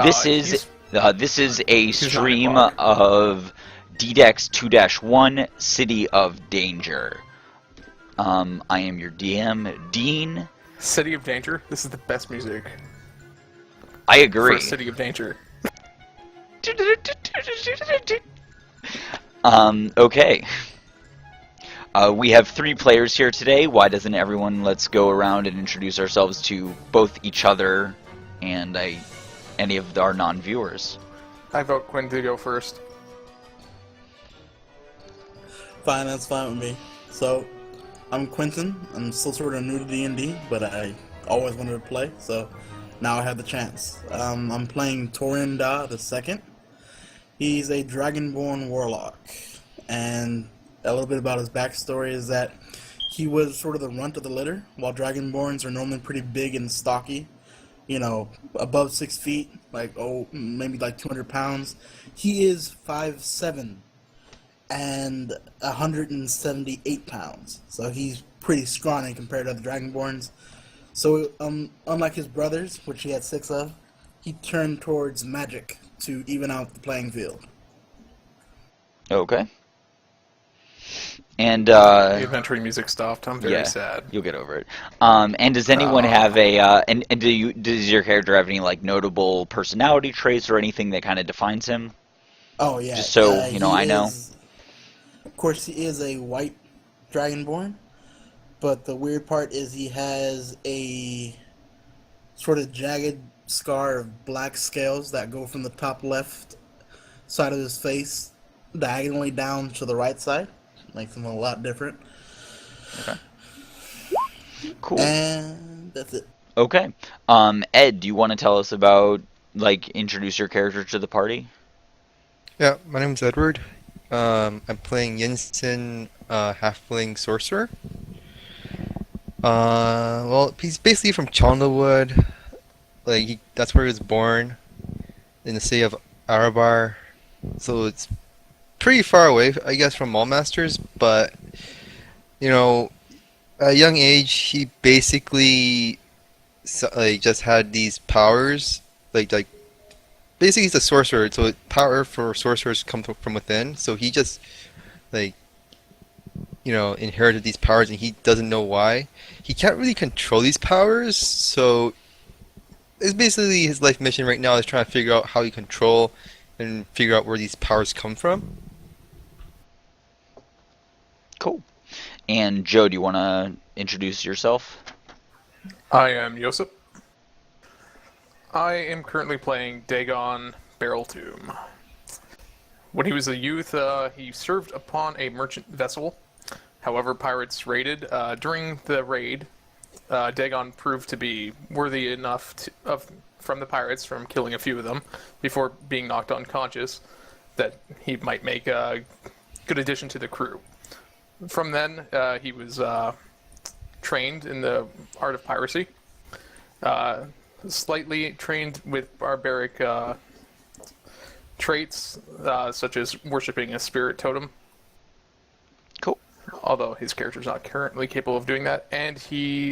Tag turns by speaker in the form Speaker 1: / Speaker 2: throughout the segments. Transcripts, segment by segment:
Speaker 1: This is a
Speaker 2: he's not
Speaker 1: stream
Speaker 2: involved.
Speaker 1: of DDEX 2-1 City of Danger. I am your DM, Dean.
Speaker 2: City of Danger. This is the best music
Speaker 1: I
Speaker 2: for
Speaker 1: agree.
Speaker 2: City of Danger.
Speaker 1: Okay. We have 3 players here today. Why doesn't everyone let's go around and introduce ourselves to both each other and any of our non-viewers?
Speaker 2: I vote Quinn to go first.
Speaker 3: Fine, that's fine with me. So, I'm Quentin. I'm still sort of new to D&D, but I always wanted to play, so now I have the chance. I'm playing Torin Da the Second. He's a Dragonborn warlock, and a little bit about his backstory is that he was sort of the runt of the litter. While Dragonborns are normally pretty big and stocky, you know, above 6 feet, like, maybe like 200 pounds. He is 5'7", and 178 pounds. So he's pretty scrawny compared to other Dragonborns. So, unlike his brothers, which he had 6 of, he turned towards magic to even out the playing field.
Speaker 1: Okay. And
Speaker 2: The adventure music stopped. I'm very sad.
Speaker 1: You'll get over it. And does anyone have a and does your character have any like notable personality traits or anything that kind of defines him?
Speaker 3: Oh yeah.
Speaker 1: Just so you know, I know.
Speaker 3: Of course, he is a white Dragonborn, but the weird part is he has a sort of jagged scar of black scales that go from the top left side of his face diagonally down to the right side. Makes him a lot different.
Speaker 1: Okay. Cool.
Speaker 3: And that's it.
Speaker 1: Okay. Ed, do you want to tell us about, like, introduce your character to the party?
Speaker 4: Yeah, my name's Edward. I'm playing Yinsen, halfling sorcerer. Well, he's basically from Chandlewood. Like, that's where he was born, in the city of Arabar. So it's pretty far away, I guess, from Mallmasters, but, you know, at a young age, he basically just had these powers, like basically he's a sorcerer, so power for sorcerers come from within, so he just, like, you know, inherited these powers and he doesn't know why. He can't really control these powers, so it's basically his life mission right now is trying to figure out how he control and figure out where these powers come from.
Speaker 1: Cool. And Joe, do you want to introduce yourself?
Speaker 2: I am Yosip. I am currently playing Dagon Barreltomb. When he was a youth, he served upon a merchant vessel. However, pirates raided. During the raid, Dagon proved to be worthy enough from the pirates, from killing a few of them, before being knocked unconscious, that he might make a good addition to the crew. From then, he was trained in the art of piracy, slightly trained with barbaric traits, such as worshipping a spirit totem.
Speaker 1: Cool.
Speaker 2: Although his character's not currently capable of doing that, and he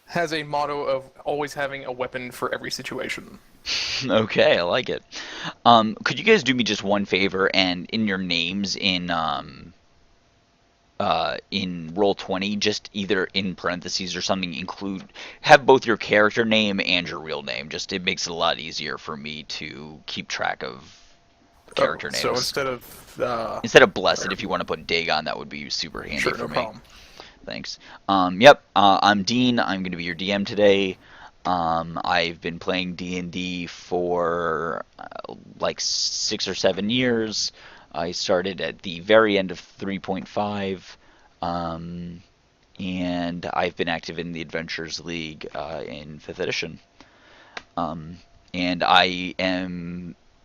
Speaker 2: has a motto of always having a weapon for every situation.
Speaker 1: Okay, I like it. Could you guys do me just one favor and in your names in Roll20, just either in parentheses or something, have both your character name and your real name. Just it makes it a lot easier for me to keep track of character names.
Speaker 2: So instead of
Speaker 1: Blessed, if you want to put Dagon, that would be super handy
Speaker 2: sure,
Speaker 1: for
Speaker 2: no
Speaker 1: me.
Speaker 2: problem.
Speaker 1: Thanks. Yep. I'm Dean. I'm going to be your DM today. I've been playing D&D for like 6 or 7 years. I started at the very end of 3.5, and I've been active in the Adventures League in 5th edition. And I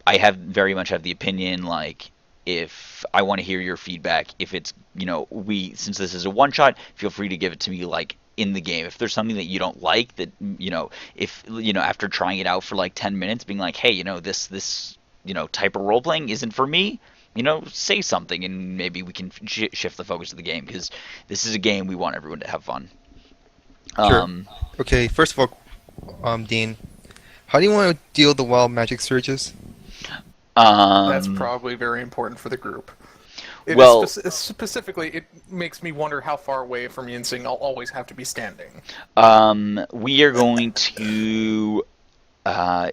Speaker 1: have very much have the opinion, like, if I want to hear your feedback, if it's, since this is a one-shot, feel free to give it to me, like, in the game. If there's something that you don't like, that, if, after trying it out for, like, 10 minutes, being like, hey, this type of role-playing isn't for me, say something, and maybe we can shift the focus of the game, because this is a game we want everyone to have fun.
Speaker 4: Sure. Okay, first of all, Dean, How do you want to deal with the wild magic surges?
Speaker 2: That's
Speaker 1: Um,
Speaker 2: probably very important for the group. It is
Speaker 1: well,
Speaker 2: specifically, it makes me wonder how far away from Yinsing I'll always have to be standing.
Speaker 1: we are going to uh,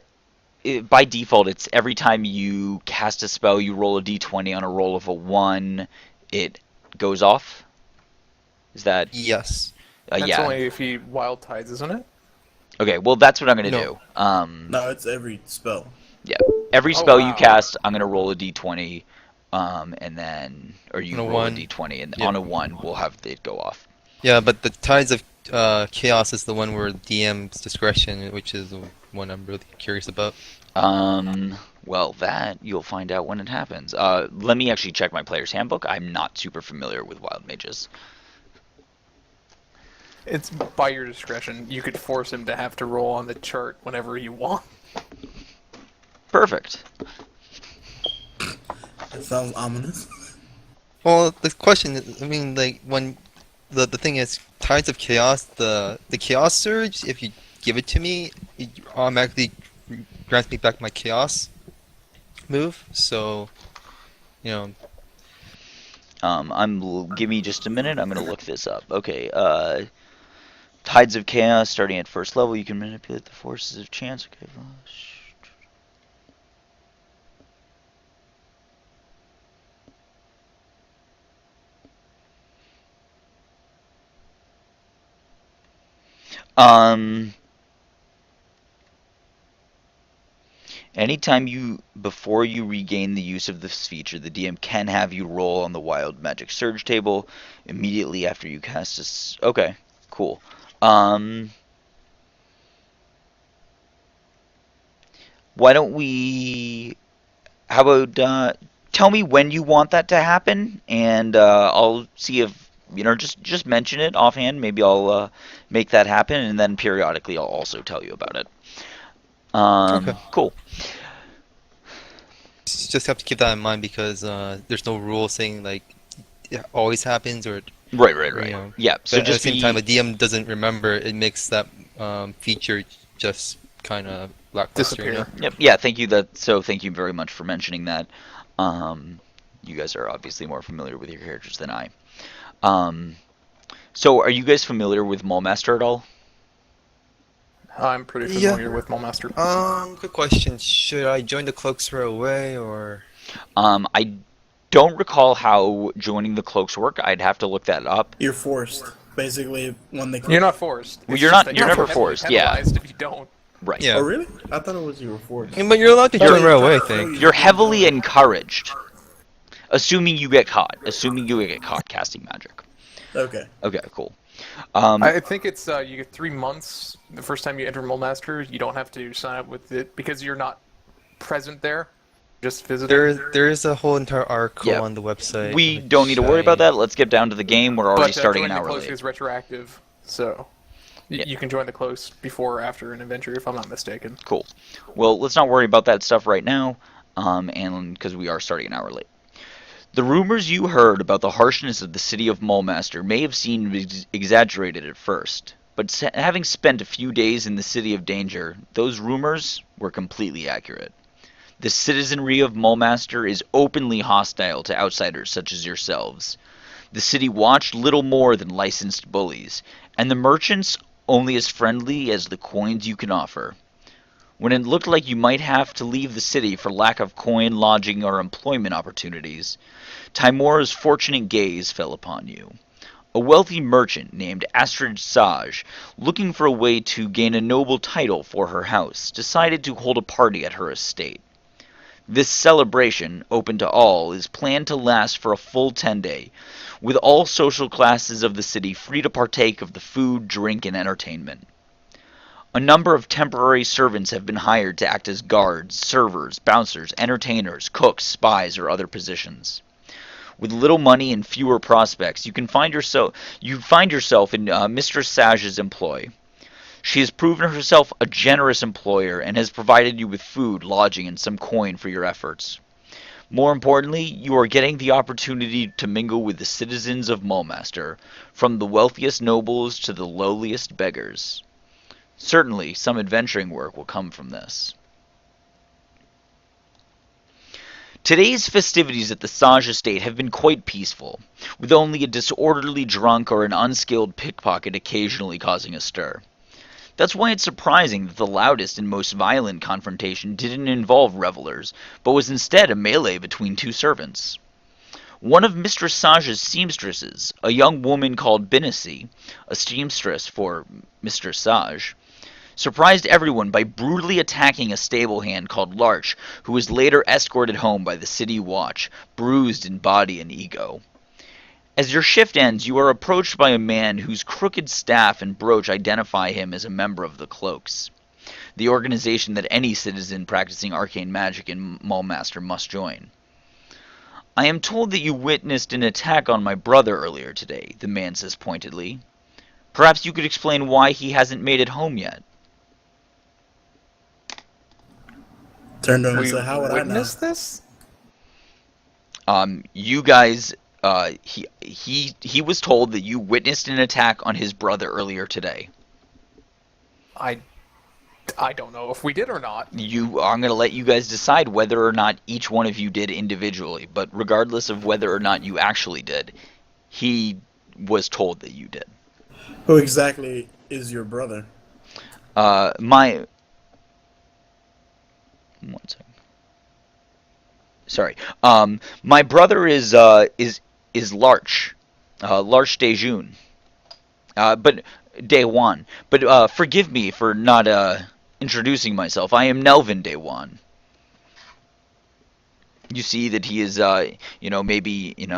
Speaker 1: by default, it's every time you cast a spell, you roll a d20 on a roll of a 1, it goes off. Is that,
Speaker 4: Yes.
Speaker 2: That's
Speaker 1: yeah.
Speaker 2: only if he wild tides, isn't it?
Speaker 1: Okay, well, that's what I'm going to
Speaker 4: No.
Speaker 1: do.
Speaker 3: No, it's every spell.
Speaker 1: Yeah. Every
Speaker 2: Oh
Speaker 1: spell you
Speaker 2: wow.
Speaker 1: cast, I'm going to roll a d20, and then, or you
Speaker 4: On a
Speaker 1: roll a
Speaker 4: 1.
Speaker 1: d20, and
Speaker 4: Yep.
Speaker 1: on a 1, we'll have it go off.
Speaker 4: Yeah, but the Tides of Chaos is the one where DM's discretion, which is the one I'm really curious about.
Speaker 1: Well, that you'll find out when it happens. Let me actually check my player's handbook. I'm not super familiar with wild mages.
Speaker 2: It's by your discretion. You could force him to have to roll on the chart whenever you want.
Speaker 1: Perfect.
Speaker 3: That sounds ominous.
Speaker 4: Well, the question is, I mean, like, when the thing is, Tides of Chaos, the Chaos Surge, if you give it to me, it automatically grants me back my Chaos move, so, you know,
Speaker 1: Give me just a minute. I'm gonna look this up. Okay. Tides of Chaos. Starting at first level, you can manipulate the forces of chance. Okay. Um. Before you regain the use of this feature, the DM can have you roll on the Wild Magic Surge table immediately after you cast this. Okay, cool. Um, why don't we? How about tell me when you want that to happen, and I'll see if just mention it offhand. Maybe I'll make that happen, and then periodically I'll also tell you about it.
Speaker 4: okay.
Speaker 1: Cool.
Speaker 4: Just have to keep that in mind because there's no rule saying, like, it always happens or,
Speaker 1: Right,
Speaker 4: you know.
Speaker 1: Yeah.
Speaker 4: But
Speaker 1: So
Speaker 4: at the
Speaker 1: just
Speaker 4: same time, a DM doesn't remember, it makes that feature just kind of lackluster, you know?
Speaker 2: Disappear.
Speaker 1: Yep. Yeah. Thank you. Thank you very much for mentioning that. You guys are obviously more familiar with your characters than I. Um, so are you guys familiar with Maulmaster at all?
Speaker 2: I'm pretty
Speaker 4: Yeah.
Speaker 2: familiar with Maulmaster.
Speaker 4: Good question. Should I join the cloaks right away or?
Speaker 1: I don't recall how joining the cloaks work. I'd have to look that up.
Speaker 3: You're forced. Basically, when they.
Speaker 2: You're not forced.
Speaker 1: Well,
Speaker 2: It's
Speaker 1: you're
Speaker 2: just
Speaker 1: not-
Speaker 2: that
Speaker 1: you're never
Speaker 2: heavily
Speaker 1: forced, yeah.
Speaker 2: penalized if you don't.
Speaker 1: Right.
Speaker 4: Yeah.
Speaker 3: Oh, really? I thought it was you were forced.
Speaker 4: Yeah, but you're allowed to
Speaker 3: You're-
Speaker 4: join right away, I think.
Speaker 1: You're heavily encouraged, assuming you get caught. Assuming you get caught casting magic.
Speaker 3: Okay.
Speaker 1: Okay. Cool.
Speaker 2: I think it's you get 3 months the first time you enter Maulmaster. You don't have to sign up with it because you're not present there. Just visiting.
Speaker 4: There is a whole entire article
Speaker 1: Yeah.
Speaker 4: on the website.
Speaker 1: We don't need to worry about that. Let's get down to the game. We're already
Speaker 2: But
Speaker 1: starting an
Speaker 2: joining the
Speaker 1: hour
Speaker 2: close
Speaker 1: late.
Speaker 2: is retroactive, so
Speaker 1: Yeah.
Speaker 2: you can join the close before or after an adventure, if I'm not mistaken.
Speaker 1: Cool. Well, let's not worry about that stuff right now, and because we are starting an hour late. The rumors you heard about the harshness of the city of Maulmaster may have seemed exaggerated at first, but having spent a few days in the city of danger, those rumors were completely accurate. The citizenry of Maulmaster is openly hostile to outsiders such as yourselves. The city watched little more than licensed bullies, and the merchants only as friendly as the coins you can offer. When it looked like you might have to leave the city for lack of coin, lodging, or employment opportunities, Timora's fortunate gaze fell upon you. A wealthy merchant named Astrid Sage, looking for a way to gain a noble title for her house, decided to hold a party at her estate. This celebration, open to all, is planned to last for a full 10-day, with all social classes of the city free to partake of the food, drink, and entertainment. A number of temporary servants have been hired to act as guards, servers, bouncers, entertainers, cooks, spies, or other positions. With little money and fewer prospects, you find yourself in Mistress Sage's employ. She has proven herself a generous employer and has provided you with food, lodging, and some coin for your efforts. More importantly, you are getting the opportunity to mingle with the citizens of Maulmaster, from the wealthiest nobles to the lowliest beggars. Certainly, some adventuring work will come from this. Today's festivities at the Sage estate have been quite peaceful, with only a disorderly drunk or an unskilled pickpocket occasionally causing a stir. That's why it's surprising that the loudest and most violent confrontation didn't involve revelers, but was instead a melee between two servants. One of Mistress Sage's seamstresses, a young woman called Binici, a seamstress for Mistress Sage, surprised everyone by brutally attacking a stable hand called Larch, who was later escorted home by the city watch, bruised in body and ego. As your shift ends, you are approached by a man whose crooked staff and brooch identify him as a member of the Cloaks, the organization that any citizen practicing arcane magic in Mulmaster must join. I am told that you witnessed an attack on my brother earlier today, the man says pointedly. Perhaps you could explain why he hasn't made it home yet.
Speaker 3: Turned around and
Speaker 2: We
Speaker 3: said, "How would I know?"
Speaker 2: witnessed this?
Speaker 1: You guys, he was told that you witnessed an attack on his brother earlier today.
Speaker 2: I don't know if we did or not.
Speaker 1: I'm going to let you guys decide whether or not each one of you did individually, but regardless of whether or not you actually did, he was told that you did.
Speaker 3: Who exactly is your brother?
Speaker 1: One second. Sorry. My brother is Larch, Larch Dejun. But Day One. But forgive me for not introducing myself. I am Nelvin Day One. You see that he is, maybe, he's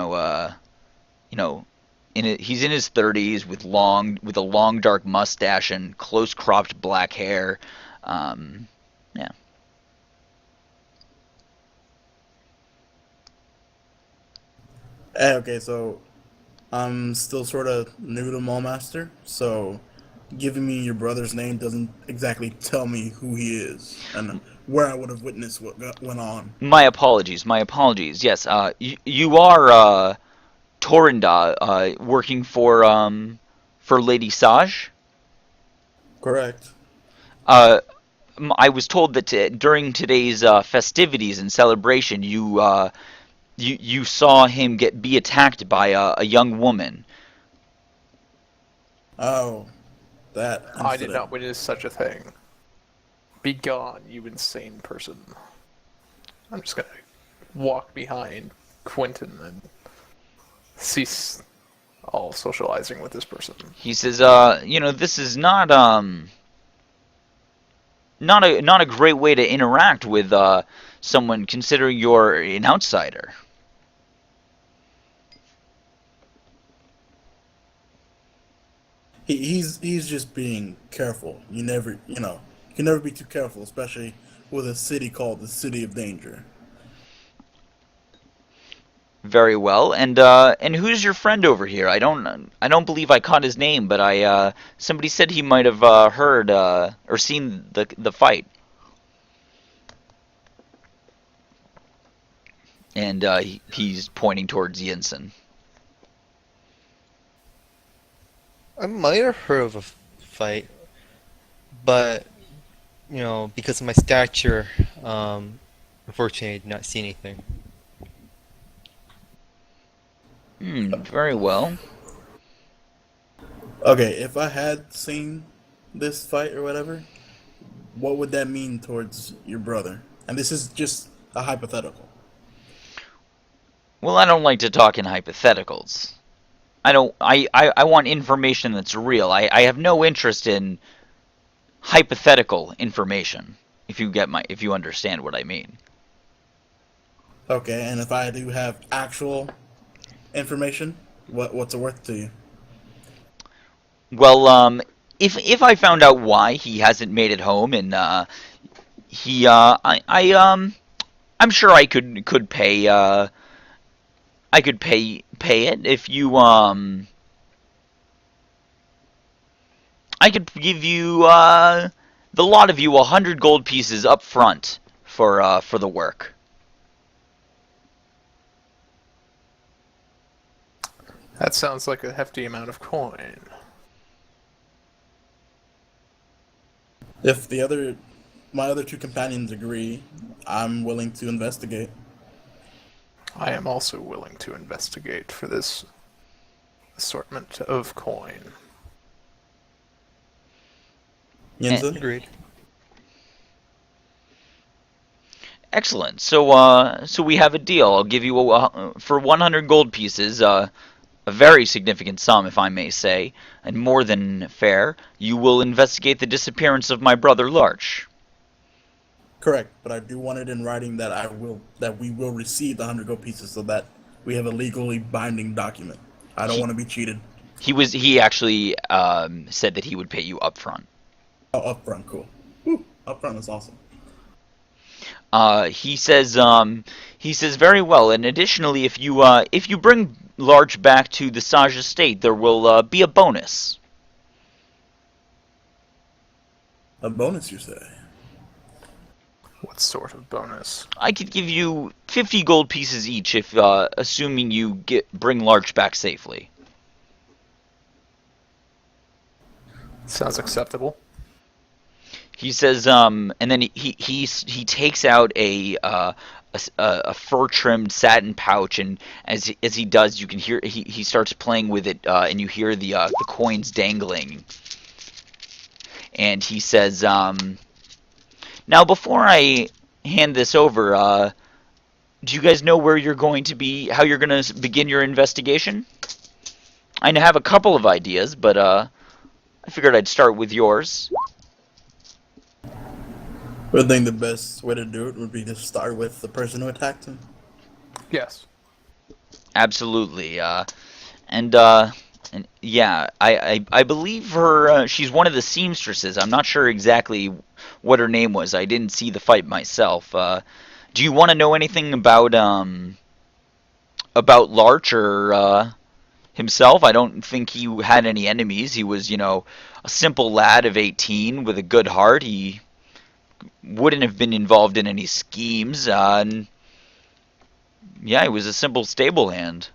Speaker 1: in his 30s with a long dark mustache and close cropped black hair. Yeah.
Speaker 3: Okay, so I'm still sort of new to Maulmaster, so giving me your brother's name doesn't exactly tell me who he is and where I would have witnessed what went on.
Speaker 1: My apologies. My apologies. Yes. You are Torinda, working for Lady Sage.
Speaker 3: Correct.
Speaker 1: Uh, I was told that during today's festivities and celebration, you saw him be attacked by a young woman.
Speaker 3: Oh, that incident.
Speaker 2: I did not witness such a thing. Be gone, you insane person. I'm just gonna walk behind Quentin and cease all socializing with this person.
Speaker 1: He says, this is not not a great way to interact with someone, considering you're an outsider.
Speaker 3: He's just being careful. You can never be too careful, especially with a city called the City of Danger.
Speaker 1: Very well. And who's your friend over here? I don't believe I caught his name, but somebody said he might have heard or seen the fight. And he's pointing towards Yinsen.
Speaker 4: I might have heard of a fight, but because of my stature, unfortunately, I did not see anything.
Speaker 1: Very well.
Speaker 3: Okay, if I had seen this fight or whatever, what would that mean towards your brother? And this is just a hypothetical.
Speaker 1: Well, I don't like to talk in hypotheticals. I want information that's real. I have no interest in hypothetical information, if you understand what I mean.
Speaker 3: Okay, and if I do have actual information, what's it worth to you?
Speaker 1: Well, if I found out why he hasn't made it home, and I'm sure I could pay it if you I could give you the lot of you 100 gold pieces up front for the work.
Speaker 2: That sounds like a hefty amount of coin.
Speaker 3: If my other two companions agree, I'm willing to investigate.
Speaker 2: I am also willing to investigate for this assortment of coin.
Speaker 3: Yinsen?
Speaker 4: Agreed.
Speaker 1: Excellent. So we have a deal. I'll give you for 100 gold pieces, a very significant sum, if I may say, and more than fair. You will investigate the disappearance of my brother Larch.
Speaker 3: Correct, but I do want it in writing that we will receive the 100 gold pieces so that we have a legally binding document. I don't
Speaker 1: He
Speaker 3: want to be cheated.
Speaker 1: he actually said that he would pay you upfront.
Speaker 3: Oh, upfront, cool. Woo, upfront is awesome.
Speaker 1: He says very well. And additionally, if you bring Larch back to the Sage estate, there will be a bonus.
Speaker 3: A bonus, you say?
Speaker 2: What sort of bonus?
Speaker 1: I could give you 50 gold pieces each if assuming you bring Larch back safely.
Speaker 2: Sounds acceptable.
Speaker 1: He says, and then he takes out a fur trimmed satin pouch, and as he does, you can hear he starts playing with it, and you hear the coins dangling. And he says, now before I hand this over, do you guys know where you're going to be, how you're going to begin your investigation? I have a couple of ideas, but I figured I'd start with yours.
Speaker 3: I think the best way to do it would be to start with the person who attacked him.
Speaker 2: Yes.
Speaker 1: Absolutely. And yeah, I believe her. She's one of the seamstresses. I'm not sure exactly what her name was. I didn't see the fight myself. Do you want to know anything about Larch or himself? I don't think he had any enemies. He was, a simple lad of 18 with a good heart. He wouldn't have been involved in any schemes. And yeah, he was a simple stable hand.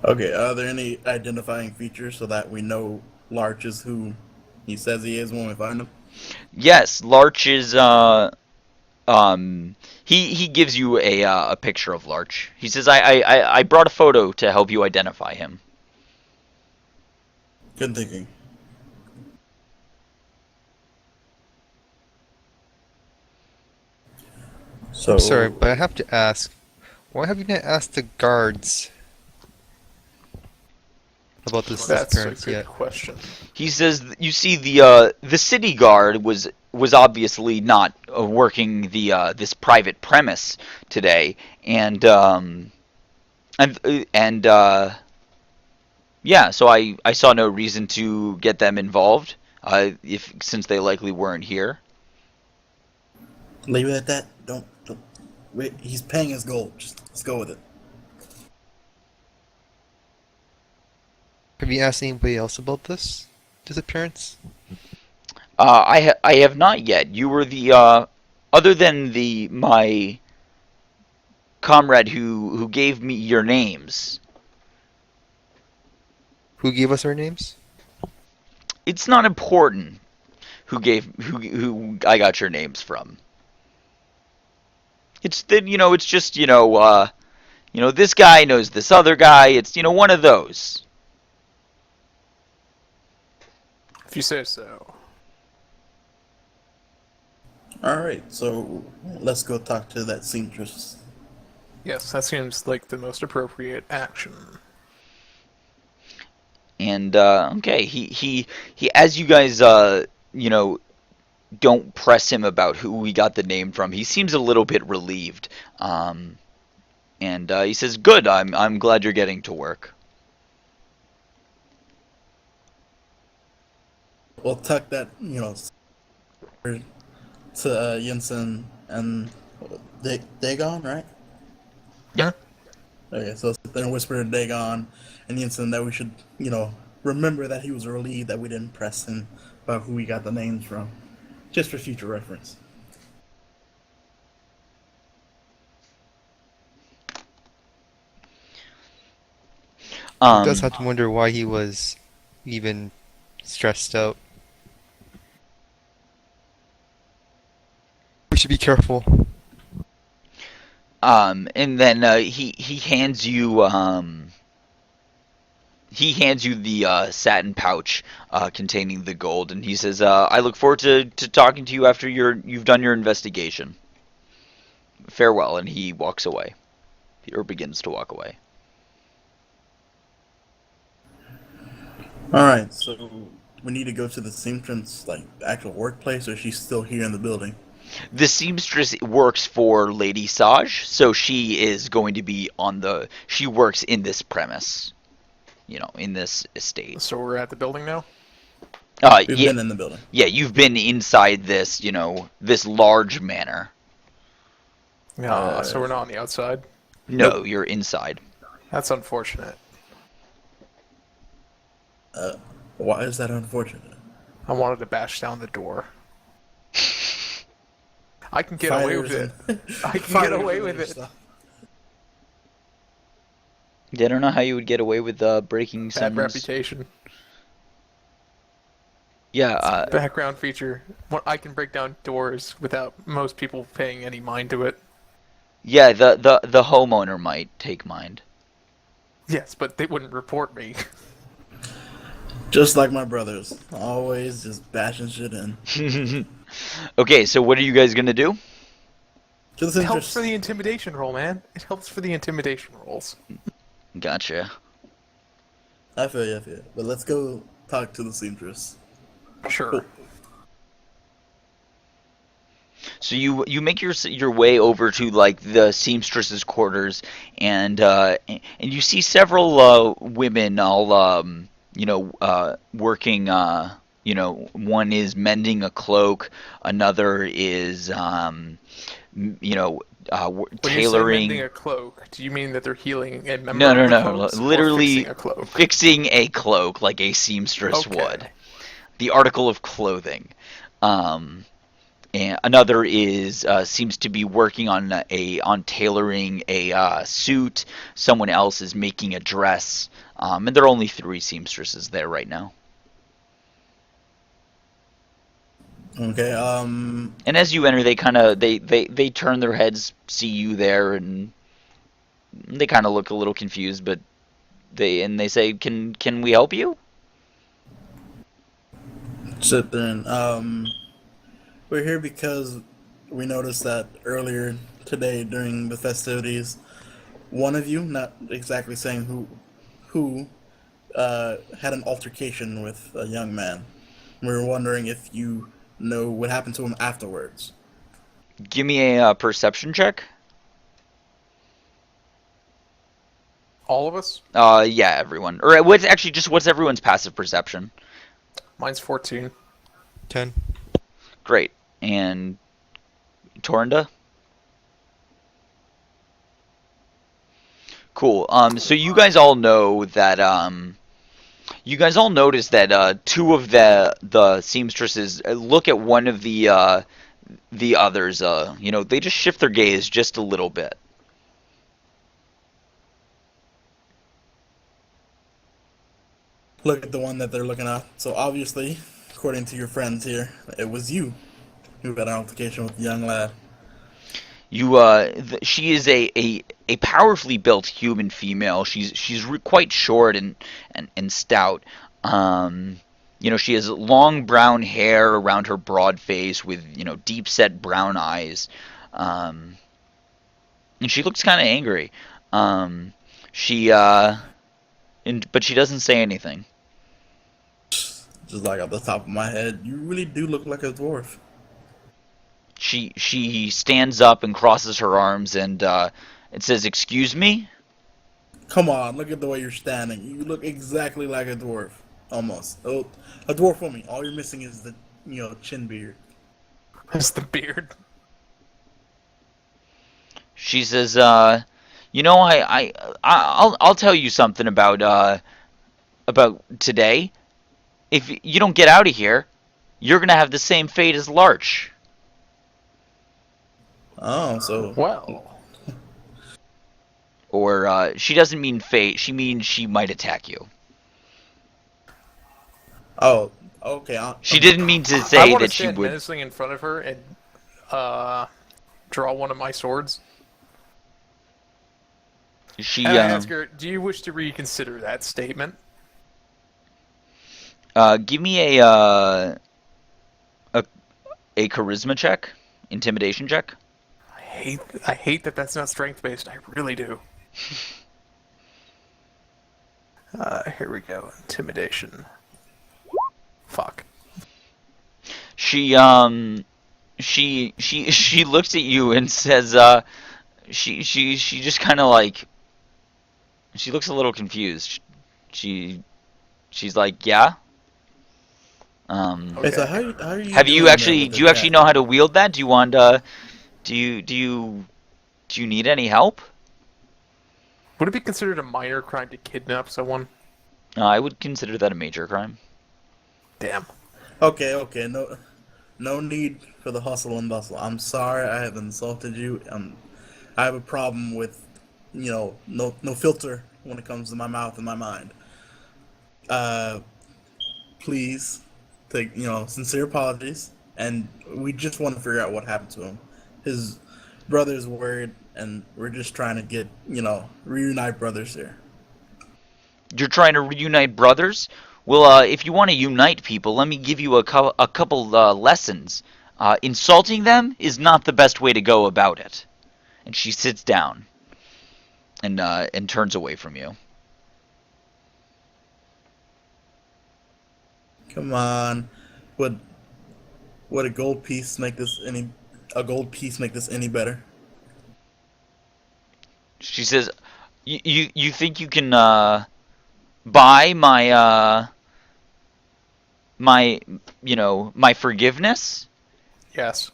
Speaker 3: Okay, are there any identifying features so that we know Larch is who he says he is when we find him?
Speaker 1: Yes, Larch is. He gives you a picture of Larch. He says, I brought a photo to help you identify him.
Speaker 3: Good thinking. So,
Speaker 4: I'm sorry, but I have to ask, why have you not asked the guards about this
Speaker 2: That's a
Speaker 4: disappearance
Speaker 2: good
Speaker 4: yet?
Speaker 2: question.
Speaker 1: He says, you see, the city guard was obviously not working this private premise today, and yeah, so I saw no reason to get them involved, since they likely weren't here.
Speaker 3: leave it at that. Don't. Wait, he's paying his gold. Just let's go with it.
Speaker 4: Have you asked anybody else about this disappearance?
Speaker 1: I have not yet. You were the other than my comrade who gave me your names.
Speaker 4: Who gave us our names?
Speaker 1: It's not important who I got your names from. It's that it's just this guy knows this other guy. It's one of those.
Speaker 2: If you say so.
Speaker 3: All right, so let's go talk to that seamstress.
Speaker 2: Yes, that seems like the most appropriate action.
Speaker 1: And okay, he as you guys don't press him about who we got the name from. He seems a little bit relieved, and he says, "Good. I'm glad you're getting to work."
Speaker 3: We'll tuck that, to Yinsen and Dagon, right?
Speaker 1: Yeah.
Speaker 3: Okay, so sit there and whisper to Dagon and Yinsen that we should, remember that he was relieved that we didn't press him about who we got the names from, just for future reference.
Speaker 4: He does
Speaker 1: Um,
Speaker 4: have to wonder why he was even stressed out. should be careful.
Speaker 1: And then he hands you the satin pouch containing the gold, and he says, "I look forward to talking to you after you've done your investigation. Farewell." And he walks away, or begins to walk away.
Speaker 3: All right, so we need to go to the seamstress, like actual workplace, or she's still here in the building.
Speaker 1: The seamstress works for Lady Saj, so she is going to be she works in this premise, in this estate.
Speaker 2: So we're at the building now?
Speaker 3: We've
Speaker 1: Yeah,
Speaker 3: been in the building.
Speaker 1: yeah, you've been inside this, this large manor.
Speaker 2: So we're not on the outside?
Speaker 1: No,
Speaker 3: Nope.
Speaker 1: you're inside.
Speaker 2: That's unfortunate.
Speaker 3: Why is that unfortunate?
Speaker 2: I wanted to bash down the door. I can get away with it. I can get away with it.
Speaker 1: I don't know how you would get away with breaking
Speaker 2: Bad
Speaker 1: someone's...
Speaker 2: reputation.
Speaker 1: Yeah,
Speaker 2: Background feature. I can break down doors without most people paying any mind to it.
Speaker 1: yeah. The homeowner might take mind.
Speaker 2: Yes, but they wouldn't report me.
Speaker 3: Just like my brothers, always just bashing shit in.
Speaker 1: Okay, so what are you guys gonna do?
Speaker 3: To the
Speaker 2: It helps
Speaker 3: seamstress.
Speaker 2: for the intimidation roll, man. It helps for the intimidation rolls.
Speaker 1: Gotcha.
Speaker 3: I feel you. But let's go talk to the seamstress.
Speaker 2: Sure.
Speaker 1: So you make your way over to like the seamstress's quarters, and you see several women all working. One is mending a cloak, another is
Speaker 2: When you say
Speaker 1: tailoring.
Speaker 2: mending a cloak, do you mean that they're healing a member
Speaker 1: No,
Speaker 2: of the
Speaker 1: no.
Speaker 2: cloaks, or
Speaker 1: Literally
Speaker 2: fixing a cloak?
Speaker 1: fixing a cloak like a seamstress
Speaker 2: Okay.
Speaker 1: would. The article of clothing. And another is seems to be working on tailoring a suit. Someone else is making a dress. And there are only 3 seamstresses there right now.
Speaker 3: Okay,
Speaker 1: And as you enter, they kind of they turn their heads, see you there, and they kind of look a little confused, but they say, "Can we help you?"
Speaker 3: sit there and, we're here because we noticed that earlier today during the festivities, one of you, not exactly saying who, had an altercation with a young man. We were wondering if you know what happened to him afterwards.
Speaker 1: Give me a perception check.
Speaker 2: All of us?
Speaker 1: Yeah, everyone. Or what's everyone's passive perception?
Speaker 2: Mine's 14.
Speaker 4: 10.
Speaker 1: Great. And Torinda? Cool. So you guys all know that you guys all notice that 2 of the seamstresses look at one of the others. They just shift their gaze just a little bit.
Speaker 3: Look at the one that they're looking at. So obviously, according to your friends here, it was you who had an altercation with the young lad.
Speaker 1: She is a powerfully built human female. She's quite short and stout. She has long brown hair around her broad face with deep set brown eyes. And she looks kind of angry. But she doesn't say anything.
Speaker 3: Just like off the top of my head, you really do look like a dwarf.
Speaker 1: She stands up and crosses her arms and it says, "Excuse me?"
Speaker 3: Come on, look at the way you're standing. You look exactly like a dwarf. Almost. Oh, a dwarf woman. All you're missing is the, chin beard.
Speaker 2: It's the beard.
Speaker 1: She says, I'll tell you something about today. If you don't get out of here, you're gonna have the same fate as Larch."
Speaker 3: Oh, so...
Speaker 2: Well,
Speaker 1: Or she doesn't mean fate. She means she might attack you.
Speaker 3: Oh, okay.
Speaker 1: She didn't mean to
Speaker 2: I
Speaker 1: say
Speaker 2: want to
Speaker 1: that she
Speaker 2: stand
Speaker 1: would.
Speaker 2: menacing in front of her and draw one of my swords.
Speaker 1: She
Speaker 2: And I ask her, do you wish to reconsider that statement?
Speaker 1: give me a charisma check, intimidation check.
Speaker 2: I hate that that's not strength based. I really do. Here we go. Intimidation. Fuck.
Speaker 1: She she looks at you and says she just kind of like she looks a little confused. She's like, yeah.
Speaker 3: Hey, so
Speaker 2: Okay.
Speaker 3: how are you
Speaker 1: Have you
Speaker 3: doing there
Speaker 1: actually
Speaker 3: with
Speaker 1: do
Speaker 3: the
Speaker 1: you actually
Speaker 3: chat?
Speaker 1: know how to wield that? Do you want do you need any help?
Speaker 2: Would it be considered a minor crime to kidnap someone?
Speaker 1: I would consider that a major crime.
Speaker 2: Damn.
Speaker 3: Okay, no need for the hustle and bustle. I'm sorry I have insulted you. I have a problem with, no filter when it comes to my mouth and my mind. Uh, please take, sincere apologies, and we just want to figure out what happened to him. His brother's worried, and we're just trying to get, reunite brothers here.
Speaker 1: You're trying to reunite brothers? Well, if you want to unite people, let me give you a couple lessons. Insulting them is not the best way to go about it. And she sits down and turns away from you.
Speaker 3: Come on, would would a gold piece make this any better?
Speaker 1: She says, "You think you can buy my my forgiveness?"
Speaker 2: Yes.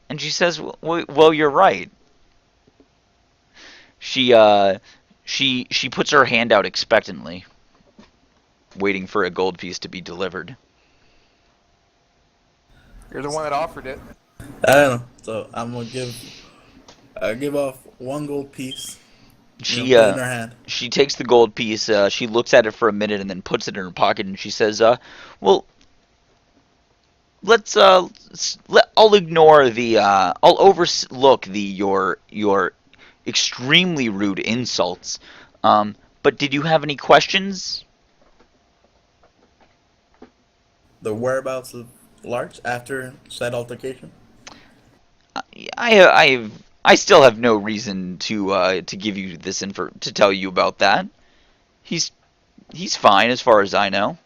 Speaker 1: And she says, "Well, you're right." She she puts her hand out expectantly, waiting for a gold piece to be delivered.
Speaker 2: You're the one that offered it.
Speaker 3: I don't know. So I'm gonna give off one gold piece.
Speaker 1: She
Speaker 3: Put it in her hand.
Speaker 1: she takes the gold piece. She looks at it for a minute and then puts it in her pocket. And she says, "Well, let's I'll ignore the I'll overlook the your extremely rude insults. But did you have any questions?"
Speaker 3: The whereabouts of Larch after said altercation.
Speaker 1: I still have no reason to give you this info to tell you about that. He's he's fine as far as I know.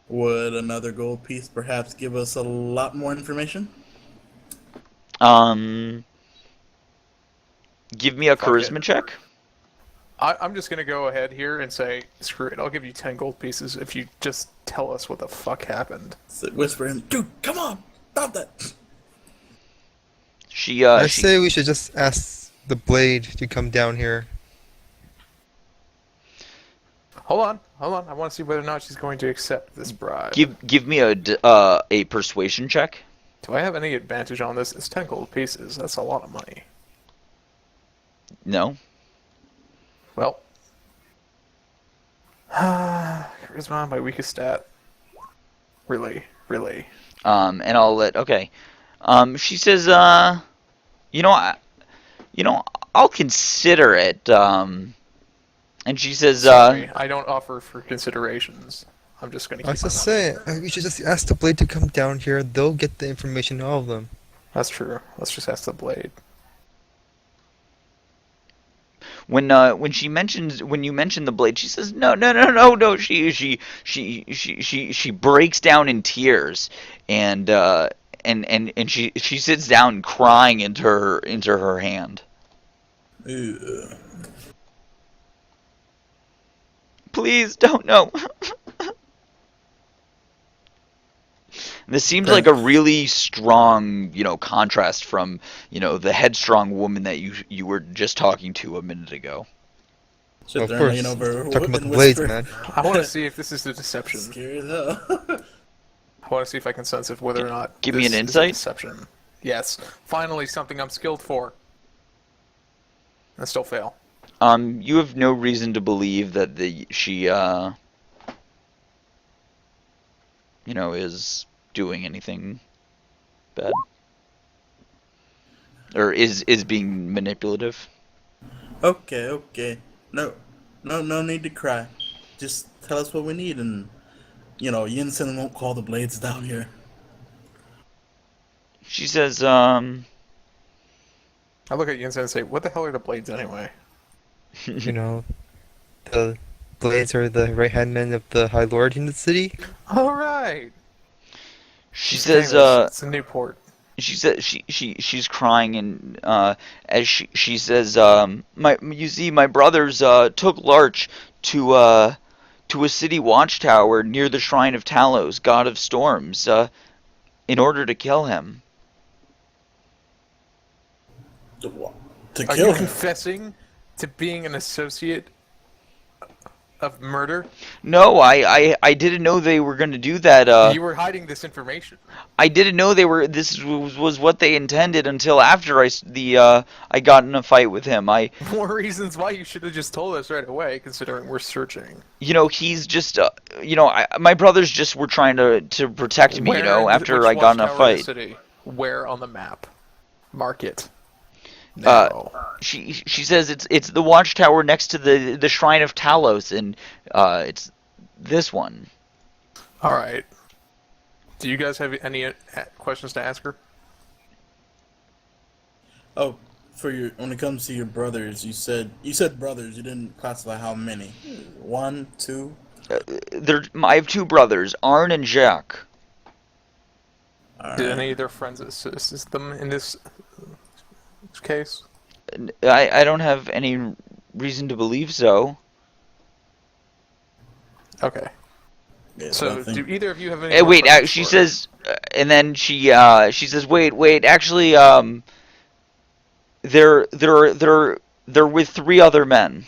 Speaker 3: Would another gold piece perhaps give us a lot more information?
Speaker 1: Um, give me a
Speaker 2: Fuck it.
Speaker 1: charisma check.
Speaker 2: I'm just gonna go ahead here and say, screw it. I'll give you 10 gold pieces if you just tell us what the fuck happened.
Speaker 3: So whisper him, dude, come on, stop that.
Speaker 4: I
Speaker 1: She
Speaker 4: say we should just ask the Blade to come down here.
Speaker 2: Hold on. I want to see whether or not she's going to accept this bribe.
Speaker 1: give me a persuasion check.
Speaker 2: Do I have any advantage on this? It's 10 gold pieces. That's a lot of money.
Speaker 1: No.
Speaker 2: Well, charisma, my weakest stat. Really.
Speaker 1: And I'll let okay. She says, you know, you know, I'll consider it. And she says,
Speaker 2: Sorry, I don't offer for considerations. I'm just gonna
Speaker 4: I
Speaker 2: keep
Speaker 4: was
Speaker 2: my
Speaker 4: just
Speaker 2: money.
Speaker 4: saying, we should just ask the Blade to come down here. They'll get the information, all of them.
Speaker 2: That's true. Let's just ask the blade.
Speaker 1: when you mention the blade, she says, no. She breaks down in tears, and she sits down crying into her hand.
Speaker 3: Ew.
Speaker 1: Please don't know. This seems like a really strong, contrast from, the headstrong woman that you were just talking to a minute ago.
Speaker 3: Sit
Speaker 4: Of
Speaker 3: there
Speaker 4: course.
Speaker 3: and lean over
Speaker 4: Talking about
Speaker 3: and
Speaker 4: the Blades,
Speaker 3: whisper.
Speaker 4: man.
Speaker 2: I want to see if this is a deception.
Speaker 3: Scary as hell.
Speaker 2: I want to see if I can sense if whether or not
Speaker 1: Give me
Speaker 2: this
Speaker 1: an
Speaker 2: is a
Speaker 1: insight.
Speaker 2: deception. Yes. Finally, something I'm skilled for. I still fail.
Speaker 1: You have no reason to believe that she is doing anything bad, or is being manipulative.
Speaker 3: Okay, okay. No, no need to cry. Just tell us what we need, and Yinsen won't call the blades down here.
Speaker 1: She says,
Speaker 2: I look at Yinsen and say, "What the hell are the blades anyway?"
Speaker 4: You know, the blades are the right hand men of the High Lord in the city.
Speaker 2: All right.
Speaker 1: she says,
Speaker 2: It's a new port.
Speaker 1: she says she's crying, and as she says, you see, my brothers took Larch to a city watchtower near the shrine of Talos, god of storms, in order to kill him.
Speaker 3: To
Speaker 2: Are
Speaker 3: kill
Speaker 2: you
Speaker 3: him.
Speaker 2: confessing to being an associate of murder?
Speaker 1: No, I didn't know they were going to do that.
Speaker 2: You were hiding this information.
Speaker 1: I didn't know they were. This was what they intended until after I got in a fight with him.
Speaker 2: More reasons why you should have just told us right away, considering we're searching.
Speaker 1: He's just, my brothers just were trying to protect me. After I
Speaker 2: Which
Speaker 1: got in a
Speaker 2: watchtower in the
Speaker 1: fight.
Speaker 2: city? Where on the map? Mark it.
Speaker 1: Uh,
Speaker 2: No.
Speaker 1: She says it's the watchtower next to the shrine of Talos, and it's this one.
Speaker 2: All right. Do you guys have any questions to ask her?
Speaker 3: Oh, when it comes to your brothers, you said brothers. You didn't classify how many. One, two.
Speaker 1: I have two brothers, Arn and Jacques.
Speaker 3: All
Speaker 2: Did
Speaker 3: right.
Speaker 2: any of their friends assist them in this case?
Speaker 1: I don't have any reason to believe so.
Speaker 2: Okay.
Speaker 3: Yeah,
Speaker 2: So,
Speaker 3: nothing.
Speaker 2: do either of you have any?
Speaker 1: Wait,
Speaker 2: questions
Speaker 1: she
Speaker 2: for her?
Speaker 1: says, and then she says, wait, actually, they're with three other men.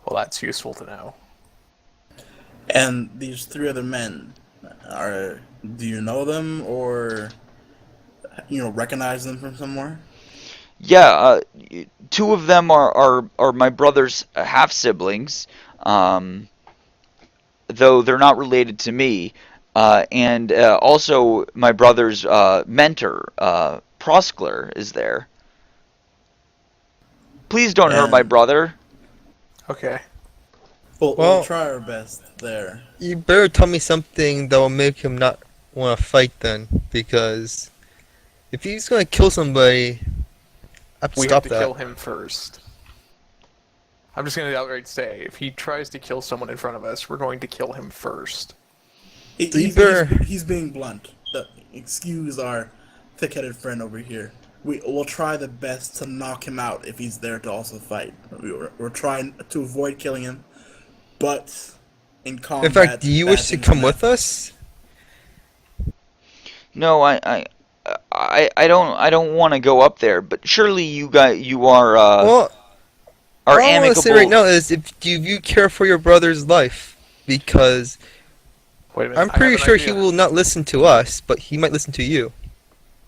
Speaker 2: Well, that's useful to know.
Speaker 3: And these three other men do you know them or recognize them from somewhere?
Speaker 1: Yeah, two of them are my brother's half siblings, though they're not related to me, and also my brother's mentor, Proskler, is there. Please don't hurt my
Speaker 3: And
Speaker 1: brother.
Speaker 2: Okay.
Speaker 3: we'll
Speaker 4: Well-
Speaker 3: try our best there.
Speaker 4: You better tell me something that will make him not want to fight then, because if he's gonna kill somebody, I have to
Speaker 2: We
Speaker 4: stop
Speaker 2: have to
Speaker 4: that.
Speaker 2: kill him first. I'm just going to outright say, if he tries to kill someone in front of us, we're going to kill him first.
Speaker 3: He's being blunt. Excuse our thick-headed friend over here. We'll try the best to knock him out if he's there to also fight. We're trying to avoid killing him, but in combat.
Speaker 4: In fact, do you
Speaker 3: bad
Speaker 4: wish to
Speaker 3: things
Speaker 4: come
Speaker 3: happen.
Speaker 4: with us?
Speaker 1: No, I don't want to go up there. But surely you are
Speaker 4: Well,
Speaker 1: are
Speaker 4: all I want to
Speaker 1: amicable.
Speaker 4: say right now is, do you care for your brother's life? Because
Speaker 2: Wait a minute.
Speaker 4: I'm
Speaker 2: I have
Speaker 4: pretty
Speaker 2: an
Speaker 4: sure
Speaker 2: idea.
Speaker 4: he will not listen to us, but he might listen to you.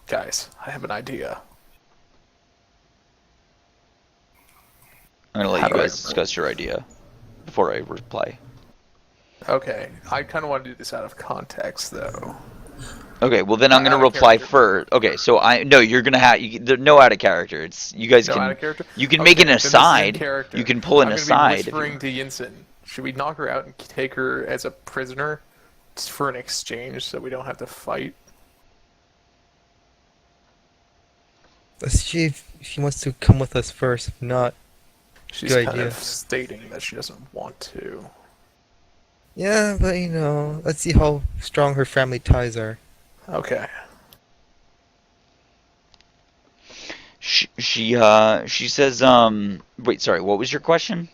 Speaker 2: Guys, I have an idea.
Speaker 1: I'm gonna let
Speaker 2: How
Speaker 1: you
Speaker 2: do I-
Speaker 1: guys discuss your idea before I reply.
Speaker 2: Okay, I kind of want to do this out of context, though.
Speaker 1: Okay, well then I'm gonna
Speaker 2: Out of
Speaker 1: reply
Speaker 2: character.
Speaker 1: first. Okay, so you're gonna have no out of character. It's you guys
Speaker 2: No,
Speaker 1: can
Speaker 2: out of character?
Speaker 1: you can
Speaker 2: Okay,
Speaker 1: make an
Speaker 2: then this is in
Speaker 1: aside.
Speaker 2: character.
Speaker 1: You can pull an
Speaker 2: I'm
Speaker 1: aside.
Speaker 2: Be whispering to Yinsen. Should we knock her out and take her as a prisoner just for an exchange so we don't have to fight?
Speaker 4: Let's see if he wants to come with us first. If not,
Speaker 2: She's
Speaker 4: Good
Speaker 2: kind
Speaker 4: idea.
Speaker 2: of stating that she doesn't want to.
Speaker 4: yeah, but let's see how strong her family ties are.
Speaker 2: Okay.
Speaker 1: She says wait, sorry, what was your question?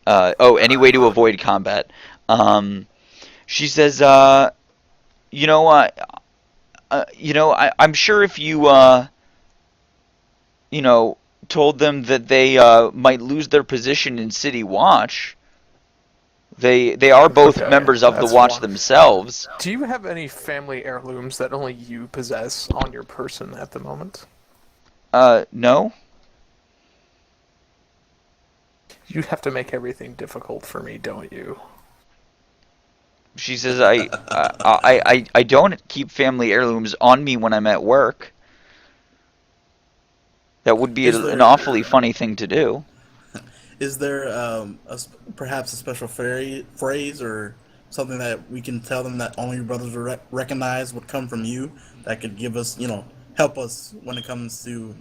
Speaker 1: Any way to avoid combat. She says I'm sure if you told them that they might lose their position in City Watch, they are both
Speaker 2: Okay,
Speaker 1: members of the
Speaker 2: that's
Speaker 1: Watch
Speaker 2: one.
Speaker 1: themselves.
Speaker 2: Do you have any family heirlooms that only you possess on your person at the moment?
Speaker 1: No?
Speaker 2: You have to make everything difficult for me, don't you?
Speaker 1: She says, I don't keep family heirlooms on me when I'm at work. That would be
Speaker 3: Is
Speaker 1: an
Speaker 3: there
Speaker 1: awfully funny thing to do.
Speaker 3: is there perhaps a special phrase or something that we can tell them that only your brothers will recognize would come from you that could give us, help us when it comes to,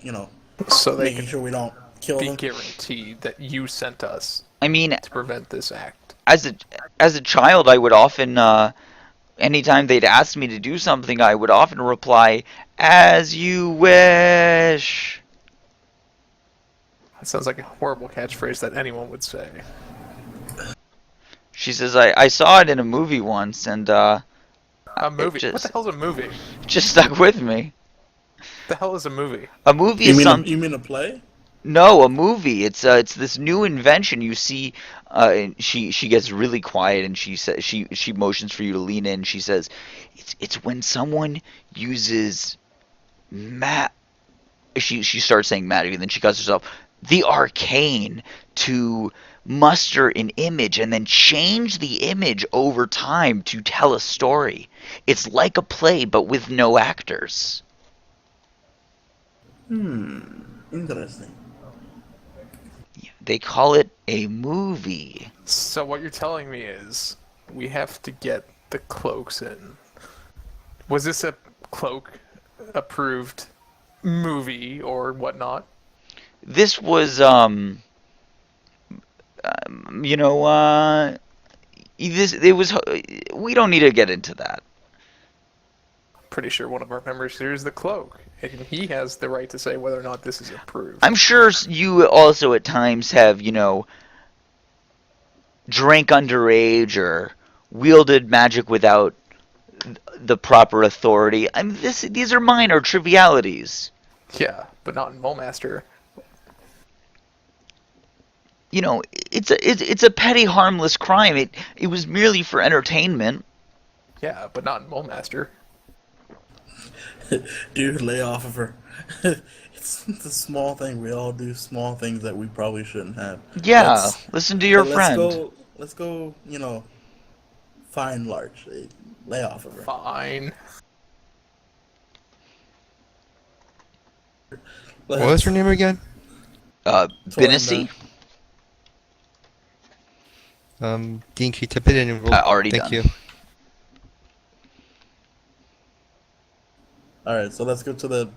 Speaker 2: So they
Speaker 3: making
Speaker 2: can
Speaker 3: sure we don't kill
Speaker 2: be
Speaker 3: them?
Speaker 2: guaranteed that you sent us
Speaker 1: I mean,
Speaker 2: to prevent this act.
Speaker 1: as a child, I would often, anytime they'd ask me to do something, I would often reply, "As you wish."
Speaker 2: That sounds like a horrible catchphrase that anyone would say.
Speaker 1: She says, I saw it in a movie once, and
Speaker 2: A
Speaker 1: it
Speaker 2: movie? What the hell's a movie?
Speaker 1: just stuck with me.
Speaker 2: The hell is a movie?
Speaker 1: A movie is some
Speaker 3: You mean a play?
Speaker 1: No, a movie. It's this new invention. You see, she gets really quiet and she motions for you to lean in. She says, it's when someone uses ma she starts saying magic and then she cuts herself the arcane to muster an image and then change the image over time to tell a story. It's like a play but with no actors.
Speaker 3: Interesting.
Speaker 1: They call it a movie.
Speaker 2: So what you're telling me is we have to get the cloaks in. Was this a cloak approved movie or whatnot?
Speaker 1: This was you know this it was we don't need to get into that.
Speaker 2: Pretty sure one of our members here is the cloak, and he has the right to say whether or not this is approved.
Speaker 1: I'm sure you also at times have, drank underage or wielded magic without the proper authority. These are minor trivialities.
Speaker 2: Yeah, but not in Mulmaster.
Speaker 1: It's a petty harmless crime. It was merely for entertainment.
Speaker 2: Yeah, but not in Mulmaster.
Speaker 3: Dude, lay off of her. It's a small thing. We all do small things that we probably shouldn't have.
Speaker 1: Yeah, listen to your friend.
Speaker 3: Let's go, find Larch. Lay off of her.
Speaker 2: Fine.
Speaker 4: What was her name again?
Speaker 1: Bennessy?
Speaker 4: Dean, can you type it in and we'll...
Speaker 1: Already
Speaker 4: Thank
Speaker 1: done.
Speaker 4: you.
Speaker 3: Alright, so let's go to the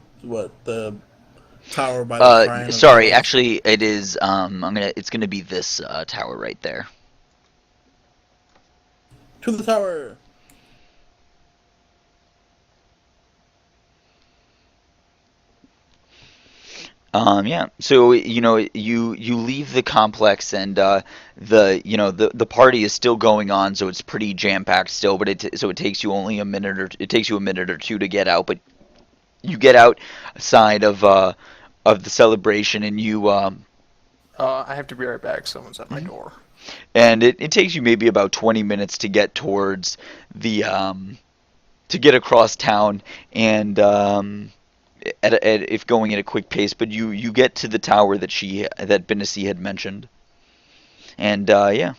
Speaker 3: tower by the shrine.
Speaker 1: Sorry, actually, it is. It's gonna be this tower right there.
Speaker 3: To the tower.
Speaker 1: Yeah. So you leave the complex and the party is still going on, so it's pretty jam packed still. But it takes you only a minute or two to get out. But you get outside of the celebration and you
Speaker 2: I have to be right back. Someone's at my door.
Speaker 1: and it takes you maybe about 20 minutes to get towards the to get across town and if going at a quick pace, but you get to the tower that Bennessy had mentioned, and yeah.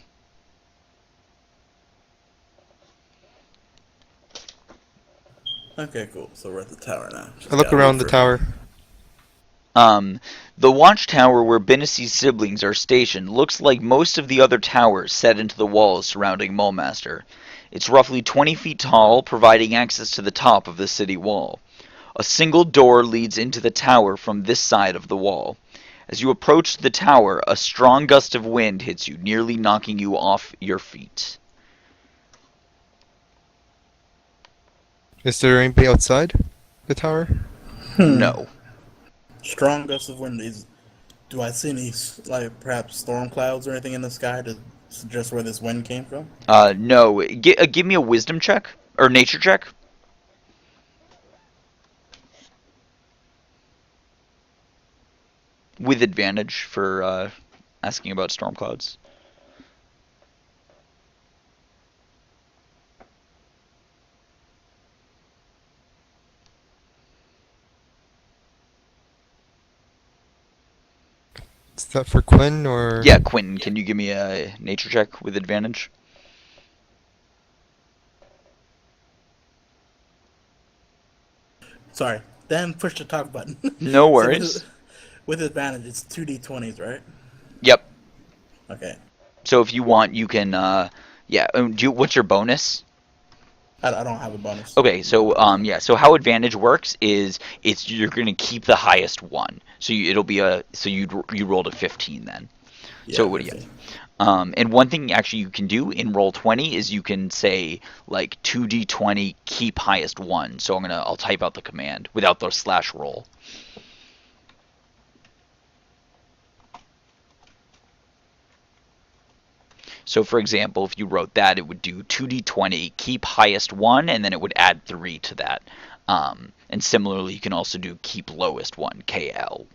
Speaker 3: Okay, cool. So we're at the tower now.
Speaker 4: I look around the tower.
Speaker 1: The watchtower where Bennessy's siblings are stationed looks like most of the other towers set into the walls surrounding Mulmaster. It's roughly 20 feet tall, providing access to the top of the city wall. A single door leads into the tower from this side of the wall. As you approach the tower, a strong gust of wind hits you, nearly knocking you off your feet.
Speaker 4: Is there anybody outside the tower?
Speaker 1: No.
Speaker 3: Strong gusts of wind. Do I see any, perhaps storm clouds or anything in the sky to suggest where this wind came from?
Speaker 1: No. Give me a wisdom check or nature check. With advantage for asking about storm clouds.
Speaker 4: Is that for Quinn or...
Speaker 1: Yeah, Quentin, can you give me a nature check with advantage?
Speaker 3: Sorry. Dan pushed the talk button.
Speaker 1: No
Speaker 3: So
Speaker 1: worries.
Speaker 3: with advantage, it's 2d20s, right?
Speaker 1: Yep.
Speaker 3: Okay.
Speaker 1: So if you want, you can. Yeah. What's your bonus?
Speaker 3: I don't have a bonus.
Speaker 1: Okay, so yeah, so how advantage works is you're gonna keep the highest one. So it'll be you rolled a 15 then. So
Speaker 3: Yeah,
Speaker 1: what do you?
Speaker 3: 15.
Speaker 1: And one thing actually you can do in roll 20 is you can say like 2d20 keep highest one. So I'll type out the command without the slash roll. So for example, if you wrote that, it would do 2d20 keep highest one, and then it would add 3 to that. And similarly, you can also do keep lowest one, KL.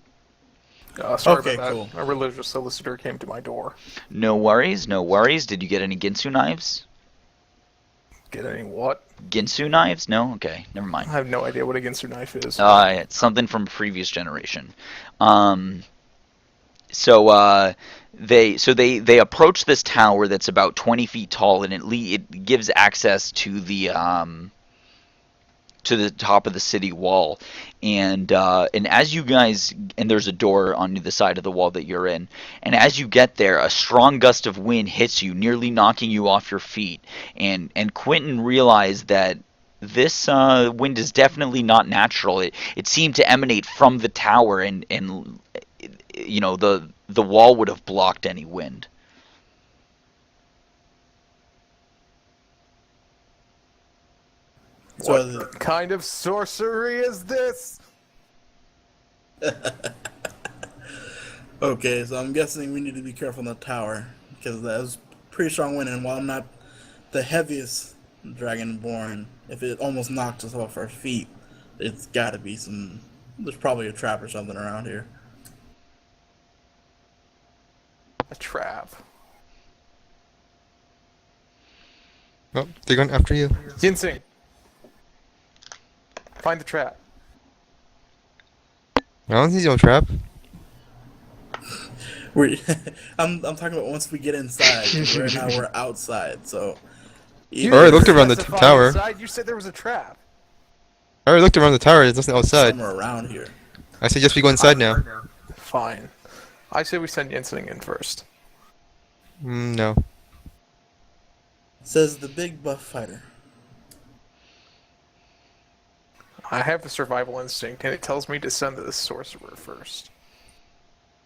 Speaker 2: Sorry
Speaker 3: Okay,
Speaker 2: about that.
Speaker 3: cool.
Speaker 2: A religious solicitor came to my door.
Speaker 1: No worries, no worries. Did you get any Ginsu knives?
Speaker 2: Get any what?
Speaker 1: Ginsu knives? No? Okay, never
Speaker 2: I
Speaker 1: mind.
Speaker 2: have no idea what a Ginsu knife is.
Speaker 1: It's something from a previous generation. They approach this tower that's about 20 feet tall, and it gives access to the top of the city wall, and as you guys, and there's a door on the side of the wall that you're in, and as you get there, a strong gust of wind hits you, nearly knocking you off your feet, and Quentin realized that this wind is definitely not natural. It seemed to emanate from the tower, and the wall would have blocked any wind.
Speaker 2: What
Speaker 3: So
Speaker 2: kind of sorcery is this?
Speaker 3: okay, so I'm guessing we need to be careful in the tower because that was pretty strong wind, and while I'm not the heaviest dragonborn, if it almost knocked us off our feet, it's got to be some. There's probably a trap or something around here.
Speaker 2: A trap.
Speaker 4: Oh, they're going after you.
Speaker 2: Ginseng. Find the trap.
Speaker 4: I don't see no trap.
Speaker 3: We, I'm talking about once we get inside. 'Cause right now we're outside, so.
Speaker 2: You
Speaker 4: already
Speaker 2: didn't
Speaker 4: looked around the
Speaker 2: specify
Speaker 4: tower.
Speaker 2: inside, you said there was a trap.
Speaker 4: I already looked around the tower. There's nothing outside.
Speaker 3: Somewhere around here.
Speaker 4: I suggest we go inside now.
Speaker 2: Fine. I say we send Ginseng in first.
Speaker 4: No.
Speaker 3: Says the big buff fighter.
Speaker 2: I have the survival instinct, and it tells me to send the sorcerer first.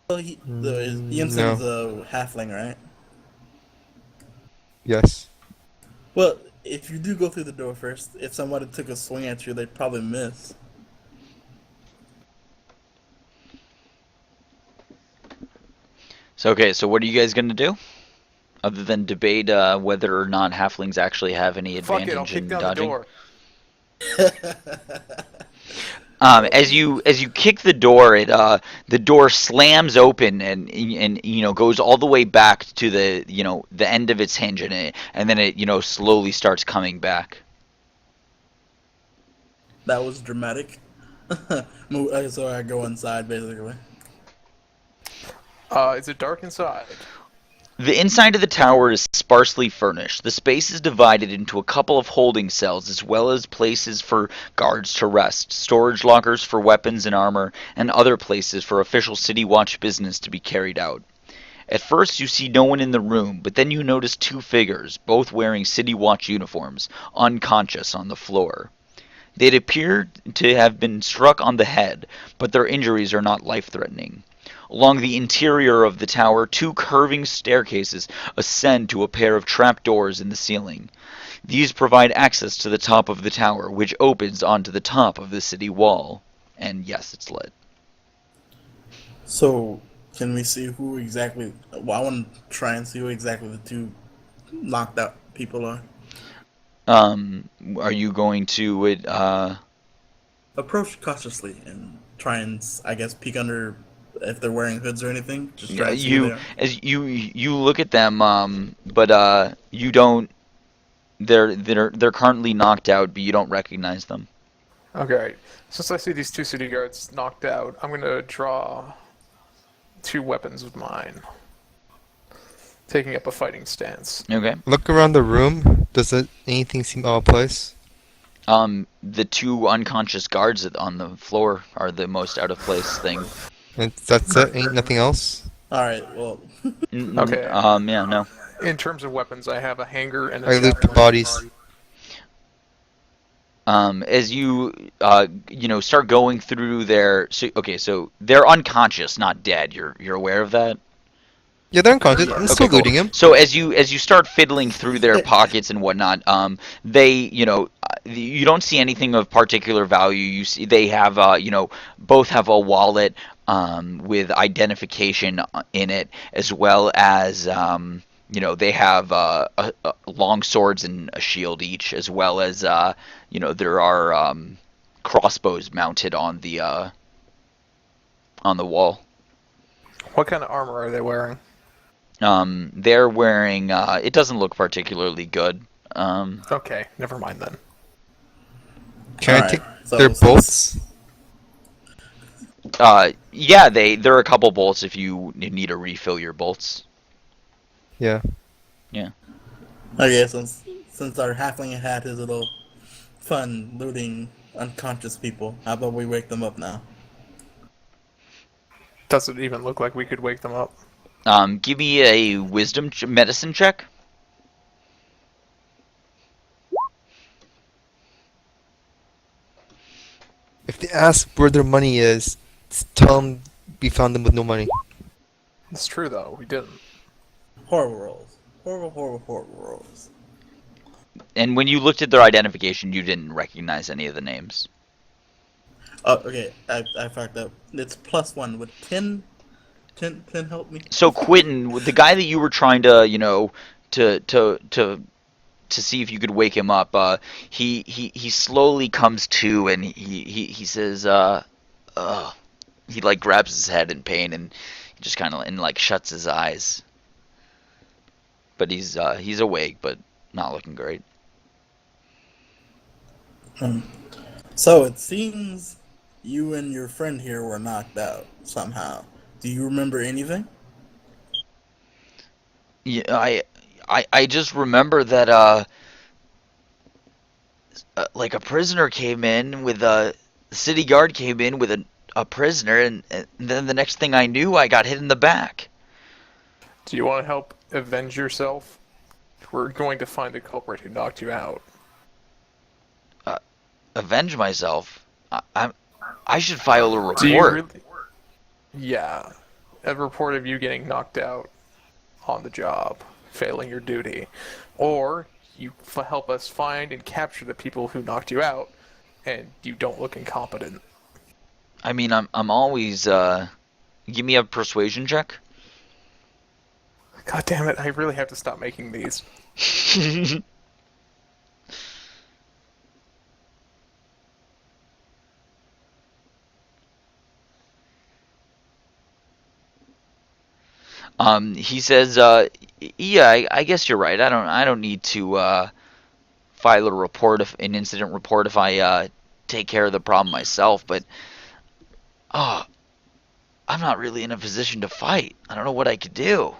Speaker 3: Well, Jensen's a halfling, right?
Speaker 4: Yes.
Speaker 3: Well, if you do go through the door first, if somebody took a swing at you, they'd probably miss.
Speaker 1: So what are you guys gonna do? Other than debate whether or not halflings actually have any
Speaker 2: Fuck
Speaker 1: advantage
Speaker 2: it, I'll kick
Speaker 1: in
Speaker 2: down
Speaker 1: dodging?
Speaker 2: the door.
Speaker 1: As you kick the door, the door slams open and goes all the way back to the end of its hinge, and then it slowly starts coming back.
Speaker 3: That was dramatic. So I go inside, basically.
Speaker 2: Is it dark inside?
Speaker 1: The inside of the tower is sparsely furnished. The space is divided into a couple of holding cells, as well as places for guards to rest, storage lockers for weapons and armor, and other places for official city watch business to be carried out. At first you see no one in the room, but then you notice two figures, both wearing city watch uniforms, unconscious on the floor. They'd appear to have been struck on the head, but their injuries are not life-threatening. Along the interior of the tower, two curving staircases ascend to a pair of trapdoors in the ceiling. These provide access to the top of the tower, which opens onto the top of the city wall. And yes, it's lit.
Speaker 3: So, can we see who exactly... Well, I want to try and see who exactly the two knocked out people are.
Speaker 1: Are you going to...
Speaker 3: Approach cautiously and try and, I guess, peek under... If they're wearing hoods or anything, just try and see who they are.
Speaker 1: As you look at them, but you don't. They're currently knocked out, but you don't recognize them.
Speaker 2: Okay. Since I see these two city guards knocked out, I'm gonna draw two weapons of mine, taking up a fighting stance.
Speaker 1: Okay.
Speaker 4: Look around the room. Does anything seem out of place?
Speaker 1: The two unconscious guards on the floor are the most out of place thing.
Speaker 4: And that's it. Ain't nothing else.
Speaker 3: All right. Well,
Speaker 2: Okay.
Speaker 1: Yeah, no.
Speaker 2: In terms of weapons, I have a hanger and a
Speaker 4: I loot the
Speaker 2: javelin.
Speaker 4: bodies.
Speaker 1: As you start going through their, so they're unconscious, not dead. You're aware of that?
Speaker 4: Yeah, they're unconscious.
Speaker 1: Yeah.
Speaker 4: I'm
Speaker 1: Okay,
Speaker 4: still
Speaker 1: cool.
Speaker 4: looting him.
Speaker 1: So as you start fiddling through their pockets and whatnot, they you don't see anything of particular value. You see they have both have a wallet with identification in it, as well as they have long swords and a shield each, as well as there are crossbows mounted on the wall.
Speaker 2: What kind of armor are they wearing?
Speaker 1: They're wearing. It doesn't look particularly good.
Speaker 2: Okay, never mind then.
Speaker 4: Can I
Speaker 3: Alright,
Speaker 4: take
Speaker 3: so
Speaker 4: their
Speaker 3: since-
Speaker 4: bolts?
Speaker 1: Yeah, there are a couple bolts if you need to refill your bolts.
Speaker 4: Yeah.
Speaker 3: okay, since our halfling had his little fun looting unconscious people, how about we wake them up now?
Speaker 2: Doesn't even look like we could wake them up.
Speaker 1: Give me a wisdom medicine check.
Speaker 4: If they ask where their money is, tell them we found them with no money.
Speaker 2: It's true though, we didn't.
Speaker 3: Horrible rolls. Horrible rolls.
Speaker 1: And when you looked at their identification, you didn't recognize any of the names.
Speaker 3: Oh, okay, I fucked up. It's +1. Would 10 help me?
Speaker 1: So Quentin, the guy that you were trying to, to see if you could wake him up, he slowly comes to and he says, he like grabs his head in pain and he just kind of shuts his eyes. But he's awake, but not looking great.
Speaker 3: So it seems you and your friend here were knocked out somehow. Do you remember anything?
Speaker 1: Yeah, I just remember that like a prisoner came in with a city guard came in with a prisoner, and then the next thing I knew, I got hit in the back.
Speaker 2: Do you want to help avenge yourself? We're going to find the culprit who knocked you out.
Speaker 1: Avenge myself? I should file a
Speaker 2: Do you
Speaker 1: report.
Speaker 2: really? Yeah. A report of you getting knocked out on the job, failing your duty. Or you help us find and capture the people who knocked you out, and you don't look incompetent.
Speaker 1: I mean, I'm always give me a persuasion check.
Speaker 2: God damn it, I really have to stop making these.
Speaker 1: He says, yeah, I guess you're right. I don't need to file a report, an incident report, if I take care of the problem myself. But I'm not really in a position to fight. I don't know what I could do.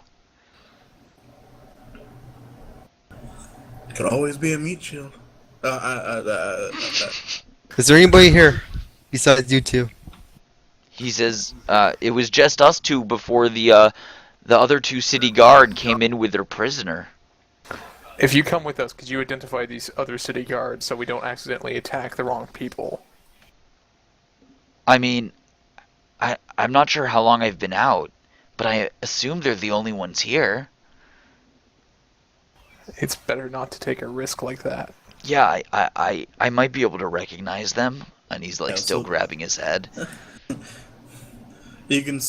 Speaker 3: It could always be a meat shield.
Speaker 4: Is there anybody here besides you two?
Speaker 1: He says, it was just us two before the other two city guard came in with their prisoner.
Speaker 2: If you come with us, could you identify these other city guards so we don't accidentally attack the wrong people?
Speaker 1: I mean, I'm not sure how long I've been out, but I assume they're the only ones here.
Speaker 2: It's better not to take a risk like that.
Speaker 1: Yeah, I might be able to recognize them. And he's like still grabbing his head.
Speaker 3: You can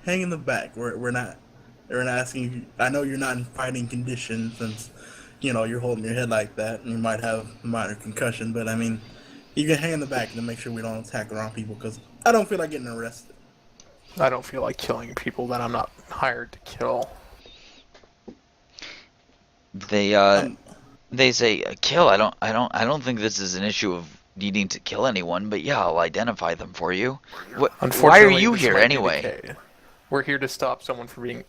Speaker 3: hang in the back. We're not asking you. I know you're not in fighting condition since you're holding your head like that and you might have a minor concussion. But I mean, you can hang in the back to make sure we don't attack the wrong people because I don't feel like getting arrested.
Speaker 2: I don't feel like killing people that I'm not hired to kill.
Speaker 1: They say kill. I don't think this is an issue of needing to kill anyone, but yeah, I'll identify them for you. Why are
Speaker 2: Unfortunately,
Speaker 1: you
Speaker 2: this
Speaker 1: here
Speaker 2: might be the
Speaker 1: anyway?
Speaker 2: case. We're here to stop someone from being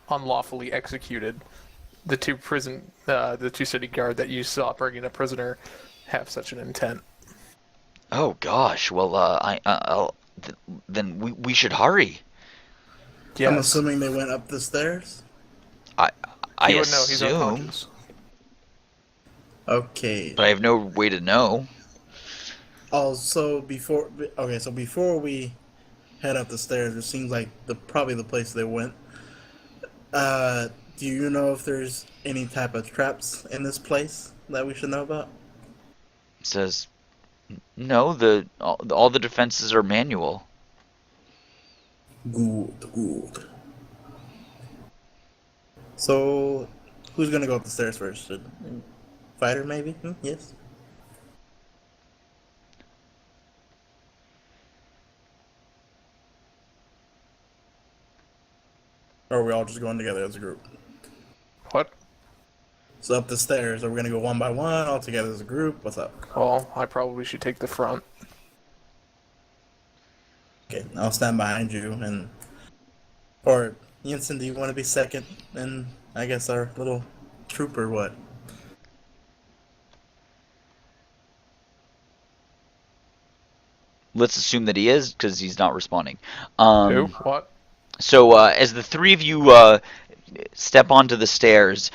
Speaker 2: unlawfully executed the two city guard that you saw bringing a prisoner have such an intent.
Speaker 1: Oh gosh. Well, then we should hurry.
Speaker 3: I'm
Speaker 2: Yes.
Speaker 3: assuming they went up the stairs.
Speaker 1: I I
Speaker 2: He would know. He's
Speaker 1: assume,
Speaker 2: unconscious.
Speaker 3: Okay.
Speaker 1: but I have no way to know.
Speaker 3: Oh, so before we head up the stairs, it seems like probably the place they went. Do you know if there's any type of traps in this place that we should know about?
Speaker 1: It says no. All the defenses are manual.
Speaker 3: Good, good. So, who's gonna go up the stairs first? Fighter, maybe? Yes. Or are we all just going together as a group?
Speaker 2: What?
Speaker 3: So up the stairs, are we gonna go one by one, all together as a group? What's up?
Speaker 2: Well, I probably should take the front.
Speaker 3: Okay, I'll stand behind you, or Jensen, do you want to be second? And I guess our little trooper, what?
Speaker 1: Let's assume that he is, because he's not responding.
Speaker 2: Who? What?
Speaker 1: So as the three of you step onto the stairs,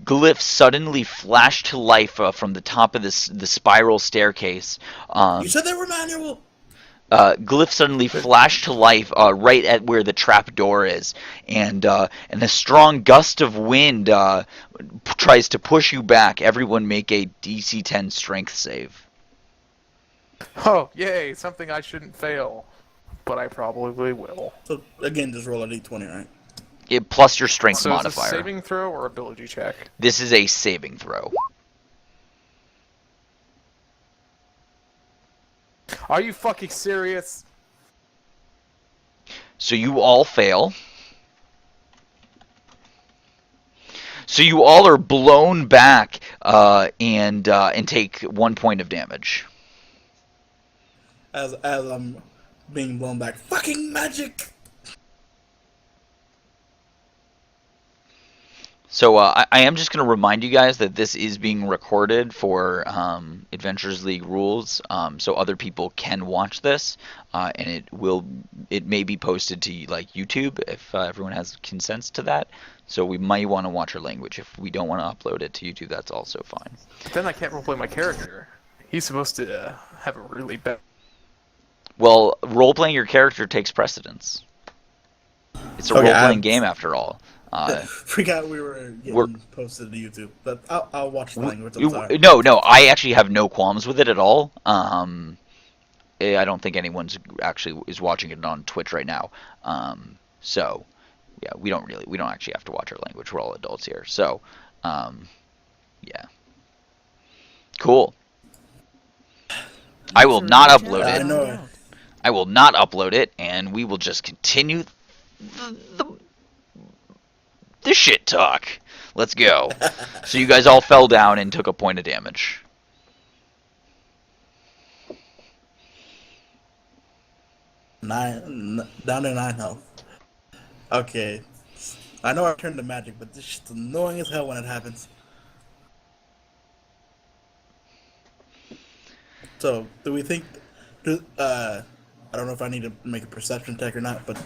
Speaker 1: glyphs suddenly flash to life from the top of the spiral staircase.
Speaker 3: You said they were manual.
Speaker 1: Glyphs suddenly flash to life right at where the trap door is, and a strong gust of wind tries to push you back. Everyone make a DC 10 strength save.
Speaker 2: Oh, yay! Something I shouldn't fail, but I probably will.
Speaker 3: So again, just roll a d20, right?
Speaker 1: Plus your strength
Speaker 2: So is this
Speaker 1: modifier.
Speaker 2: a saving throw or ability check?
Speaker 1: This is a saving throw.
Speaker 2: Are you fucking serious?
Speaker 1: So you all fail. So you all are blown back and take 1 point of damage.
Speaker 3: As I'm being blown back, fucking magic.
Speaker 1: So I am just going to remind you guys that this is being recorded for Adventures League rules, so other people can watch this, and it may be posted to like YouTube if everyone has consents to that. So we might want to watch our language. If we don't want to upload it to YouTube, that's also fine.
Speaker 2: But then I can't roleplay my character. He's supposed to have a really bad.
Speaker 1: Well, role-playing your character takes precedence. It's a
Speaker 3: Okay,
Speaker 1: role-playing game after all.
Speaker 3: Forgot we were getting
Speaker 1: we're-
Speaker 3: posted to YouTube, but I'll watch the language. I'm sorry.
Speaker 1: No, I actually have no qualms with it at all. I don't think anyone's actually is watching it on Twitch right now. So yeah, we don't actually have to watch our language. We're all adults here. So yeah. Cool. I will not upload
Speaker 3: I
Speaker 1: it.
Speaker 3: know.
Speaker 1: I will not upload it, and we will just continue the shit talk. Let's go. So you guys all fell down and took a point of damage.
Speaker 3: Down to 9 health. Okay. I know I turned to magic, but this shit's annoying as hell when it happens. So, do we think... I don't know if I need to make a perception check or not, but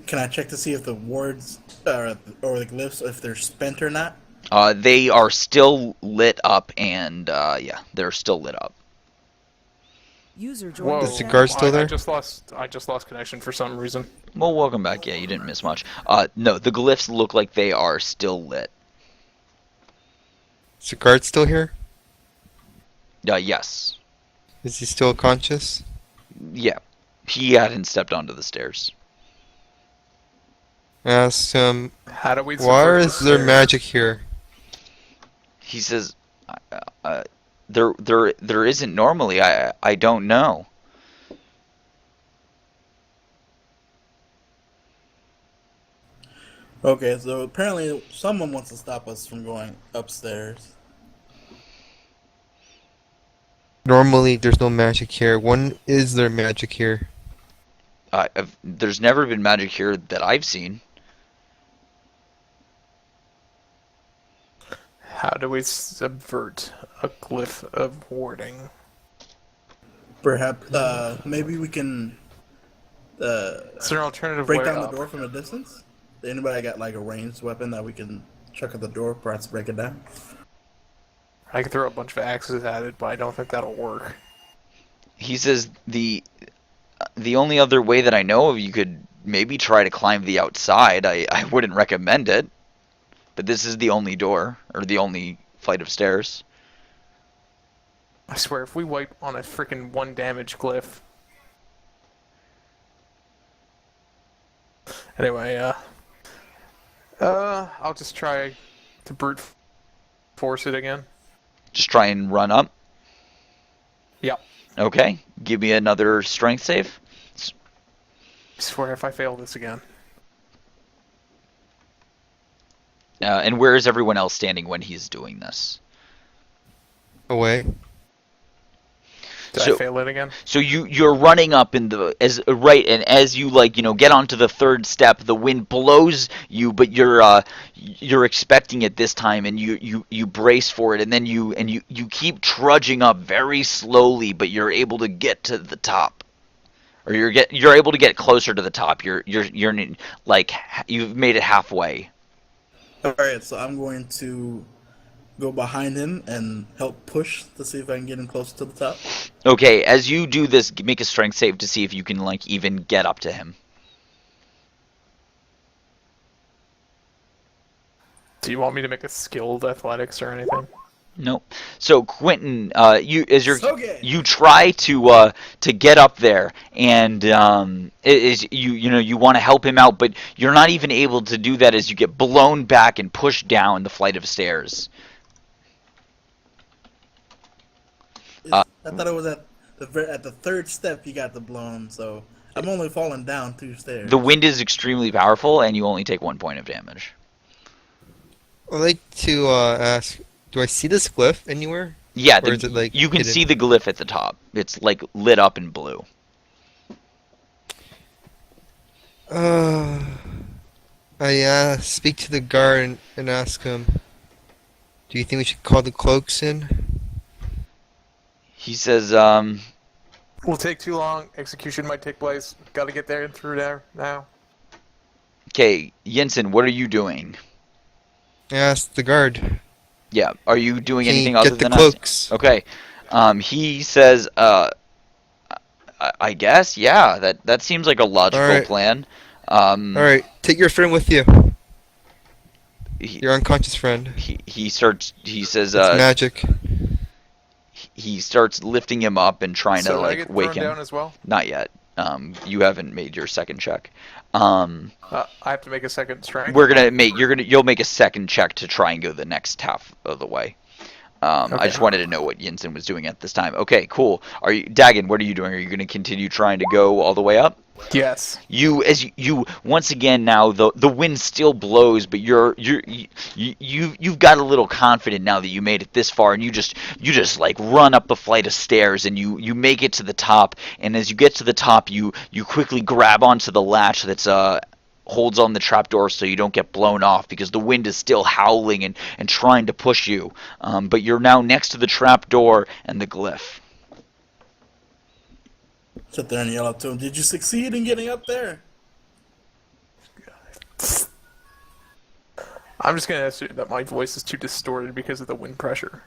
Speaker 3: can I check to see if the wards or the glyphs, if they're spent or not?
Speaker 1: They are still lit up, and yeah, they're still lit up.
Speaker 5: User joined
Speaker 2: Whoa!
Speaker 5: the
Speaker 4: Is the
Speaker 5: channel.
Speaker 4: guard still there?
Speaker 2: I just lost connection for some reason.
Speaker 1: Well, welcome back. Yeah, you didn't miss much. No, the glyphs look like they are still lit.
Speaker 4: Is the guard still here?
Speaker 1: Yes.
Speaker 4: Is he still conscious?
Speaker 1: Yeah. He hadn't stepped onto the stairs.
Speaker 4: Ask him,
Speaker 2: How do we?
Speaker 4: why
Speaker 2: subvert
Speaker 4: is
Speaker 2: the
Speaker 4: there
Speaker 2: stairs?
Speaker 4: magic here?
Speaker 1: He says, there isn't normally. I don't know.
Speaker 3: Okay, so apparently someone wants to stop us from going upstairs.
Speaker 4: Normally, there's no magic here. When is there magic here?
Speaker 1: There's never been magic here that I've seen.
Speaker 2: How do we subvert a glyph of warding?
Speaker 3: Perhaps, maybe we can
Speaker 2: Is there an alternative
Speaker 3: break
Speaker 2: way
Speaker 3: down
Speaker 2: up?
Speaker 3: the door from a distance. Anybody got like a ranged weapon that we can chuck at the door? Perhaps break it down.
Speaker 2: I could throw a bunch of axes at it, but I don't think that'll work.
Speaker 1: He says the only other way that I know of, you could maybe try to climb the outside. I wouldn't recommend it, but this is the only door, or the only flight of stairs.
Speaker 2: I swear, if we wipe on a freaking 1 damage glyph. Anyway, I'll just try to brute force it again.
Speaker 1: Just try and run up.
Speaker 2: Yep.
Speaker 1: Okay, give me another strength save.
Speaker 2: I swear, if I fail this again.
Speaker 1: And where is everyone else standing when he's doing this?
Speaker 4: Away.
Speaker 2: Did
Speaker 1: So-
Speaker 2: I fail it again?
Speaker 1: So you're running up in the right, and as you get onto the third step, the wind blows you, but you're expecting it this time, and you brace for it, and then you keep trudging up very slowly, but you're able to get to the top, or you're able to get closer to the top. You're like you've made it halfway.
Speaker 3: All right, so I'm going to go behind him and help push to see if I can get him closer to the top.
Speaker 1: Okay, as you do this, make a strength save to see if you can even get up to him.
Speaker 2: Do you want me to make a skilled athletics or anything?
Speaker 1: Nope. So Quentin,
Speaker 3: Okay.
Speaker 1: you try to get up there, and you want to help him out, but you're not even able to do that as you get blown back and pushed down the flight of stairs.
Speaker 3: I thought it was at the third step you got the blown, so I'm only falling down 2 stairs.
Speaker 1: The wind is extremely powerful, and you only take 1 point of damage.
Speaker 4: I'd like to ask, do I see this glyph anywhere?
Speaker 1: Yeah,
Speaker 4: Or is it, like,
Speaker 1: you can
Speaker 4: hidden?
Speaker 1: see the glyph at the top. It's lit up in blue.
Speaker 4: I speak to the guard and ask him, do you think we should call the cloaks in?
Speaker 1: He says,
Speaker 2: Will take too long. Execution might take place. Gotta get there and through there now.
Speaker 1: "Okay, Jensen, what are you doing?"
Speaker 4: I ask the guard,
Speaker 1: Yeah, are you doing
Speaker 4: can
Speaker 1: anything
Speaker 4: you
Speaker 1: other
Speaker 4: get the
Speaker 1: than us?
Speaker 4: cloaks?
Speaker 1: Okay. He says, I guess, yeah, that seems like a logical
Speaker 4: Alright.
Speaker 1: plan.
Speaker 4: Alright, take your friend with you.
Speaker 1: He,
Speaker 4: Your unconscious friend.
Speaker 1: he says,
Speaker 4: It's magic.
Speaker 1: he starts lifting him up and trying
Speaker 2: So
Speaker 1: to
Speaker 2: I get
Speaker 1: wake
Speaker 2: thrown
Speaker 1: him.
Speaker 2: down as well.
Speaker 1: Not yet. You haven't made your second check.
Speaker 2: I have to make a second strength.
Speaker 1: You'll make a second check to try and go the next half of the way. I
Speaker 2: Okay.
Speaker 1: just wanted to know what Jensen was doing at this time. Okay, cool. Dagon, what are you doing? Are you going to continue trying to go all the way up?
Speaker 2: Yes.
Speaker 1: You once again, now the wind still blows, but you've got a little confident now that you made it this far, and you just run up the flight of stairs, and you make it to the top. And as you get to the top, you quickly grab onto the latch that's holds on the trapdoor so you don't get blown off, because the wind is still howling and trying to push you. But you're now next to the trapdoor and the glyph.
Speaker 3: Sit there and yell up to him, "Did you succeed in getting up there?"
Speaker 2: I'm just gonna assume that my voice is too distorted because of the wind pressure.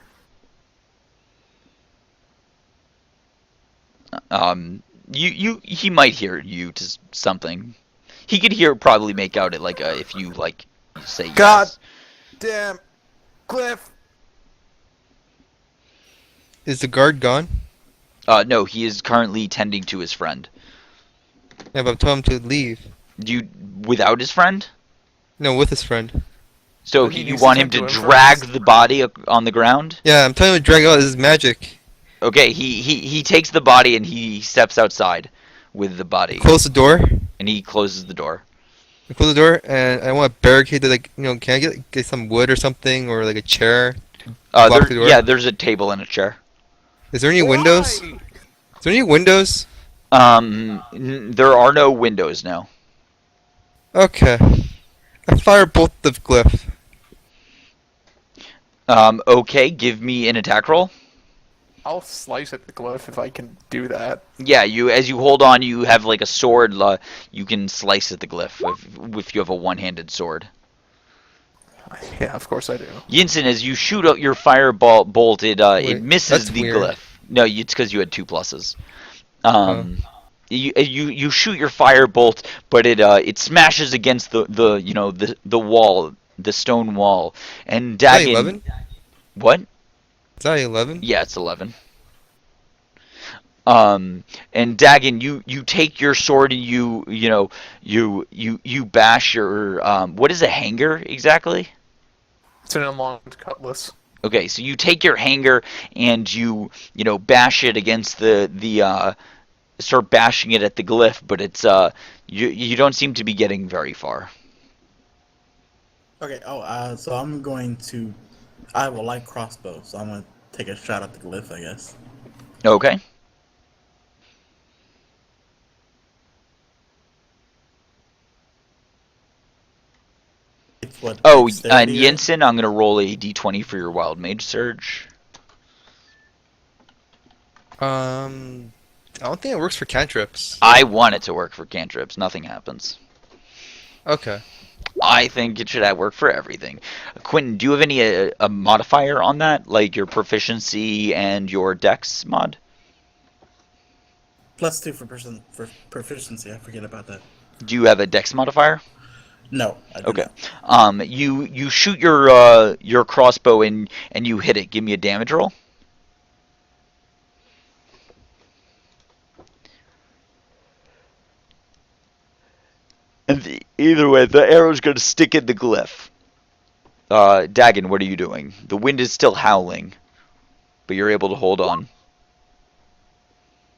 Speaker 1: He might hear you to something. He could probably make out it if you say
Speaker 2: God.
Speaker 1: yes.
Speaker 2: Damn, Cliff.
Speaker 4: Is the guard gone?
Speaker 1: No, he is currently tending to his friend.
Speaker 4: Yeah, but I'm telling him to leave.
Speaker 1: Without his friend?
Speaker 4: No, with his friend.
Speaker 1: So
Speaker 2: Well, he
Speaker 1: you
Speaker 2: needs
Speaker 1: want
Speaker 2: to
Speaker 1: him
Speaker 2: tend
Speaker 1: to
Speaker 2: to him
Speaker 1: drag
Speaker 2: first.
Speaker 1: the body on the ground?
Speaker 4: Yeah, I'm telling him to drag it out. This is magic.
Speaker 1: Okay, he takes the body and he steps outside with the body,
Speaker 4: Close the door.
Speaker 1: and he closes the door.
Speaker 4: I close the door, and I want to barricade the, can I get some wood or something, or a chair? Block the door?
Speaker 1: Yeah, there's a table and a chair.
Speaker 4: Is there any windows?
Speaker 2: Why?
Speaker 4: Is there any windows?
Speaker 1: There are no windows now.
Speaker 4: Okay. I fire both the glyph.
Speaker 1: Okay, give me an attack roll.
Speaker 2: I'll slice at the glyph if I can do that.
Speaker 1: Yeah, you as you hold on, you have like a sword. You can slice at the glyph if you have a one-handed sword.
Speaker 2: Yeah, of course I do.
Speaker 1: Yinsen, as you shoot out your fireball bolt, it
Speaker 4: Wait,
Speaker 1: misses
Speaker 4: that's
Speaker 1: the
Speaker 4: weird.
Speaker 1: glyph. No, it's because you had 2 pluses.
Speaker 4: Uh,
Speaker 1: You shoot your firebolt, but it smashes against the wall, the stone wall, and
Speaker 4: is that
Speaker 1: Dagon.
Speaker 4: 11?
Speaker 1: What?
Speaker 4: Is that 11?
Speaker 1: Yeah, it's 11. And Dagon, you take your sword and you bash your what is a hanger exactly?
Speaker 2: It's an unlocked cutlass.
Speaker 1: Okay, so you take your hanger and you bash it against the start bashing it at the glyph, but it's you don't seem to be getting very far.
Speaker 3: Okay. Oh, so I'm going to. I have a light crossbow, so I'm gonna take a shot at the glyph, I guess.
Speaker 1: Okay.
Speaker 3: It's what,
Speaker 1: Oh, and
Speaker 3: dexterity, right?
Speaker 1: Jensen, I'm gonna roll a d20 for your wild mage surge.
Speaker 4: I don't think it works for cantrips.
Speaker 1: I want it to work for cantrips. Nothing happens.
Speaker 4: Okay.
Speaker 1: I think it should work for everything. Quentin, do you have any a modifier on that, like your proficiency and your dex mod?
Speaker 3: +2 for proficiency. I forget about that.
Speaker 1: Do you have a dex modifier?
Speaker 3: No, I do
Speaker 1: Okay.
Speaker 3: not.
Speaker 1: You shoot your crossbow and you hit it. Give me a damage roll. And either way, the arrow's going to stick in the glyph. Dagon, what are you doing? The wind is still howling, but you're able to hold on.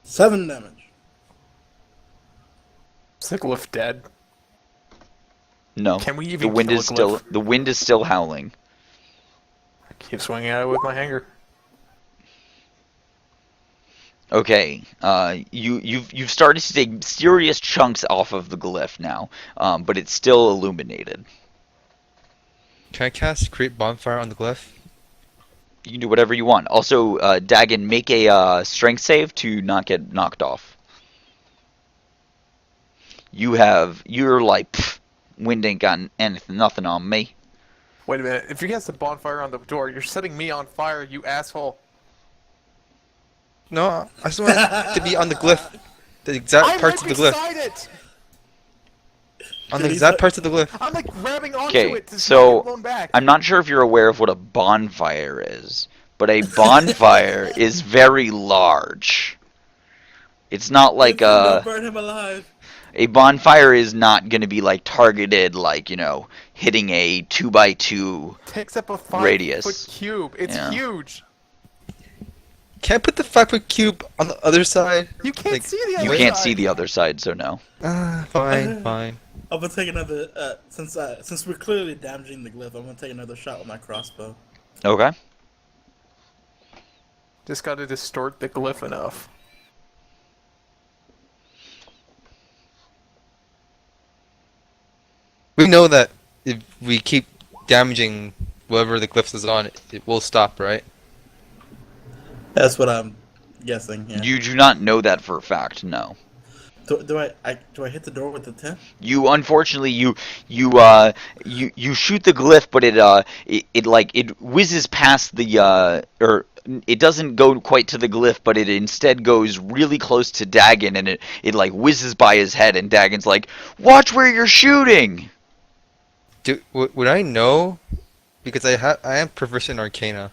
Speaker 3: 7 damage.
Speaker 2: Is the glyph dead?
Speaker 1: No,
Speaker 2: Can we
Speaker 1: the
Speaker 2: even
Speaker 1: wind
Speaker 2: kill
Speaker 1: is
Speaker 2: a glyph?
Speaker 1: still howling.
Speaker 2: I keep swinging at it with my hanger.
Speaker 1: Okay, you've started to take serious chunks off of the glyph now, but it's still illuminated.
Speaker 4: Can I cast Create Bonfire on the glyph?
Speaker 1: You can do whatever you want. Also, Dagon, make a strength save to not get knocked off. You're like, "Pfft, wind ain't got nothing on me."
Speaker 2: Wait a minute. If you cast a bonfire on the door, you're setting me on fire, you asshole.
Speaker 4: No, I just want it to be on the glyph. The exact
Speaker 2: I'm
Speaker 4: parts
Speaker 2: right
Speaker 4: of the glyph.
Speaker 2: beside it!
Speaker 4: On the exact parts of the glyph.
Speaker 2: I'm like grabbing onto
Speaker 1: Okay,
Speaker 2: it to not
Speaker 1: so
Speaker 2: get blown back.
Speaker 1: I'm not sure if you're aware of what a bonfire is, but a bonfire is very large. It's not like
Speaker 3: Don't burn him alive.
Speaker 1: a bonfire is not going to be like targeted, like hitting a 2x2
Speaker 2: Takes up a 5-foot
Speaker 1: radius.
Speaker 2: cube. It's
Speaker 1: Yeah.
Speaker 2: huge.
Speaker 4: Can I put the 5-foot cube on the other side?
Speaker 2: You can't
Speaker 4: Like,
Speaker 2: see the other
Speaker 1: You
Speaker 2: side.
Speaker 1: can't see the other side, so no.
Speaker 4: Fine, fine.
Speaker 3: I'm gonna take another. Since we're clearly damaging the glyph, I'm gonna take another shot with my crossbow.
Speaker 1: Okay.
Speaker 2: Just gotta distort the glyph enough.
Speaker 4: We know that if we keep damaging whatever the glyph is on, it will stop, right?
Speaker 3: That's what I'm guessing. Yeah.
Speaker 1: You do not know that for a fact, no.
Speaker 3: Do I hit the door with the 10?
Speaker 1: You unfortunately you shoot the glyph, but it whizzes past the or it doesn't go quite to the glyph, but it instead goes really close to Dagon, and it like whizzes by his head, and Dagon's like, "Watch where you're shooting."
Speaker 4: Would I know? Because I am proficient in Arcana.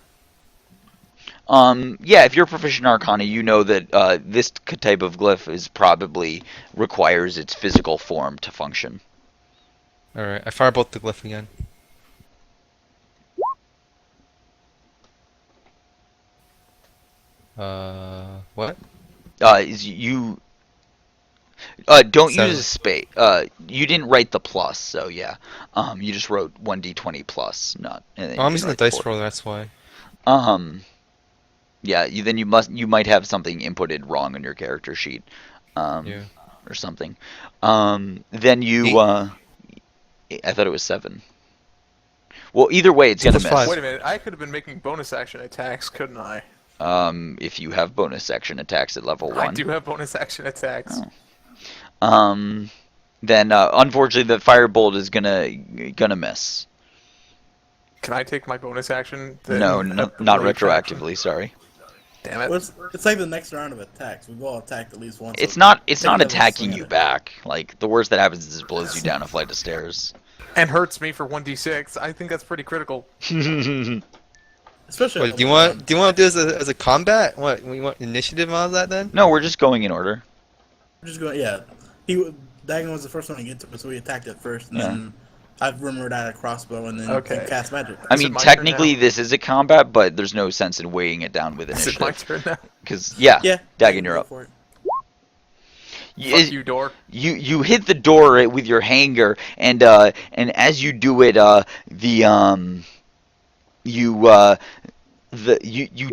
Speaker 1: Yeah, if you're proficient in Arcana, you know that this type of glyph is probably requires its physical form to function.
Speaker 4: Alright, I firebolt the glyph again. What?
Speaker 1: Is you don't
Speaker 4: 7.
Speaker 1: use a space. You didn't write the plus, so yeah. You just wrote 1d20 plus, not. And then
Speaker 4: Oh,
Speaker 1: you
Speaker 4: I'm
Speaker 1: didn't
Speaker 4: using the
Speaker 1: write
Speaker 4: dice
Speaker 1: 4.
Speaker 4: roller, that's why.
Speaker 1: Yeah. You might have something inputted wrong on your character sheet,
Speaker 4: Yeah.
Speaker 1: or something. Then you.
Speaker 4: 8?
Speaker 1: I thought it was 7. Well, either way, it's gonna
Speaker 4: Plus
Speaker 1: miss.
Speaker 4: 5.
Speaker 2: Wait a minute, I could have been making bonus action attacks, couldn't I?
Speaker 1: If you have bonus action attacks at level 1.
Speaker 2: I do have bonus action attacks.
Speaker 1: Then unfortunately the firebolt is gonna miss.
Speaker 2: Can I take my bonus action? Then
Speaker 1: No, not
Speaker 2: late
Speaker 1: retroactively. Sorry.
Speaker 2: Damn it.
Speaker 3: Well, it's like the next round of attacks. We've all attacked at least once.
Speaker 1: It's
Speaker 3: so
Speaker 1: not
Speaker 3: take
Speaker 1: not
Speaker 3: another
Speaker 1: attacking
Speaker 3: swing
Speaker 1: you
Speaker 3: at it.
Speaker 1: back. Like the worst that happens is it blows you down a flight of stairs.
Speaker 2: And hurts me for 1d6. I think that's pretty critical.
Speaker 3: Especially.
Speaker 4: What, do you want to do this as a combat? What, we want initiative on that then?
Speaker 1: No, we're just going in order.
Speaker 3: We're just going. Yeah, Dagon was the first one to get to it, so we attacked it first, and
Speaker 1: Yeah.
Speaker 3: then I remembered I had a crossbow, and then
Speaker 2: Okay.
Speaker 3: he cast magic.
Speaker 1: I
Speaker 2: Is it
Speaker 1: mean,
Speaker 2: my turn
Speaker 1: technically
Speaker 2: now?
Speaker 1: this is a combat, but there's no sense in weighing it down with
Speaker 2: Is it my
Speaker 1: initiative.
Speaker 2: turn now?
Speaker 1: Because yeah,
Speaker 3: Yeah,
Speaker 1: Dagon, you're
Speaker 3: go
Speaker 1: up.
Speaker 3: for it.
Speaker 2: Fuck you, door.
Speaker 1: You hit the door with your hanger, and as you do it, you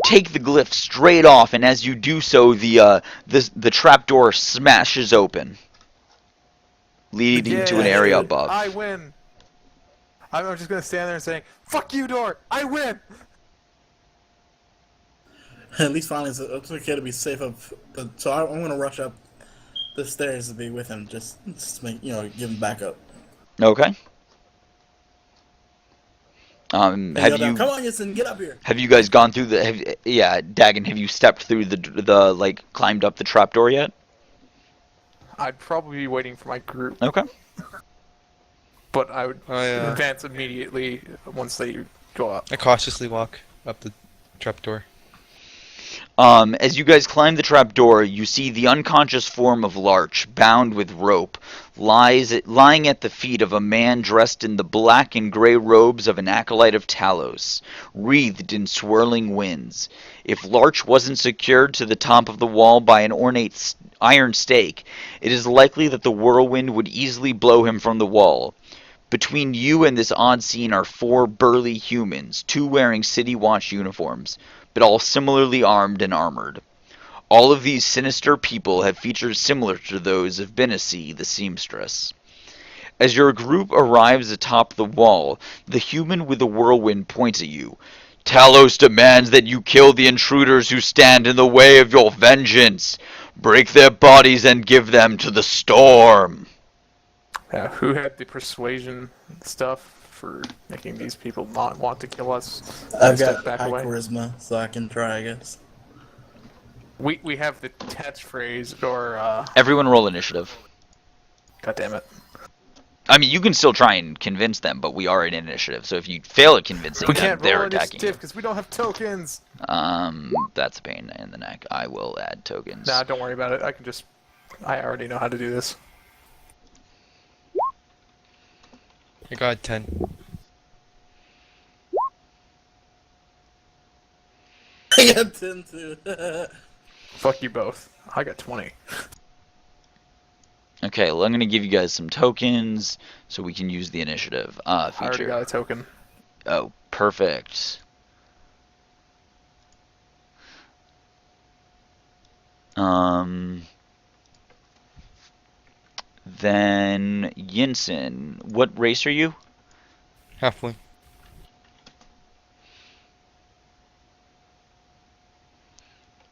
Speaker 1: take the glyph straight off, and as you do so, the trapdoor smashes open, leading to an
Speaker 2: Yay,
Speaker 1: area above.
Speaker 2: I win. I'm just gonna stand there and say, "Fuck you, door. I win."
Speaker 3: At least finally, it's okay to be safe up. So I'm gonna rush up the stairs to be with him, just to make give him backup.
Speaker 1: Okay.
Speaker 3: And
Speaker 1: Have
Speaker 3: yell down,
Speaker 1: you
Speaker 3: Come on, Yinsen, get up here.
Speaker 1: have you guys gone through yeah, Dagon? Have you stepped through the like climbed up the trapdoor yet?
Speaker 2: I'd probably be waiting for my group,
Speaker 1: Okay.
Speaker 2: but I would
Speaker 4: Oh, yeah.
Speaker 2: advance immediately once they go up.
Speaker 4: I cautiously walk up the trapdoor.
Speaker 1: As you guys climb the trapdoor, you see the unconscious form of Larch, bound with rope, lying at the feet of a man dressed in the black and gray robes of an acolyte of Talos, wreathed in swirling winds. If Larch wasn't secured to the top of the wall by an ornate iron stake, it is likely that the whirlwind would easily blow him from the wall. Between you and this odd scene are 4 burly humans, 2 wearing City Watch uniforms, but all similarly armed and armored. All of these sinister people have features similar to those of Benicy, the seamstress. As your group arrives atop the wall, the human with the whirlwind points at you. Talos demands that you kill the intruders who stand in the way of your vengeance. Break their bodies and give them to the storm.
Speaker 2: Yeah, who had the persuasion stuff for making these people not want to kill us?
Speaker 3: I've
Speaker 2: Step
Speaker 3: got
Speaker 2: back
Speaker 3: high
Speaker 2: away.
Speaker 3: charisma, so I can try, I guess.
Speaker 2: We have the catchphrase or
Speaker 1: Everyone roll initiative.
Speaker 2: God damn it.
Speaker 1: I mean, you can still try and convince them, but we are in initiative, so if you fail at convincing
Speaker 2: We
Speaker 1: them,
Speaker 2: can't
Speaker 1: they're
Speaker 2: roll
Speaker 1: attacking
Speaker 2: initiative because we don't have tokens.
Speaker 1: you. That's a pain in the neck. I will add tokens.
Speaker 2: Nah, don't worry about it. I already know how to do this.
Speaker 4: I got 10.
Speaker 3: I got 10 too.
Speaker 2: Fuck you both. I got 20.
Speaker 1: Okay, well, I'm going to give you guys some tokens so we can use the initiative
Speaker 2: I already
Speaker 1: feature.
Speaker 2: got a token.
Speaker 1: Oh, perfect. Then Yinsen, what race are you?
Speaker 4: Halfway.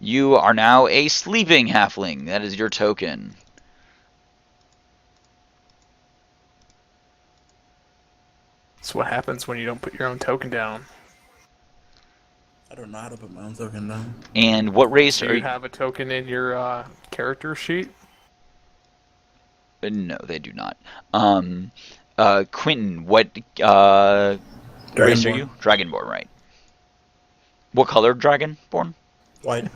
Speaker 1: You are now a sleeping halfling. That is your token.
Speaker 2: That's what happens when you don't put your own token down.
Speaker 3: I don't know how to put my own token down.
Speaker 1: And what race
Speaker 2: Do
Speaker 1: are
Speaker 2: you
Speaker 1: you?
Speaker 2: have a token in your character sheet?
Speaker 1: No, they do not. Quentin, what race are
Speaker 3: Dragonborn.
Speaker 1: you? Dragonborn, right? What color Dragonborn?
Speaker 3: White.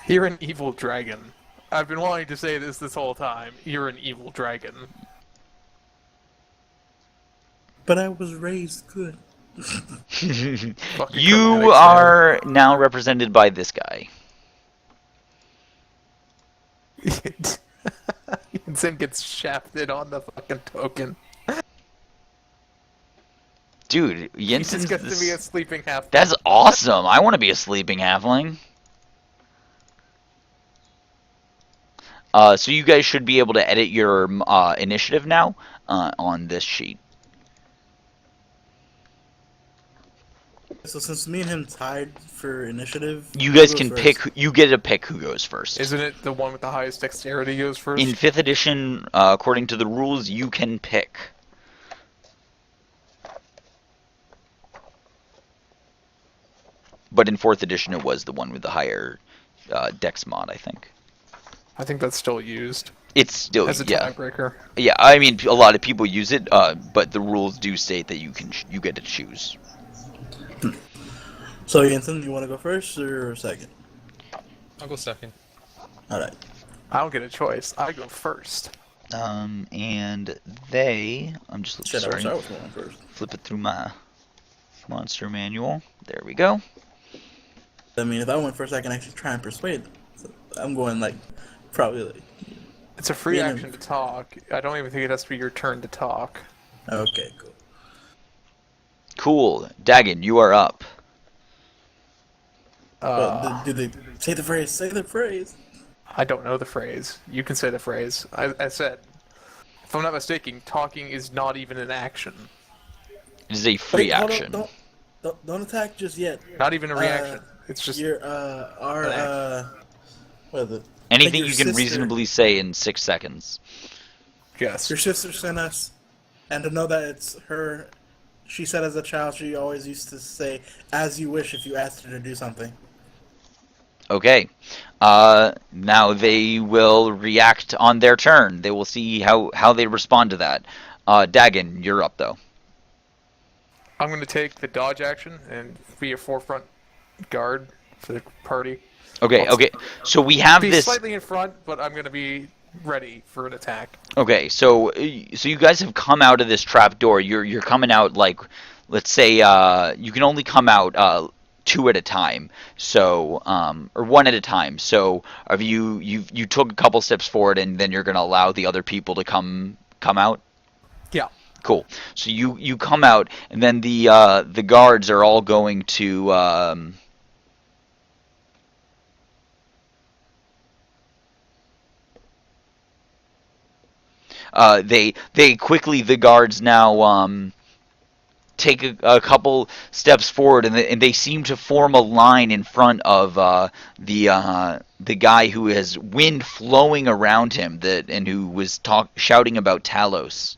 Speaker 2: You're an evil dragon. I've been wanting to say this whole time. You're an evil dragon.
Speaker 3: But I was raised good.
Speaker 2: Fucking
Speaker 1: You
Speaker 2: chromatics,
Speaker 1: are now represented by this guy.
Speaker 2: man. Zim gets shafted on the fucking token.
Speaker 1: Dude,
Speaker 2: He just
Speaker 1: Jensen's
Speaker 2: gets to be a sleeping half.
Speaker 1: That's awesome. I want to be a sleeping halfling. So you guys should be able to edit your initiative now on this sheet.
Speaker 3: So since me and him tied for initiative,
Speaker 1: You
Speaker 3: who
Speaker 1: guys
Speaker 3: goes
Speaker 1: can
Speaker 3: first?
Speaker 1: pick. You get to pick who goes first.
Speaker 2: Isn't it the one with the highest dexterity goes first?
Speaker 1: In 5th edition, according to the rules, you can pick. But in 4th edition, it was the one with the higher dex mod, I think.
Speaker 2: I think that's still used
Speaker 1: It's still,
Speaker 2: as a
Speaker 1: yeah.
Speaker 2: tiebreaker.
Speaker 1: Yeah, I mean, a lot of people use it, but the rules do state that you get to choose.
Speaker 3: So Jensen, you want to go first or second?
Speaker 4: I'll go second.
Speaker 3: All right.
Speaker 2: I don't get a choice. I go first.
Speaker 1: And they, I'm just
Speaker 3: Shit, I wish
Speaker 1: sorry,
Speaker 3: I was going first.
Speaker 1: flip it through my monster manual. There we go.
Speaker 3: I mean, if I went first, I can actually try and persuade them. So I'm going like probably like.
Speaker 2: It's a free
Speaker 3: Me and
Speaker 2: action to talk. I don't even think it has to be your turn to talk.
Speaker 3: Okay, cool.
Speaker 1: Cool. Dagon, you are up.
Speaker 3: Well, did they say the phrase? Say the phrase.
Speaker 2: I don't know the phrase. You can say the phrase. I said, if I'm not mistaken, talking is not even an action.
Speaker 1: It is a free
Speaker 3: Wait, hold on,
Speaker 1: action.
Speaker 3: don't attack just yet.
Speaker 2: Not even a reaction. It's just
Speaker 3: Your what is it?
Speaker 1: Anything
Speaker 3: your
Speaker 1: you can
Speaker 3: sister-
Speaker 1: reasonably say in 6 seconds.
Speaker 2: yes.
Speaker 3: Your sister sent us, and to know that it's her. She said as a child she always used to say, "As you wish," if you asked her to do something.
Speaker 1: Okay. Now they will react on their turn. They will see how they respond to that. Dagon, you're up though.
Speaker 2: I'm going to take the dodge action and be a forefront guard for the party.
Speaker 1: Okay, okay. So we have
Speaker 2: Be
Speaker 1: this.
Speaker 2: slightly in front, but I'm going to be ready for an attack.
Speaker 1: Okay, so you guys have come out of this trap door. You're coming out like, let's say you can only come out 2 at a time. So or 1 at a time. So have you took a couple steps forward and then you're gonna allow the other people to come out.
Speaker 2: Yeah.
Speaker 1: Cool. So you come out and then the guards are all going to. They quickly, the guards now take a couple steps forward and they seem to form a line in front of the guy who has wind flowing around him and who was shouting about Talos.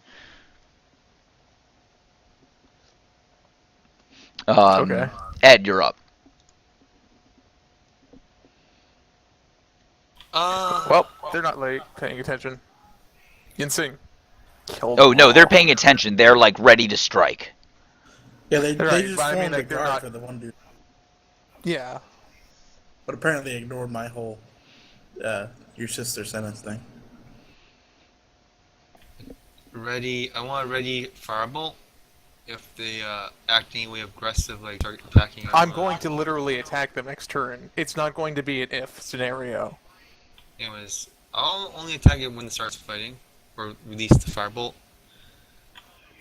Speaker 2: Okay.
Speaker 1: Ed, you're up.
Speaker 2: Well, they're not paying attention. Yinsing. Killed
Speaker 1: Oh
Speaker 2: them
Speaker 1: no, they're
Speaker 2: all.
Speaker 1: paying attention. They're like ready to strike.
Speaker 3: Yeah, they
Speaker 2: Right,
Speaker 3: just
Speaker 2: but I mean,
Speaker 3: formed a
Speaker 2: like, they're
Speaker 3: guard
Speaker 2: not-
Speaker 3: for the one dude,
Speaker 2: Yeah.
Speaker 3: but apparently they ignored my whole your sister sentence thing.
Speaker 4: Ready. I want a ready firebolt. If they act any way aggressive, like start attacking.
Speaker 2: I'm going to literally attack them next turn. It's not going to be an if scenario.
Speaker 4: Anyways, I'll only attack it when it starts fighting, or release the firebolt.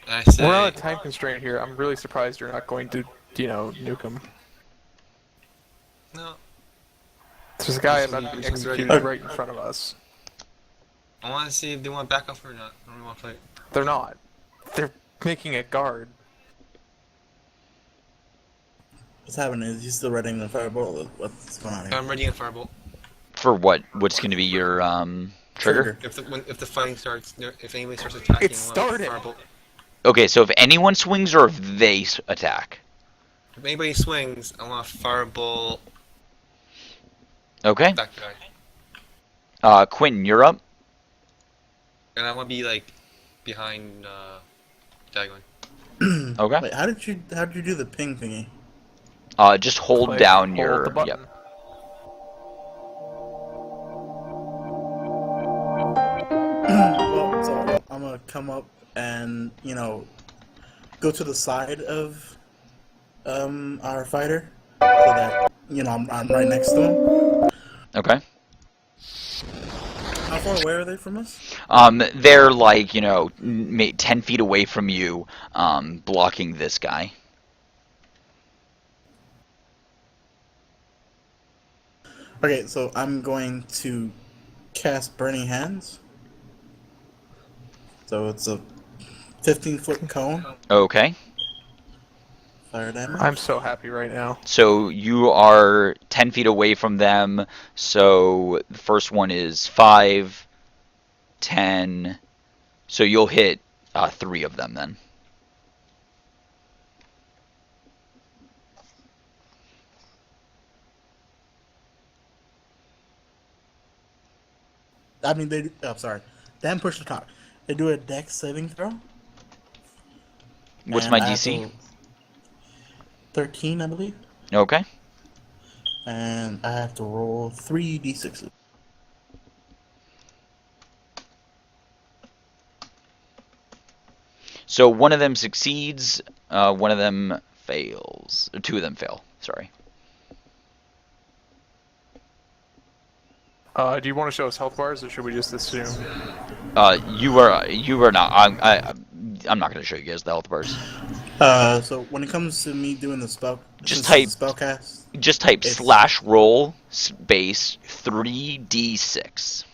Speaker 4: And I say,
Speaker 2: We're on a time constraint here. I'm really surprised you're not going to, nuke them.
Speaker 4: no.
Speaker 2: There's a guy
Speaker 4: This is-
Speaker 2: about to be
Speaker 4: this is ready.
Speaker 2: executed right in front of us.
Speaker 4: I want to see if they want to back off or not. I don't really want to fight.
Speaker 2: They're not. They're making a guard.
Speaker 3: What's happening? Is he still reading the fireball? What's going on here?
Speaker 4: I'm ready in firebolt.
Speaker 1: For what? What's going to be your trigger?
Speaker 4: If the fighting starts, if anybody starts attacking,
Speaker 2: It
Speaker 4: I want a
Speaker 2: started.
Speaker 4: firebolt.
Speaker 1: Okay, so if anyone swings or if they attack.
Speaker 4: If anybody swings, I want a firebolt.
Speaker 1: Okay.
Speaker 4: That guy.
Speaker 1: Quentin, you're up.
Speaker 4: And I want to be like behind Dagon.
Speaker 1: Okay.
Speaker 3: Wait, how did you do the ping thingy?
Speaker 1: Just hold
Speaker 2: Click,
Speaker 1: down
Speaker 2: hold
Speaker 1: your.
Speaker 2: the button.
Speaker 1: Yep.
Speaker 3: Well, so I'm gonna come up and go to the side of our fighter so that I'm right next to him.
Speaker 1: Okay.
Speaker 3: How far away are they from us?
Speaker 1: They're like 10 feet away from you, blocking this guy.
Speaker 3: Okay, so I'm going to cast Burning Hands. So it's a 15-foot cone.
Speaker 1: Okay.
Speaker 3: fire damage.
Speaker 2: I'm so happy right now.
Speaker 1: So you are 10 feet away from them. So the first one is 5, 10. So you'll hit 3 of them then.
Speaker 3: I mean, I'm sorry. Damn, push to talk. They do a dex saving throw.
Speaker 1: What's
Speaker 3: and
Speaker 1: my
Speaker 3: I have
Speaker 1: DC?
Speaker 3: to- 13, I believe.
Speaker 1: Okay.
Speaker 3: And I have to roll 3d6s.
Speaker 1: So one of them succeeds, one of them fails. Or 2 of them fail. Sorry.
Speaker 2: Do you want to show us health bars, or should we just assume?
Speaker 1: You are not. I'm not going to show you guys the health bars.
Speaker 3: So when it comes to me doing the spell,
Speaker 1: Just
Speaker 3: this is a
Speaker 1: type-
Speaker 3: spell cast.
Speaker 1: Just type
Speaker 3: It's-
Speaker 1: /roll space 3d6.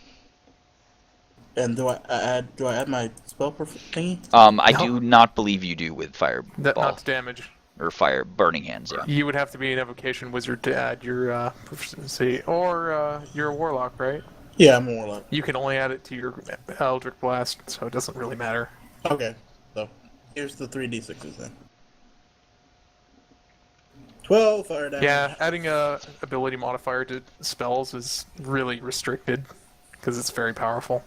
Speaker 3: And do I add my spell thingy?
Speaker 1: I
Speaker 2: No.
Speaker 1: do not believe you do with fireball
Speaker 2: Not damage.
Speaker 1: or fire burning hands. Yeah.
Speaker 2: You would have to be an evocation wizard to add your proficiency, or you're a warlock, right?
Speaker 3: Yeah, I'm a warlock.
Speaker 2: You can only add it to your Eldritch Blast, so it doesn't really matter.
Speaker 3: Okay, so here's the 3d6s then. 12 fire damage.
Speaker 2: Yeah, adding a ability modifier to spells is really restricted because it's very powerful.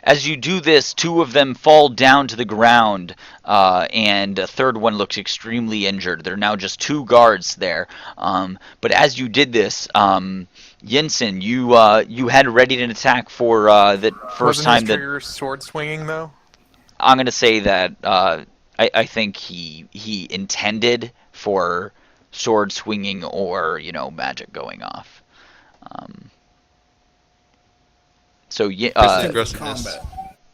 Speaker 1: As you do this, 2 of them fall down to the ground, and a third one looks extremely injured. There are now just 2 guards there. But as you did this, Jensen, you had readied an attack for the first
Speaker 2: Wasn't
Speaker 1: time
Speaker 2: his
Speaker 1: that
Speaker 2: trigger sword swinging though?
Speaker 1: I'm going to say that I think he intended for sword swinging or magic going off. So
Speaker 4: Just
Speaker 3: Since
Speaker 4: aggressiveness.
Speaker 3: combat.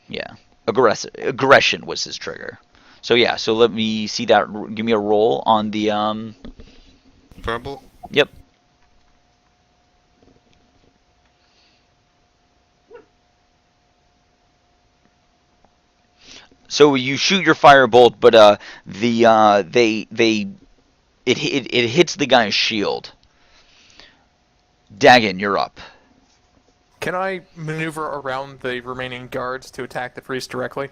Speaker 1: yeah, aggression was his trigger. So yeah, so let me see that. Give me a roll on the
Speaker 4: Firebolt?
Speaker 1: Yep. So you shoot your firebolt, but it hits the guy's shield. Dagon, you're up.
Speaker 2: Can I maneuver around the remaining guards to attack the priest directly?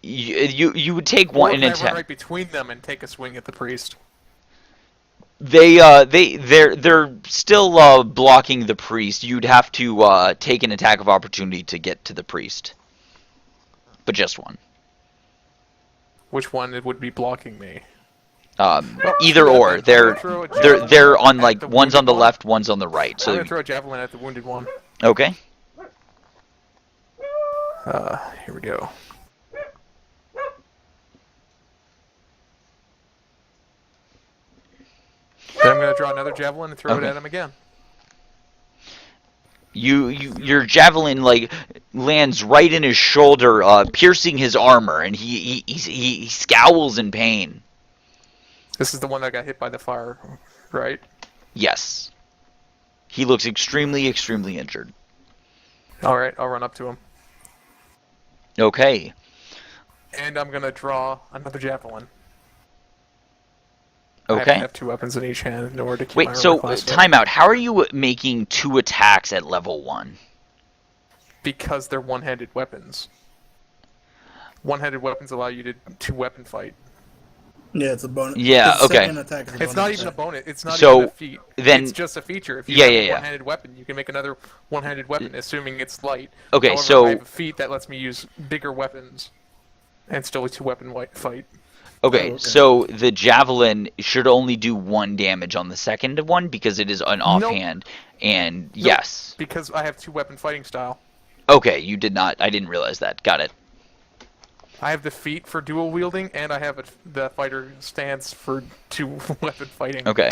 Speaker 1: You would take
Speaker 2: Or
Speaker 1: one
Speaker 2: can
Speaker 1: an
Speaker 2: I run
Speaker 1: attack.
Speaker 2: right between them and take a swing at the priest?
Speaker 1: They're still blocking the priest. You'd have to take an attack of opportunity to get to the priest, but just one.
Speaker 2: Which one would be blocking me?
Speaker 1: Either or.
Speaker 2: I'm gonna throw a javelin
Speaker 1: They're on
Speaker 2: at
Speaker 1: like
Speaker 2: the
Speaker 1: one's on the
Speaker 2: wounded one.
Speaker 1: left, one's on the right.
Speaker 2: I'm
Speaker 1: So
Speaker 2: gonna throw a javelin at the wounded one.
Speaker 1: okay.
Speaker 2: Here we go. Then I'm gonna draw another javelin and throw it
Speaker 1: Okay.
Speaker 2: at him again.
Speaker 1: Your javelin like lands right in his shoulder, piercing his armor, and he scowls in pain.
Speaker 2: This is the one that got hit by the fire, right?
Speaker 1: Yes, he looks extremely injured.
Speaker 2: All right, I'll run up to him,
Speaker 1: Okay,
Speaker 2: and I'm gonna draw another javelin. I have
Speaker 1: okay.
Speaker 2: to have 2 weapons in each hand in order to keep my
Speaker 1: Wait,
Speaker 2: armor
Speaker 1: so
Speaker 2: class up.
Speaker 1: timeout. How are you making 2 attacks at level 1?
Speaker 2: Because they're one-handed weapons. One-handed weapons allow you to 2-weapon fight.
Speaker 3: Yeah, it's a bonus.
Speaker 1: Yeah,
Speaker 3: the
Speaker 1: okay.
Speaker 3: second attack is a
Speaker 2: It's
Speaker 3: bonus
Speaker 2: not even a
Speaker 3: attack.
Speaker 2: bonus. It's not
Speaker 1: So,
Speaker 2: even a feat.
Speaker 1: then-
Speaker 2: It's just a feature. If you
Speaker 1: Yeah,
Speaker 2: have
Speaker 1: yeah,
Speaker 2: a
Speaker 1: yeah.
Speaker 2: one-handed weapon, you can make another one-handed weapon, assuming it's light.
Speaker 1: Okay,
Speaker 2: However,
Speaker 1: so-
Speaker 2: I have a feat that lets me use bigger weapons and still a 2-weapon fight.
Speaker 1: Okay,
Speaker 3: Oh, okay.
Speaker 1: so the javelin should only do 1 damage on the second one because it is an offhand. And yes.
Speaker 2: Because I have 2-weapon fighting style.
Speaker 1: Okay, you did not. I didn't realize that. Got it.
Speaker 2: I have the feat for dual wielding, and I have the fighter stance for 2-weapon fighting.
Speaker 1: Okay.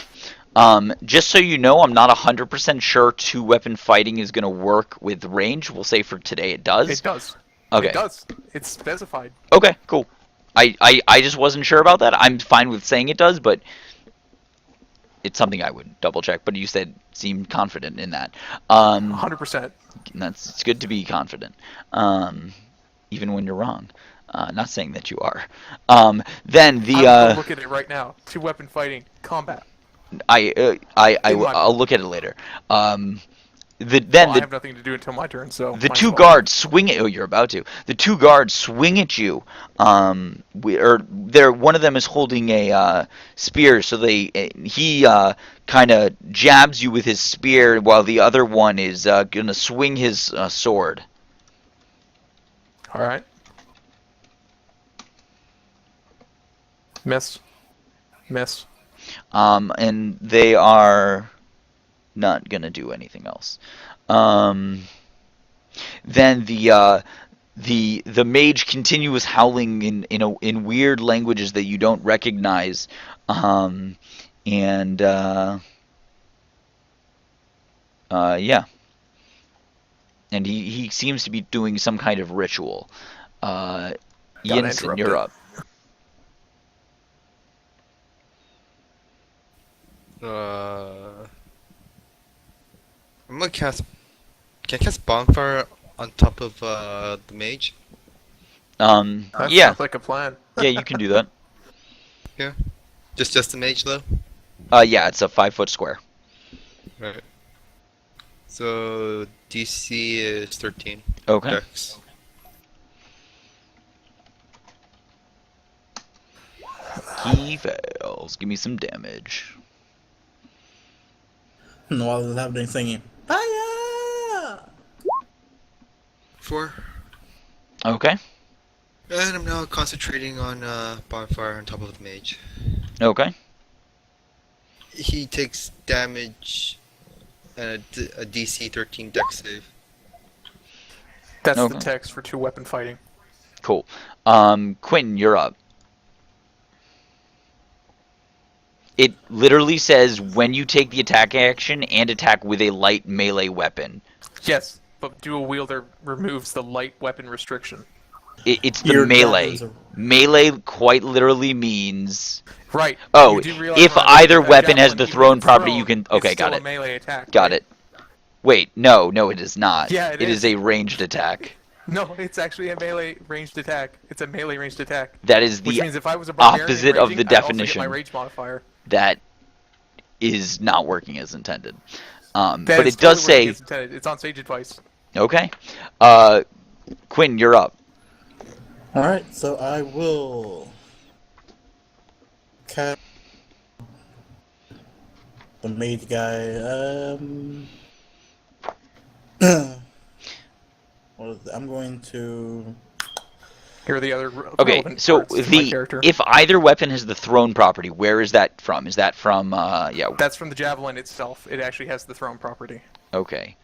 Speaker 1: Just so you know, I'm not 100% sure 2-weapon fighting is going to work with range. We'll say for today it does.
Speaker 2: It does.
Speaker 1: Okay.
Speaker 2: It does. It's specified.
Speaker 1: Okay, cool. I just wasn't sure about that. I'm fine with saying it does, but it's something I would double check. But you said seemed confident in that.
Speaker 2: 100%.
Speaker 1: It's good to be confident, even when you're wrong. Not saying that you are. Then the
Speaker 2: I'm gonna look at it right now. 2-weapon fighting combat.
Speaker 1: I'll look at it later. Then
Speaker 2: I have nothing to do until my turn, so
Speaker 1: the
Speaker 2: might as
Speaker 1: two
Speaker 2: well.
Speaker 1: guards swing at. Oh, you're about to. The two guards swing at you. One of them is holding a spear, so he kind of jabs you with his spear, while the other one is gonna swing his sword.
Speaker 2: All right. Miss.
Speaker 1: And they are not gonna do anything else. Then the mage continues howling in weird languages that you don't recognize, and yeah, and he seems to be doing some kind of ritual. Yinsen, you're up.
Speaker 4: I'm gonna cast. Can I cast bonfire on top of the mage?
Speaker 2: That
Speaker 1: Yeah,
Speaker 2: sounds like a plan.
Speaker 1: yeah, you can do that.
Speaker 4: Yeah. Just the mage though.
Speaker 1: Yeah, it's a 5-foot square.
Speaker 4: Right. So DC is 13.
Speaker 1: Okay.
Speaker 4: Dex.
Speaker 1: He fails. Give me some damage.
Speaker 3: While it's happening, singing fire.
Speaker 4: 4.
Speaker 1: Okay.
Speaker 4: And I'm now concentrating on bonfire on top of the mage.
Speaker 1: Okay.
Speaker 4: He takes damage and a DC 13 Dex save.
Speaker 2: That's
Speaker 1: Okay.
Speaker 2: the text for 2-weapon fighting.
Speaker 1: Cool. Quentin, you're up. It literally says when you take the attack action and attack with a light melee weapon.
Speaker 2: Yes, but dual wielder removes the light weapon restriction.
Speaker 1: It's the
Speaker 3: Your
Speaker 1: melee.
Speaker 3: javelins are-
Speaker 1: Melee quite literally means.
Speaker 2: Right.
Speaker 1: Oh,
Speaker 2: you do realize
Speaker 1: if
Speaker 2: when I look
Speaker 1: either
Speaker 2: at that
Speaker 1: weapon has
Speaker 2: javelin,
Speaker 1: the
Speaker 2: even
Speaker 1: thrown
Speaker 2: if
Speaker 1: property,
Speaker 2: thrown,
Speaker 1: you can.
Speaker 2: it's
Speaker 1: Okay,
Speaker 2: still
Speaker 1: got
Speaker 2: a
Speaker 1: it.
Speaker 2: melee attack.
Speaker 1: Got
Speaker 2: right?
Speaker 1: it. Wait, no, it is not.
Speaker 2: Yeah, it
Speaker 1: It is
Speaker 2: is.
Speaker 1: a ranged attack.
Speaker 2: No, it's actually a melee ranged attack. It's a melee ranged attack.
Speaker 1: That is
Speaker 2: Which
Speaker 1: the
Speaker 2: means if I was a barbarian
Speaker 1: opposite of
Speaker 2: raging,
Speaker 1: the
Speaker 2: I'd also get
Speaker 1: definition.
Speaker 2: my rage modifier.
Speaker 1: That is not working as intended.
Speaker 2: That
Speaker 1: But
Speaker 2: is
Speaker 1: it does
Speaker 2: totally working
Speaker 1: say.
Speaker 2: as intended. It's on sage advice.
Speaker 1: Okay. Quinn, you're up.
Speaker 3: All right, so I will cast the mage guy. What is it? I'm going to.
Speaker 2: Here are the other
Speaker 1: Okay,
Speaker 2: relevant
Speaker 1: so
Speaker 2: parts to my character.
Speaker 1: if either weapon has the thrown property, where is that from? Is that from yeah?
Speaker 2: That's from the javelin itself. It actually has the thrown property.
Speaker 1: Okay.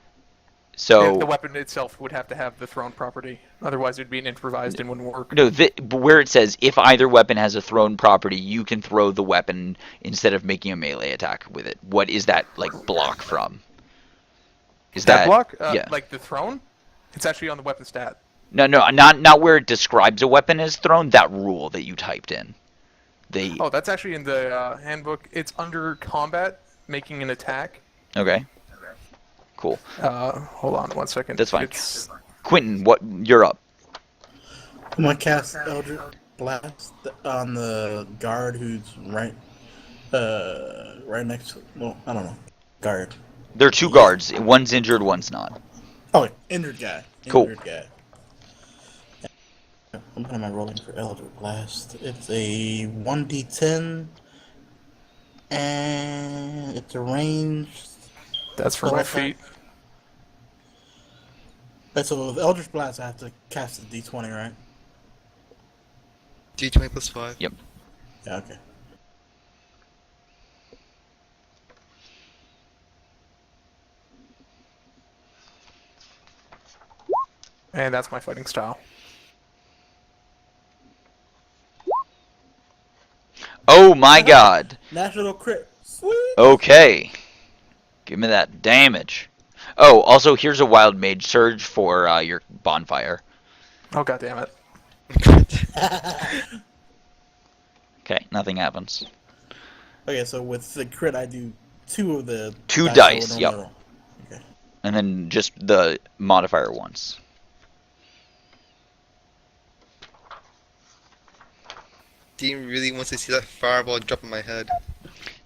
Speaker 2: The
Speaker 1: So
Speaker 2: weapon itself would have to have the thrown property. Otherwise, it would be an improvised and wouldn't work.
Speaker 1: no, but where it says if either weapon has a thrown property, you can throw the weapon instead of making a melee attack with it. What is that like block from? Is
Speaker 2: That block?
Speaker 1: yeah.
Speaker 2: Like the thrown? It's actually on the weapon stat.
Speaker 1: No, not where it describes a weapon as thrown. That rule that you typed in. They
Speaker 2: Oh, that's actually in the handbook. It's under combat, making an attack.
Speaker 1: okay. Cool.
Speaker 2: Hold on 1 second.
Speaker 1: That's fine.
Speaker 2: It's...
Speaker 1: Quentin, what you're up?
Speaker 3: I'm gonna cast Eldritch Blast on the guard who's right next to. Well, I don't know. Guard.
Speaker 1: There are two guards. One's injured, one's not.
Speaker 3: Oh, injured guy.
Speaker 1: Cool.
Speaker 3: Injured guy. What am I rolling for Eldritch Blast? It's a 1d10, and it's a ranged.
Speaker 2: That's for my feet.
Speaker 3: Right, so with Eldritch Blast, I have to cast a d20, right?
Speaker 4: D20 plus 5.
Speaker 1: Yep.
Speaker 3: Yeah, okay.
Speaker 2: And that's my fighting style.
Speaker 1: Oh my god.
Speaker 3: National crit. Sweet.
Speaker 1: Okay. Give me that damage. Oh, also here's a wild mage surge for your bonfire.
Speaker 2: Oh, god damn it.
Speaker 1: Okay, nothing happens.
Speaker 3: Okay, so with the crit, I do 2 of the
Speaker 1: Two
Speaker 3: dice I would
Speaker 1: dice,
Speaker 3: normally
Speaker 1: yep.
Speaker 3: roll. Okay.
Speaker 1: And then just the modifier once.
Speaker 4: Dean really wants to see that fireball drop on my head.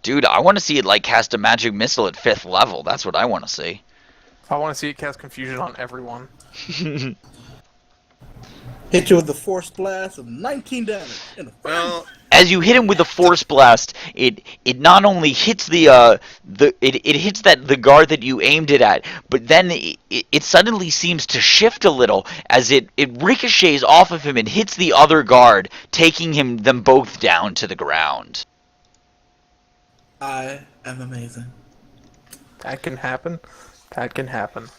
Speaker 1: Dude, I want to see it like cast a magic missile at 5th level. That's what I want to see.
Speaker 2: I want to see it cast confusion on everyone.
Speaker 3: Hit you with the force blast of 19 damage.
Speaker 4: Well,
Speaker 1: As you hit him with a force blast, it not only hits it hits the guard that you aimed it at, but then it suddenly seems to shift a little as it ricochets off of him and hits the other guard, taking them both down to the ground.
Speaker 3: I am amazing.
Speaker 2: That can happen. That can happen.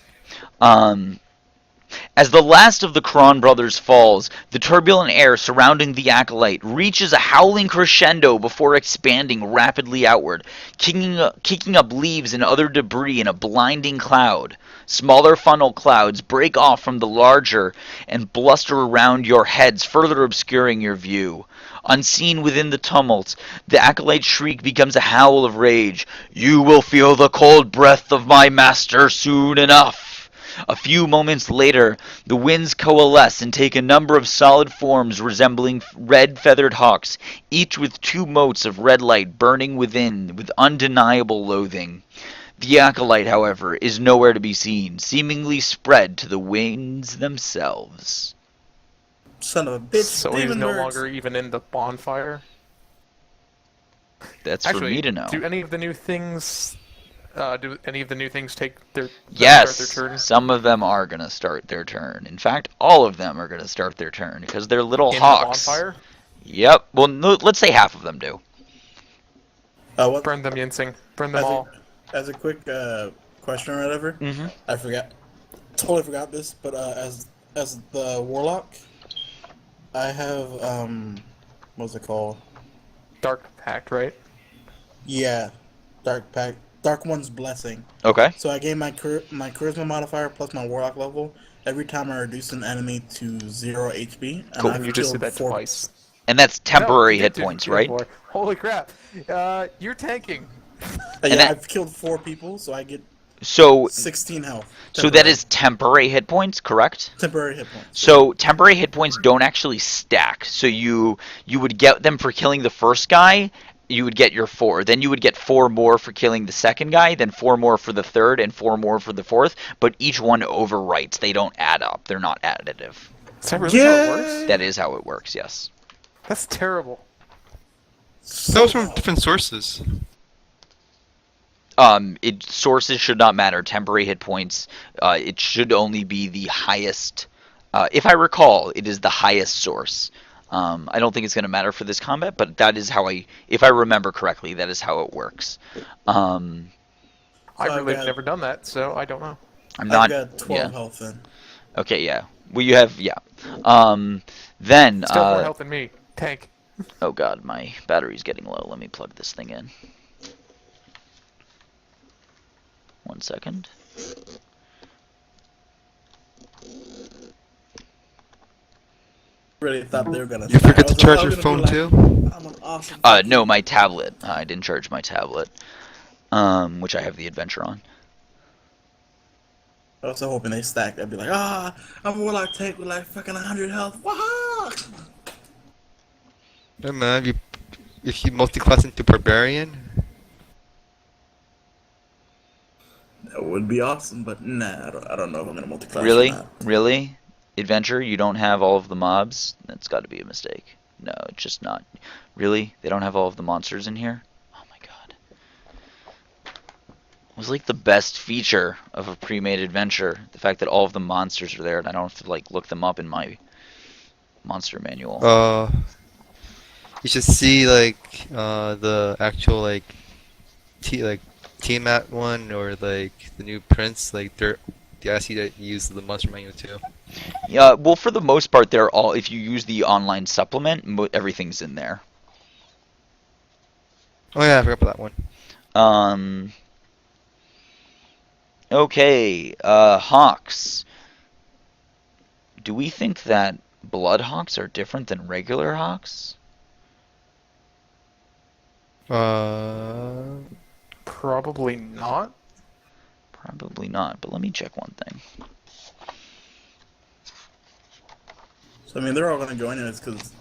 Speaker 1: As the last of the Kron brothers falls, the turbulent air surrounding the acolyte reaches a howling crescendo before expanding rapidly outward, kicking up leaves and other debris in a blinding cloud. Smaller funnel clouds break off from the larger and bluster around your heads, further obscuring your view. Unseen within the tumult, the acolyte's shriek becomes a howl of rage. "You will feel the cold breath of my master soon enough." A few moments later, the winds coalesce and take a number of solid forms resembling red feathered hawks, each with 2 motes of red light burning within with undeniable loathing. The acolyte, however, is nowhere to be seen, seemingly spread to the winds themselves.
Speaker 3: Son of a bitch.
Speaker 2: So he's
Speaker 3: demon
Speaker 2: no
Speaker 3: birds.
Speaker 2: longer even in the bonfire.
Speaker 1: That's for
Speaker 2: Actually,
Speaker 1: me to know.
Speaker 2: do any of the new things? Do any of the new things take their
Speaker 1: Yes,
Speaker 2: start their turn
Speaker 1: some of them are going to start their turn. In fact, all of them are going to start their turn because they're little
Speaker 2: in
Speaker 1: hawks.
Speaker 2: the bonfire?
Speaker 1: Yep. Well, no, let's say half of them do.
Speaker 3: What?
Speaker 2: Burn them, Yinsing. Burn them
Speaker 3: As
Speaker 2: all.
Speaker 3: as a quick question or whatever,
Speaker 1: Mm-hmm.
Speaker 3: I forgot. Totally forgot this, but as the warlock, I have what's it called?
Speaker 2: Dark Pact, right?
Speaker 3: Yeah, Dark One's blessing.
Speaker 1: Okay.
Speaker 3: So I gain my charisma modifier plus my warlock level every time I reduce an enemy to 0 HP, and
Speaker 1: Cool.
Speaker 3: I've
Speaker 2: And you just did
Speaker 3: killed
Speaker 2: that
Speaker 3: 4.
Speaker 2: twice.
Speaker 1: And that's
Speaker 2: No,
Speaker 1: temporary
Speaker 2: you
Speaker 1: hit
Speaker 2: did
Speaker 1: points,
Speaker 2: kill
Speaker 1: right?
Speaker 2: more. Holy crap! You're tanking.
Speaker 3: Yeah,
Speaker 1: that-
Speaker 3: I've killed 4 people, so I get
Speaker 1: So
Speaker 3: 16 health.
Speaker 1: so that
Speaker 3: Temporary.
Speaker 1: is temporary hit points, correct?
Speaker 3: Temporary hit points.
Speaker 1: So temporary hit points don't actually stack. So you would get them for killing the first guy, you would get your 4. Then you would get 4 more for killing the second guy, then 4 more for the third, and 4 more for the fourth. But each one overwrites. They don't add up. They're not additive.
Speaker 2: Is that really how it works?
Speaker 3: Yay!
Speaker 1: That is how it works. Yes.
Speaker 2: That's terrible.
Speaker 4: that was from different sources.
Speaker 1: Sources should not matter. Temporary hit points. It should only be the highest. If I recall, it is the highest source. I don't think it's going to matter for this combat, but that is how if I remember correctly, that is how it works.
Speaker 2: I
Speaker 3: I've
Speaker 2: really have
Speaker 3: got-
Speaker 2: never done that, so I don't know.
Speaker 1: I'm not.
Speaker 3: I've got 12
Speaker 1: yeah.
Speaker 3: health then.
Speaker 1: Okay. Yeah. Well, you have. Yeah. Then.
Speaker 2: Still more health than me. Tank.
Speaker 1: Oh God, my battery's getting low. Let me plug this thing in. 1 second.
Speaker 3: Really thought they were gonna.
Speaker 4: You
Speaker 3: stack.
Speaker 4: forget
Speaker 3: I
Speaker 4: to
Speaker 3: was
Speaker 4: charge
Speaker 3: gonna
Speaker 4: your
Speaker 3: be
Speaker 4: phone
Speaker 3: like,
Speaker 4: too?
Speaker 3: I'm an awesome.
Speaker 1: No, my tablet. I didn't charge my tablet. Which I have the adventure on.
Speaker 3: I was hoping they stacked. I'd be like, I'm a warlock tank with like fucking 100 health. Wah!
Speaker 4: Yeah, man, if you multi-class into barbarian,
Speaker 3: That would be awesome, but nah, I don't know if I'm gonna multi-class. or
Speaker 1: Really?
Speaker 3: not.
Speaker 1: Really? Adventure? You don't have all of the mobs? That's got to be a mistake. No, it's just not. Really? They don't have all of the monsters in here? Oh my God. It was like the best feature of a pre-made adventure. The fact that all of the monsters are there and I don't have to like look them up in my monster manual.
Speaker 4: you should see like the actual like Tiamat one or like the new Prince. Like they ask you to use the monster manual too.
Speaker 1: Yeah, well, for the most part, they're all. If you use the online supplement, everything's in there.
Speaker 4: Oh yeah, I forgot about that one.
Speaker 1: Okay, hawks. Do we think that blood hawks are different than regular hawks?
Speaker 4: Uh,
Speaker 2: Probably not.
Speaker 1: Probably not, but let me check one thing.
Speaker 3: So I mean, they're all gonna go anyways because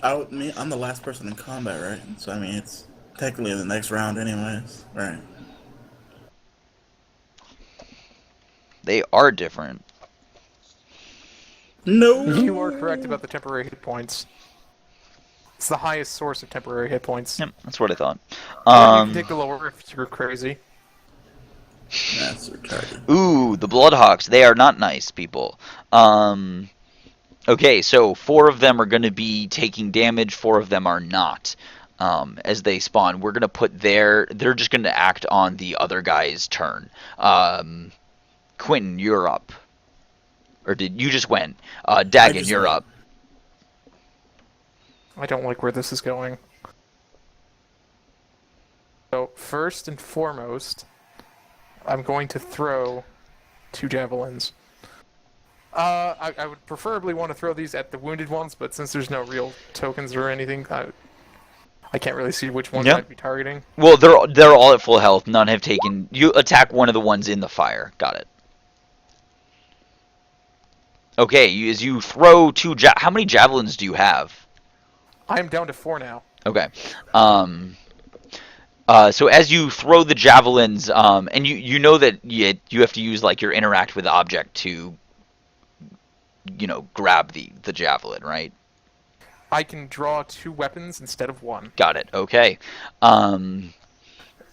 Speaker 3: I'm the last person in combat, right? So I mean, it's technically the next round anyways, right?
Speaker 1: They are different.
Speaker 3: No.
Speaker 2: You are correct about the temporary hit points. It's the highest source of temporary hit points.
Speaker 1: Yep, that's what I thought.
Speaker 2: Or you can take the lower if you're crazy.
Speaker 3: That's retarded.
Speaker 1: Ooh, the Bloodhawks. They are not nice people. Okay, so 4 of them are going to be taking damage. 4 of them are not. As they spawn, we're going to put they're just going to act on the other guy's turn. Quentin, you're up. Or did you just went? Dagon,
Speaker 3: just
Speaker 1: you're
Speaker 3: went.
Speaker 1: up.
Speaker 2: I don't like where this is going. So, first and foremost, I'm going to throw 2 javelins. I would preferably want to throw these at the wounded ones, but since there's no real tokens or anything, I can't really see which ones
Speaker 1: Yep.
Speaker 2: I'd be targeting.
Speaker 1: Well, they're all at full health. None have taken. You attack one of the ones in the fire. Got it. Okay, as you throw 2 how many javelins do you have?
Speaker 2: I'm down to 4 now.
Speaker 1: Okay. So as you throw the javelins, and you know that you have to use like your interact with object to, grab the javelin, right?
Speaker 2: I can draw 2 weapons instead of 1.
Speaker 1: Got it. Okay.
Speaker 2: And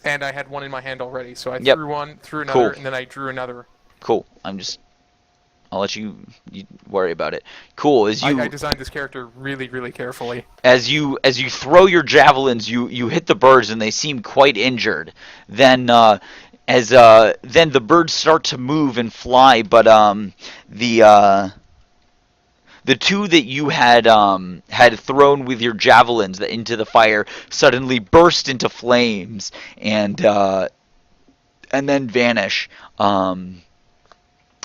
Speaker 2: I had 1 in my hand already, so I
Speaker 1: Yep.
Speaker 2: threw 1, threw another,
Speaker 1: Cool.
Speaker 2: and then I drew another.
Speaker 1: Cool. I'll let you worry about it. Cool.
Speaker 2: I designed this character really, really carefully.
Speaker 1: As you throw your javelins, you hit the birds and they seem quite injured. Then then the birds start to move and fly, but the 2 that you had thrown with your javelins into the fire suddenly burst into flames and then vanish.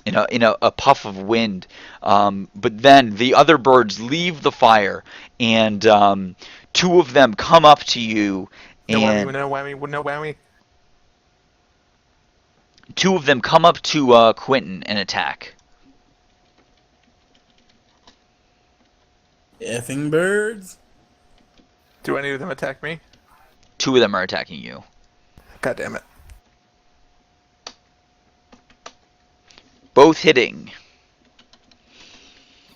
Speaker 1: In a puff of wind. But then the other birds leave the fire, and 2 of them come up to you,
Speaker 2: No whammy,
Speaker 1: and
Speaker 2: no whammy, no whammy.
Speaker 1: 2 of them come up to Quentin and attack.
Speaker 3: Effing birds.
Speaker 2: Do any of them attack me?
Speaker 1: 2 of them are attacking you.
Speaker 2: God damn it.
Speaker 1: Both hitting.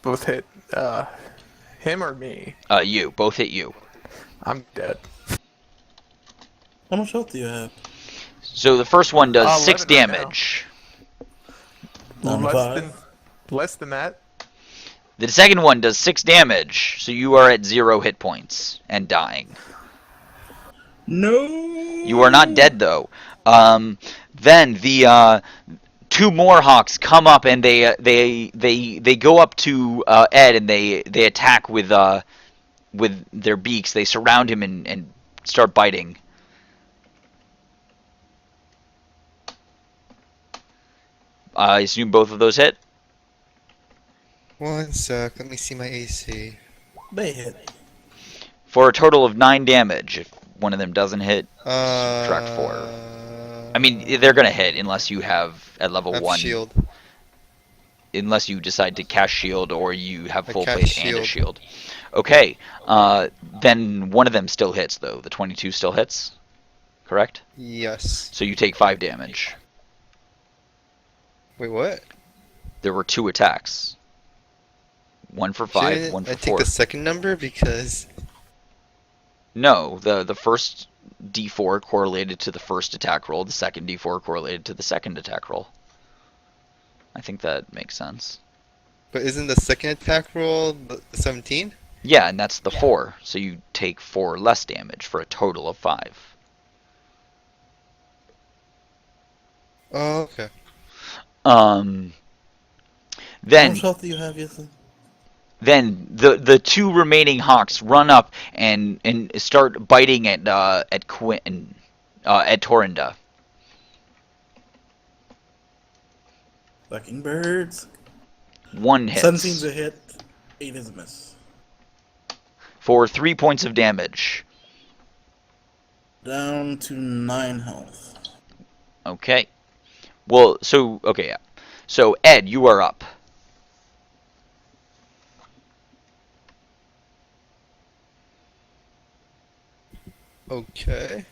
Speaker 2: Both hit him or me.
Speaker 1: You. Both hit you.
Speaker 2: I'm dead.
Speaker 3: How much health do you have?
Speaker 1: So the first one does
Speaker 2: 11
Speaker 1: 6
Speaker 2: right now.
Speaker 1: damage.
Speaker 3: Down to five.
Speaker 2: Less than that.
Speaker 1: The second one does 6 damage, so you are at 0 hit points and dying.
Speaker 3: No.
Speaker 1: You are not dead though. Then the 2 more hawks come up and they go up to Ed and they attack with their beaks. They surround him and start biting. I assume both of those hit.
Speaker 4: 1 sec. Let me see my AC.
Speaker 3: They hit.
Speaker 1: For a total of 9 damage. If one of them doesn't hit, subtract 4. I mean, they're gonna hit unless you have at level
Speaker 4: I have
Speaker 1: 1.
Speaker 4: shield.
Speaker 1: Unless you decide to cast shield or you have
Speaker 4: I
Speaker 1: full
Speaker 4: cast
Speaker 1: plate and a
Speaker 4: shield.
Speaker 1: shield. Okay, then one of them still hits though. The 22 still hits, correct?
Speaker 4: Yes.
Speaker 1: So you take 5 damage.
Speaker 4: Wait, what?
Speaker 1: There were 2 attacks. One for 5,
Speaker 4: Shouldn't
Speaker 1: one for
Speaker 4: I
Speaker 1: 4.
Speaker 4: take the second number because
Speaker 1: No, the first D4 correlated to the first attack roll. The second D4 correlated to the second attack roll. I think that makes sense.
Speaker 4: but isn't the second attack roll the 17?
Speaker 1: Yeah, and that's the 4. So you take 4 less damage for a total of 5.
Speaker 4: Oh, okay.
Speaker 3: How
Speaker 1: Then
Speaker 3: much health do you have, Ethan?
Speaker 1: Then the 2 remaining hawks run up and start biting at Quentin, at Torinda.
Speaker 3: Fucking birds.
Speaker 1: 1 hits
Speaker 3: 17's a hit. 8 is a miss.
Speaker 1: for 3 points of damage.
Speaker 3: Down to 9 health.
Speaker 1: Okay. Well, so okay, yeah. So Ed, you are up.
Speaker 4: Okay.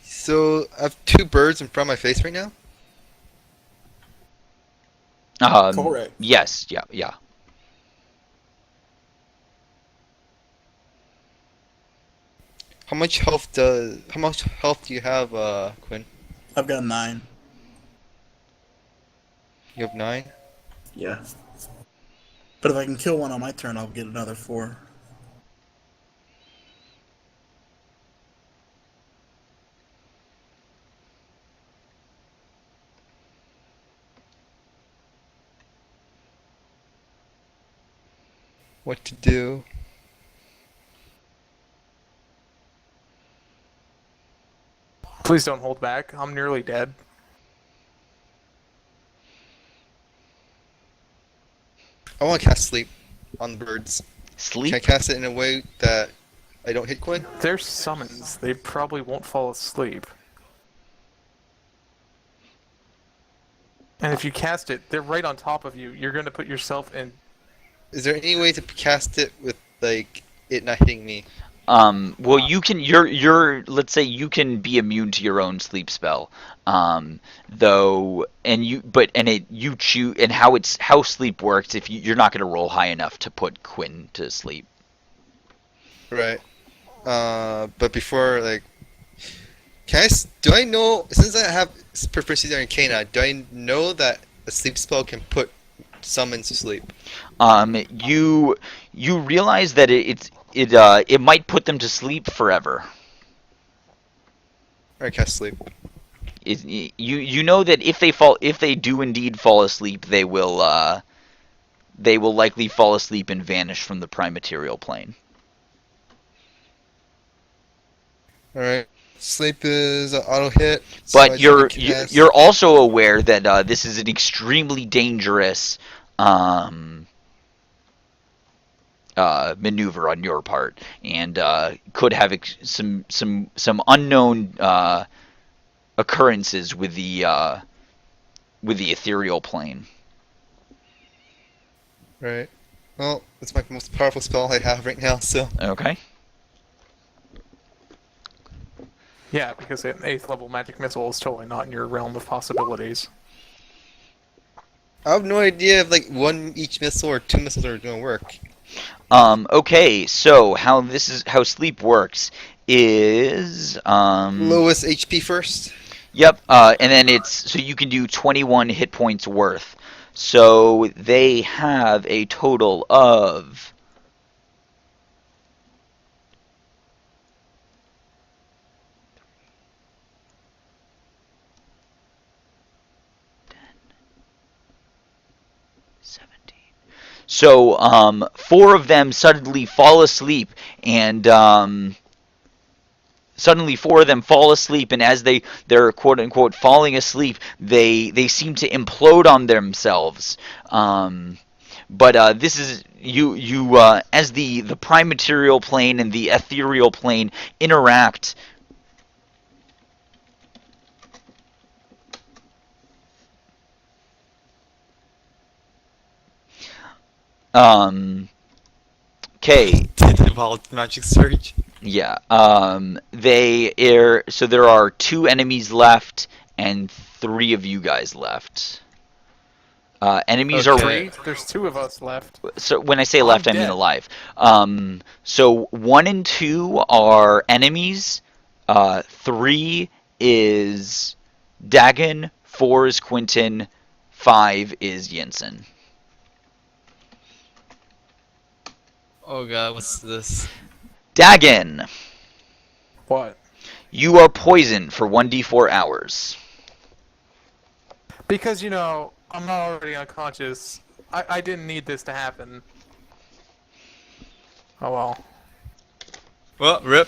Speaker 4: So I have two birds in front of my face right now.
Speaker 3: Correct.
Speaker 1: Yes, yeah, yeah.
Speaker 4: How much health do you have, Quinn?
Speaker 3: I've got 9.
Speaker 4: You have 9?
Speaker 3: Yeah. But if I can kill one on my turn, I'll get another 4.
Speaker 4: What to do?
Speaker 2: Please don't hold back. I'm nearly dead.
Speaker 4: I want to cast sleep on the birds. Can I
Speaker 1: Sleep?
Speaker 4: cast it in a way that I don't hit Quinn?
Speaker 2: They're summons. They probably won't fall asleep. And if you cast it, they're right on top of you. You're going to put yourself in.
Speaker 4: Is there any way to cast it with like it not hitting me?
Speaker 1: Well, you can. You're. Let's say you can be immune to your own sleep spell. Though, and you, but and it you choose and how sleep works. If you're not going to roll high enough to put Quinn to sleep.
Speaker 4: Right. But before like, do I know since I have proficiency in Arcana? Do I know that a sleep spell can put summons to sleep?
Speaker 1: You realize that it might put them to sleep forever.
Speaker 4: Or cast sleep.
Speaker 1: You know that if they do indeed fall asleep, they will likely fall asleep and vanish from the prime material plane.
Speaker 4: All right. Sleep is auto hit. So
Speaker 1: But
Speaker 4: I
Speaker 1: you're also aware that this is an extremely dangerous maneuver on your part, and could have some unknown occurrences with the ethereal plane.
Speaker 4: Right. Well, it's my most powerful spell I have right now. So
Speaker 1: Okay.
Speaker 2: Yeah, because an 8th level magic missile is totally not in your realm of possibilities.
Speaker 4: I have no idea if like one each missile or two missiles are going to work.
Speaker 1: Okay, so how sleep works is
Speaker 4: Lowest HP first.
Speaker 1: yep, and then so you can do 21 hit points worth. So they have a total of 17. So, 4 of them suddenly fall asleep, and suddenly 4 of them fall asleep, and as they're quote unquote falling asleep, they seem to implode on themselves. But this is you as the prime material plane and the ethereal plane interact. Okay.
Speaker 4: Wild magic surge.
Speaker 1: Yeah. So there are 2 enemies left and 3 of you guys left. Enemies
Speaker 4: Okay.
Speaker 2: There's 2 of us left.
Speaker 1: so when I say
Speaker 2: I'm
Speaker 1: left, I mean
Speaker 2: dead.
Speaker 1: alive. So 1 and 2 are enemies. 3 is Dagon. 4 is Quentin. 5 is Jensen.
Speaker 4: Oh god, what's this?
Speaker 1: Dagon,
Speaker 2: What?
Speaker 1: you are poisoned for 1d4 hours.
Speaker 2: Because, I'm already unconscious. I didn't need this to happen. Oh well.
Speaker 4: Well, rip.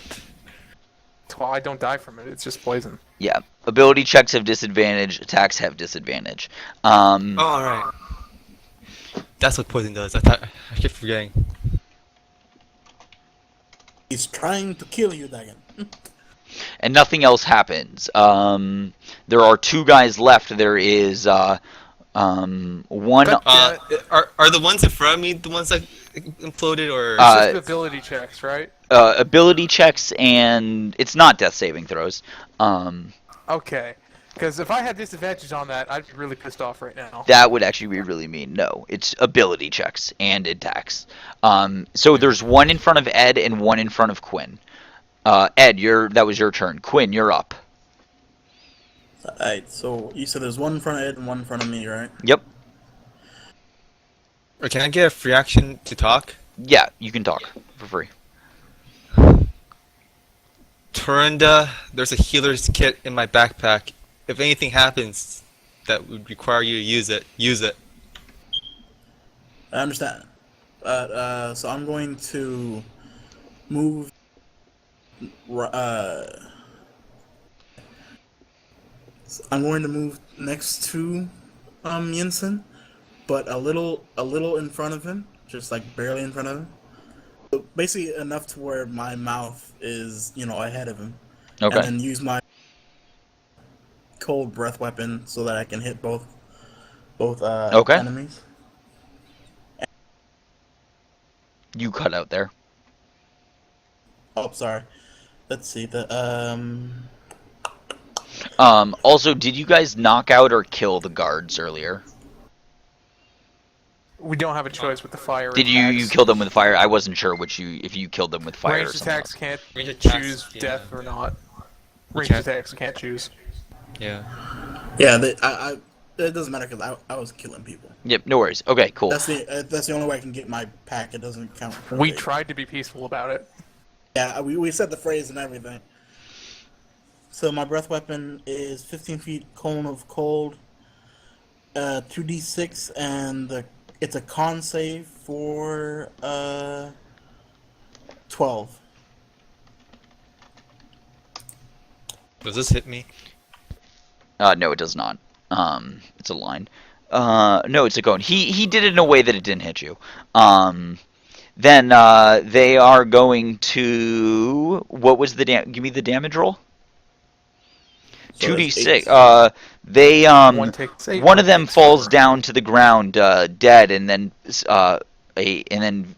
Speaker 2: Well, I don't die from it. It's just poison.
Speaker 1: Yeah. Ability checks have disadvantage. Attacks have disadvantage.
Speaker 4: All right. That's what poison does. I keep forgetting.
Speaker 3: He's trying to kill you, Dagon.
Speaker 1: And nothing else happens. There are 2 guys left. There is one.
Speaker 2: God
Speaker 4: Are the ones in front of me the ones that imploded, or?
Speaker 2: It's just ability checks, right?
Speaker 1: Ability checks, and it's not death saving throws.
Speaker 2: Okay. Because if I had disadvantage on that, I'd be really pissed off right now.
Speaker 1: That would actually be really mean. No, it's ability checks and attacks. So there's one in front of Ed and one in front of Quinn. Ed, that was your turn. Quinn, you're up.
Speaker 3: Alright, so you said there's one in front of Ed and one in front of me, right?
Speaker 1: Yep.
Speaker 4: Or can I get a free action to talk?
Speaker 1: Yeah, you can talk for free.
Speaker 4: Turinda, there's a healer's kit in my backpack. If anything happens that would require you to use it, use it.
Speaker 3: I understand. So I'm going to move. I'm going to move next to Yinsen, but a little in front of him, just like barely in front of him. So basically enough to where my mouth is, ahead of him.
Speaker 1: Okay.
Speaker 3: And then use my cold breath weapon so that I can hit both
Speaker 1: Okay.
Speaker 3: enemies.
Speaker 1: You cut out there.
Speaker 3: Oh, sorry. Let's see
Speaker 1: Also, did you guys knock out or kill the guards earlier?
Speaker 2: We don't have a choice with the fire.
Speaker 1: Did you kill them with fire? I wasn't sure if you killed them with fire or
Speaker 2: Ranged
Speaker 1: something
Speaker 2: attacks
Speaker 1: else.
Speaker 2: can't
Speaker 4: Ranged attacks,
Speaker 2: choose
Speaker 4: yeah.
Speaker 2: death or not. Ranged
Speaker 4: Okay.
Speaker 2: attacks can't choose.
Speaker 4: Yeah.
Speaker 3: Yeah, it doesn't matter because I was killing people.
Speaker 1: Yep, no worries. Okay, cool.
Speaker 3: That's the only way I can get my pack. It doesn't count. For
Speaker 2: We
Speaker 3: me.
Speaker 2: tried to be peaceful about it.
Speaker 3: Yeah, we said the phrase and everything. So my breath weapon is 15 feet cone of cold, 2d6, and it's a con save for 12.
Speaker 4: Does this hit me?
Speaker 1: No, it does not. It's a line. No, it's a cone. He did it in a way that it didn't hit you. Then they are going to. What was the give me the damage roll?
Speaker 3: So that's
Speaker 1: 2d6. They
Speaker 2: One take save,
Speaker 1: one
Speaker 2: one
Speaker 1: of them
Speaker 2: take
Speaker 1: falls
Speaker 2: score.
Speaker 1: down to the ground, dead, and then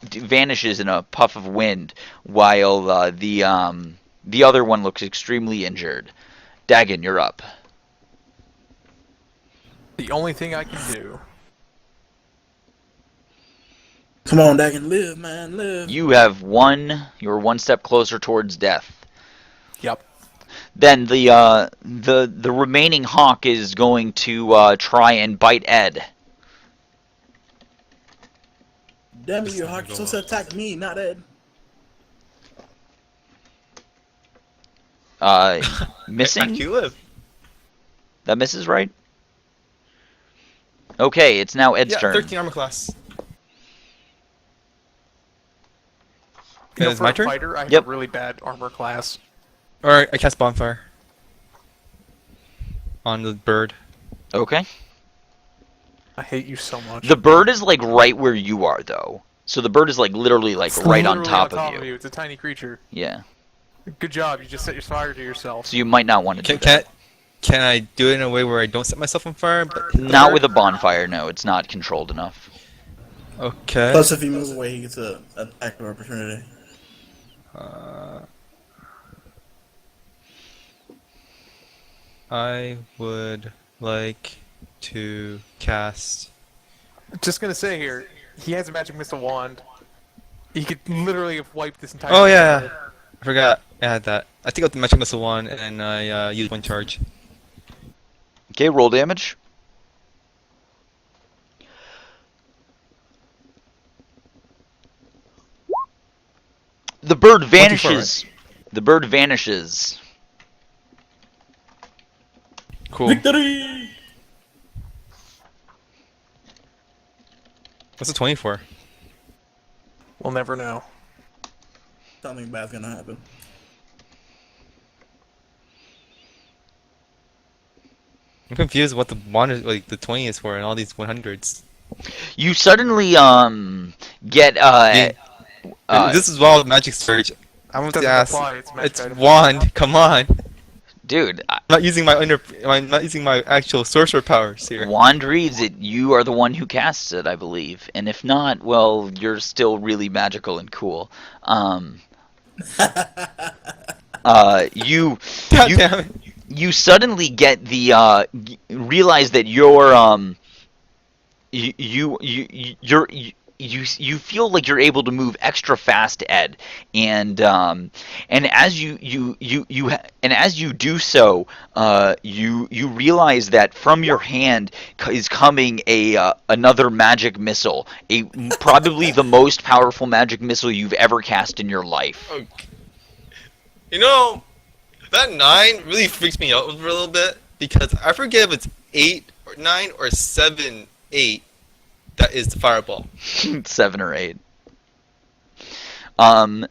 Speaker 1: vanishes in a puff of wind, while the other one looks extremely injured. Dagon, you're up.
Speaker 2: The only thing I can do.
Speaker 3: Come on, Dagon, live, man, live.
Speaker 1: You're one step closer towards death.
Speaker 2: Yep.
Speaker 1: Then the remaining hawk is going to try and bite Ed.
Speaker 3: Damn it, you hawk! You're supposed to attack me, not Ed.
Speaker 1: Missing?
Speaker 4: You live.
Speaker 1: That misses, right? Okay, it's now Ed's
Speaker 4: Yeah,
Speaker 1: turn.
Speaker 4: 13 armor class.
Speaker 2: You know,
Speaker 4: It's
Speaker 2: for
Speaker 4: my
Speaker 2: a
Speaker 4: turn?
Speaker 2: fighter, I have
Speaker 1: Yep.
Speaker 2: a really bad armor class.
Speaker 4: Alright, I cast bonfire. On the bird.
Speaker 1: Okay.
Speaker 2: I hate you so much.
Speaker 1: The bird is like right where you are, though. So the bird is like literally like
Speaker 2: It's
Speaker 1: right on
Speaker 2: literally
Speaker 1: top of you.
Speaker 2: It's a tiny creature.
Speaker 1: Yeah.
Speaker 2: Good job. You just set your fire to yourself.
Speaker 1: So you might not want to do
Speaker 4: Can,
Speaker 1: that.
Speaker 4: can I do it in a way where I don't set myself on fire? But hit the
Speaker 1: Not
Speaker 4: bird?
Speaker 1: with a bonfire. No, it's not controlled enough.
Speaker 4: Okay.
Speaker 3: Plus, if he moves away, he gets an active opportunity.
Speaker 4: I would like to cast.
Speaker 2: Just gonna say here, he has a magic missile wand. He could literally have wiped this entire.
Speaker 4: Oh
Speaker 2: thing
Speaker 4: yeah,
Speaker 2: out.
Speaker 4: I forgot. I had that. I think I'll the magic missile one, and I use one charge.
Speaker 1: Okay, roll damage. The bird
Speaker 4: 24, right?
Speaker 1: vanishes. The bird vanishes.
Speaker 4: Cool.
Speaker 3: Victory!
Speaker 4: What's a 24?
Speaker 2: We'll never know.
Speaker 3: Something bad's gonna happen.
Speaker 4: I'm confused what the one is, like the 20 is for, and all these 100s.
Speaker 1: You suddenly get
Speaker 4: Being,
Speaker 1: uh
Speaker 4: this is wild magic surge. I want to
Speaker 2: Doesn't
Speaker 4: ask.
Speaker 2: apply, it's a magic
Speaker 4: It's
Speaker 2: item.
Speaker 4: wand. Come on.
Speaker 1: dude,
Speaker 4: I'm not using I'm not using my actual sorcerer powers here.
Speaker 1: Wand reads it. You are the one who casts it, I believe. And if not, well, you're still really magical and cool. Um, you
Speaker 4: God
Speaker 1: you
Speaker 4: damn it.
Speaker 1: you suddenly get the realize that you feel like you're able to move extra fast, Ed, and as you do so, you realize that from your hand is coming another magic missile, probably the most powerful magic missile you've ever cast in your life.
Speaker 4: Okay. You know, that 9 really freaks me out a little bit because I forget if it's 8 or 9 or 7, 8 that is the fireball.
Speaker 1: 7 or 8.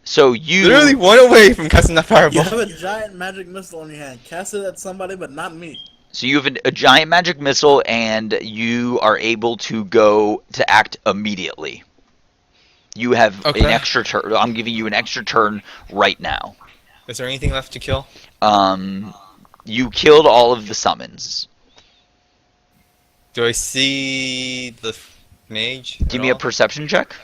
Speaker 1: So you
Speaker 4: Literally one away from casting that
Speaker 3: You
Speaker 4: fireball.
Speaker 3: have a giant magic missile in your hand. Cast it at somebody, but not me.
Speaker 1: So you have a giant magic missile, and you are able to go to act immediately. You have an
Speaker 4: Okay.
Speaker 1: extra turn. I'm giving you an extra turn right now.
Speaker 4: Is there anything left to kill?
Speaker 1: You killed all of the summons.
Speaker 4: Do I see the mage?
Speaker 1: Give me a perception check.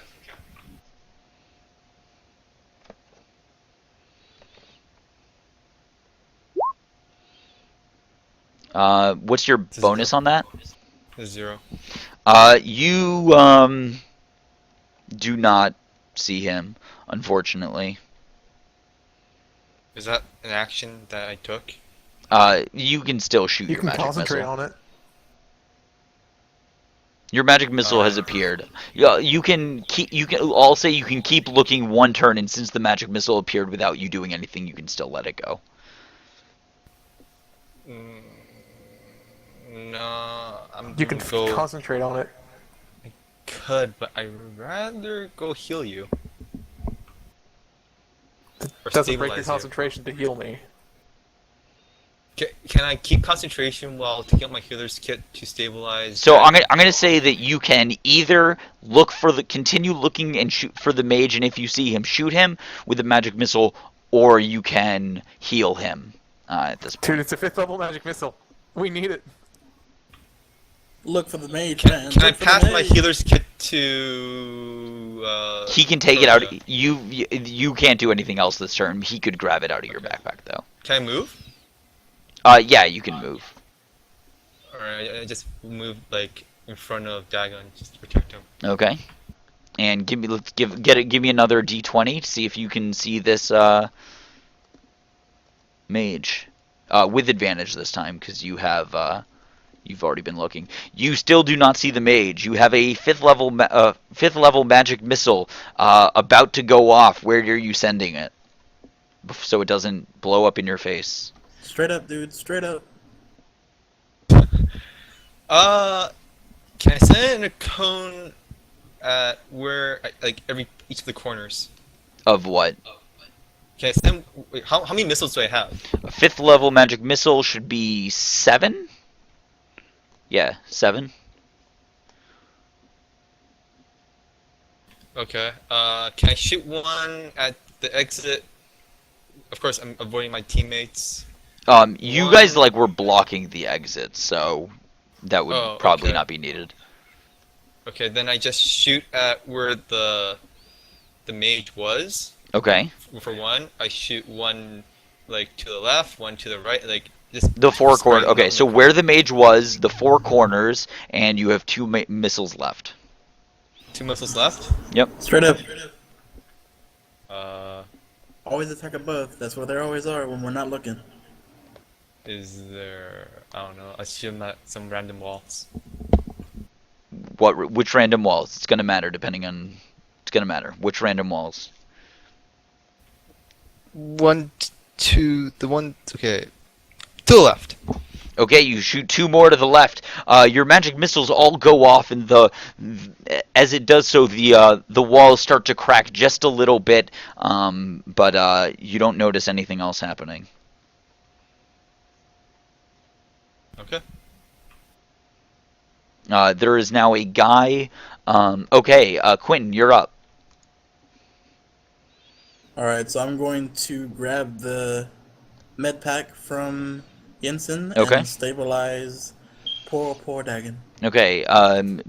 Speaker 1: What's your
Speaker 4: This is
Speaker 1: bonus on that?
Speaker 4: The 0.
Speaker 1: You do not see him, unfortunately.
Speaker 4: Is that an action that I took?
Speaker 1: You can still shoot
Speaker 2: You
Speaker 1: your
Speaker 2: can
Speaker 1: magic
Speaker 2: concentrate
Speaker 1: missile.
Speaker 2: on it.
Speaker 1: Your magic missile has appeared. Yeah, you can keep. You can. I'll say you can keep looking one turn, and since the magic missile appeared without you doing anything, you can still let it go.
Speaker 4: No, I'm
Speaker 2: You can
Speaker 4: gonna go.
Speaker 2: concentrate on it.
Speaker 4: Could, but I'd rather go heal you. Or
Speaker 2: Doesn't break your
Speaker 4: stabilize you.
Speaker 2: concentration to heal me.
Speaker 4: Can I keep concentration while taking out my healer's kit to stabilize?
Speaker 1: So
Speaker 4: that?
Speaker 1: I'm gonna say that you can either continue looking and shoot for the mage, and if you see him, shoot him with a magic missile, or you can heal him at this point.
Speaker 2: Dude, it's a 5th level magic missile. We need it.
Speaker 3: Look for the mage, man.
Speaker 4: Can I
Speaker 3: Look for the
Speaker 4: pass my
Speaker 3: mage.
Speaker 4: healer's kit to?
Speaker 1: He can take it out. You can't do anything else this turn. He could grab it out of your backpack, though.
Speaker 4: Can I move?
Speaker 1: Yeah, you can move.
Speaker 4: Or I just move like in front of Dagon just to protect him.
Speaker 1: Okay. And give me another D20 to see if you can see this mage with advantage this time, because you've already been looking. You still do not see the mage. You have a 5th level magic missile about to go off. Where are you sending it? So it doesn't blow up in your face.
Speaker 3: Straight up, dude. Straight up.
Speaker 4: Can I send it in a cone at each of the corners?
Speaker 1: Of what?
Speaker 4: Can I send? Wait, how many missiles do I have?
Speaker 1: A 5th level magic missile should be 7? Yeah, 7.
Speaker 4: Okay. Can I shoot one at the exit? Of course, I'm avoiding my teammates.
Speaker 1: You guys were blocking the exit, so that would probably
Speaker 4: okay.
Speaker 1: not be needed.
Speaker 4: Okay, then I just shoot at where the mage was.
Speaker 1: Okay.
Speaker 4: For one, I shoot one to the left, one to the right, just
Speaker 1: The 4
Speaker 4: spread
Speaker 1: corners.
Speaker 4: them
Speaker 1: Okay,
Speaker 4: out.
Speaker 1: so where the mage was, the 4 corners, and you have 2 missiles left.
Speaker 4: 2 missiles left.
Speaker 1: Yep.
Speaker 3: Straight up.
Speaker 1: Always
Speaker 3: attack above. That's where they always are when we're not looking.
Speaker 4: Is there? I don't know. I assume that some random walls.
Speaker 1: Which random walls? It's gonna matter depending on. It's gonna matter. Which random walls?
Speaker 4: 1, 2. The one. Okay. To the left.
Speaker 1: Okay, you shoot 2 more to the left. Your magic missiles all go off, and as it does so, the walls start to crack just a little bit. But you don't notice anything else happening.
Speaker 4: Okay.
Speaker 1: There is now a guy. Okay, Quentin, you're up.
Speaker 3: Alright, so I'm going to grab the med pack from Jensen
Speaker 1: Okay.
Speaker 3: and stabilize poor Dagon.
Speaker 1: Okay.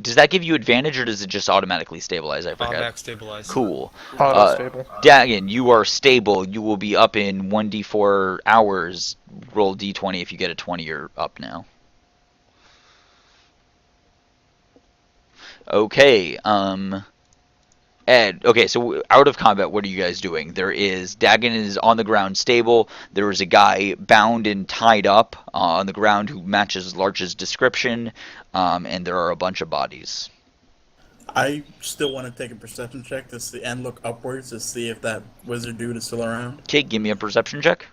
Speaker 1: Does that give you advantage, or does it just automatically stabilize? I forget.
Speaker 6: Automatic stabilize.
Speaker 1: Cool.
Speaker 2: Auto stable.
Speaker 1: Dagon, you are stable. You will be up in 1d4 hours. Roll d20. If you get a 20, you're up now. Okay. Ed, okay, so out of combat, what are you guys doing? Dagon is on the ground stable. There is a guy bound and tied up on the ground who matches Larch's description, and there are a bunch of bodies.
Speaker 3: I still want to take a perception check to see and look upwards to see if that wizard dude is still around.
Speaker 1: Okay, give me a perception check.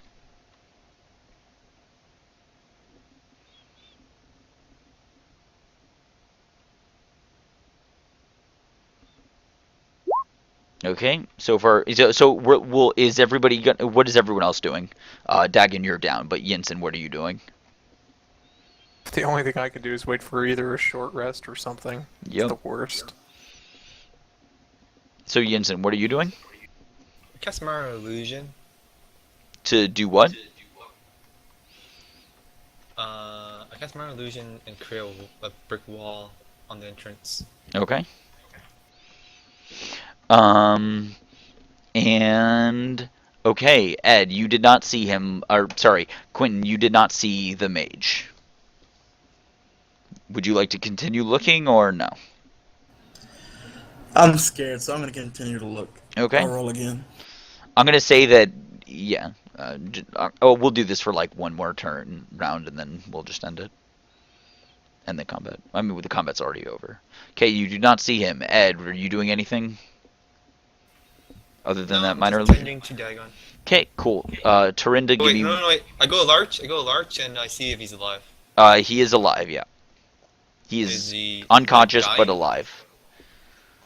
Speaker 1: Okay, so far, is everybody what is everyone else doing? Dagon, you're down, but Jensen, what are you doing?
Speaker 2: The only thing I could do is wait for either a short rest or something.
Speaker 1: Yep.
Speaker 2: It's the worst.
Speaker 1: So Jensen, what are you doing?
Speaker 6: Cast Minor Illusion.
Speaker 1: To do what?
Speaker 6: I cast Minor Illusion and create a brick wall on the entrance.
Speaker 1: Okay. And okay, Ed, you did not see him, or sorry, Quentin, you did not see the mage. Would you like to continue looking or no?
Speaker 3: I'm scared, so I'm going to continue to look.
Speaker 1: Okay.
Speaker 3: I'll roll again.
Speaker 1: I'm gonna say that, yeah. We'll do this for like one more round, and then we'll just end it. End the combat. I mean, the combat's already over. Okay, you do not see him. Ed, are you doing anything other than that minor
Speaker 6: illusion? Tending to Dagon.
Speaker 1: Okay, cool. Tarinda, give me.
Speaker 6: No, wait. I go Larch, and I see if he's alive.
Speaker 1: He is alive. Yeah. He
Speaker 6: Is
Speaker 1: is
Speaker 6: he
Speaker 1: unconscious
Speaker 6: dying?
Speaker 1: but alive.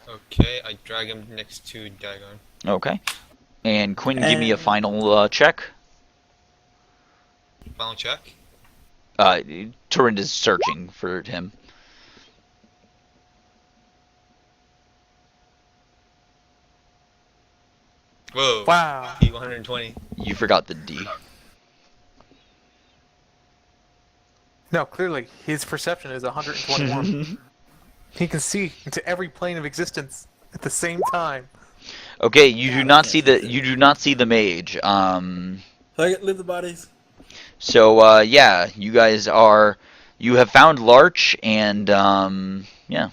Speaker 6: Okay, I drag him next to Dagon.
Speaker 1: Okay. And Quentin, give me a final check.
Speaker 6: Final check.
Speaker 1: Tarinda's searching for him.
Speaker 6: Whoa.
Speaker 2: Wow.
Speaker 6: He 120.
Speaker 1: You forgot the D.
Speaker 2: No, clearly his perception is 121. He can see into every plane of existence at the same time.
Speaker 1: Okay, you do not see the mage.
Speaker 3: So I get leave the bodies.
Speaker 1: So yeah, you have found Larch, and yeah.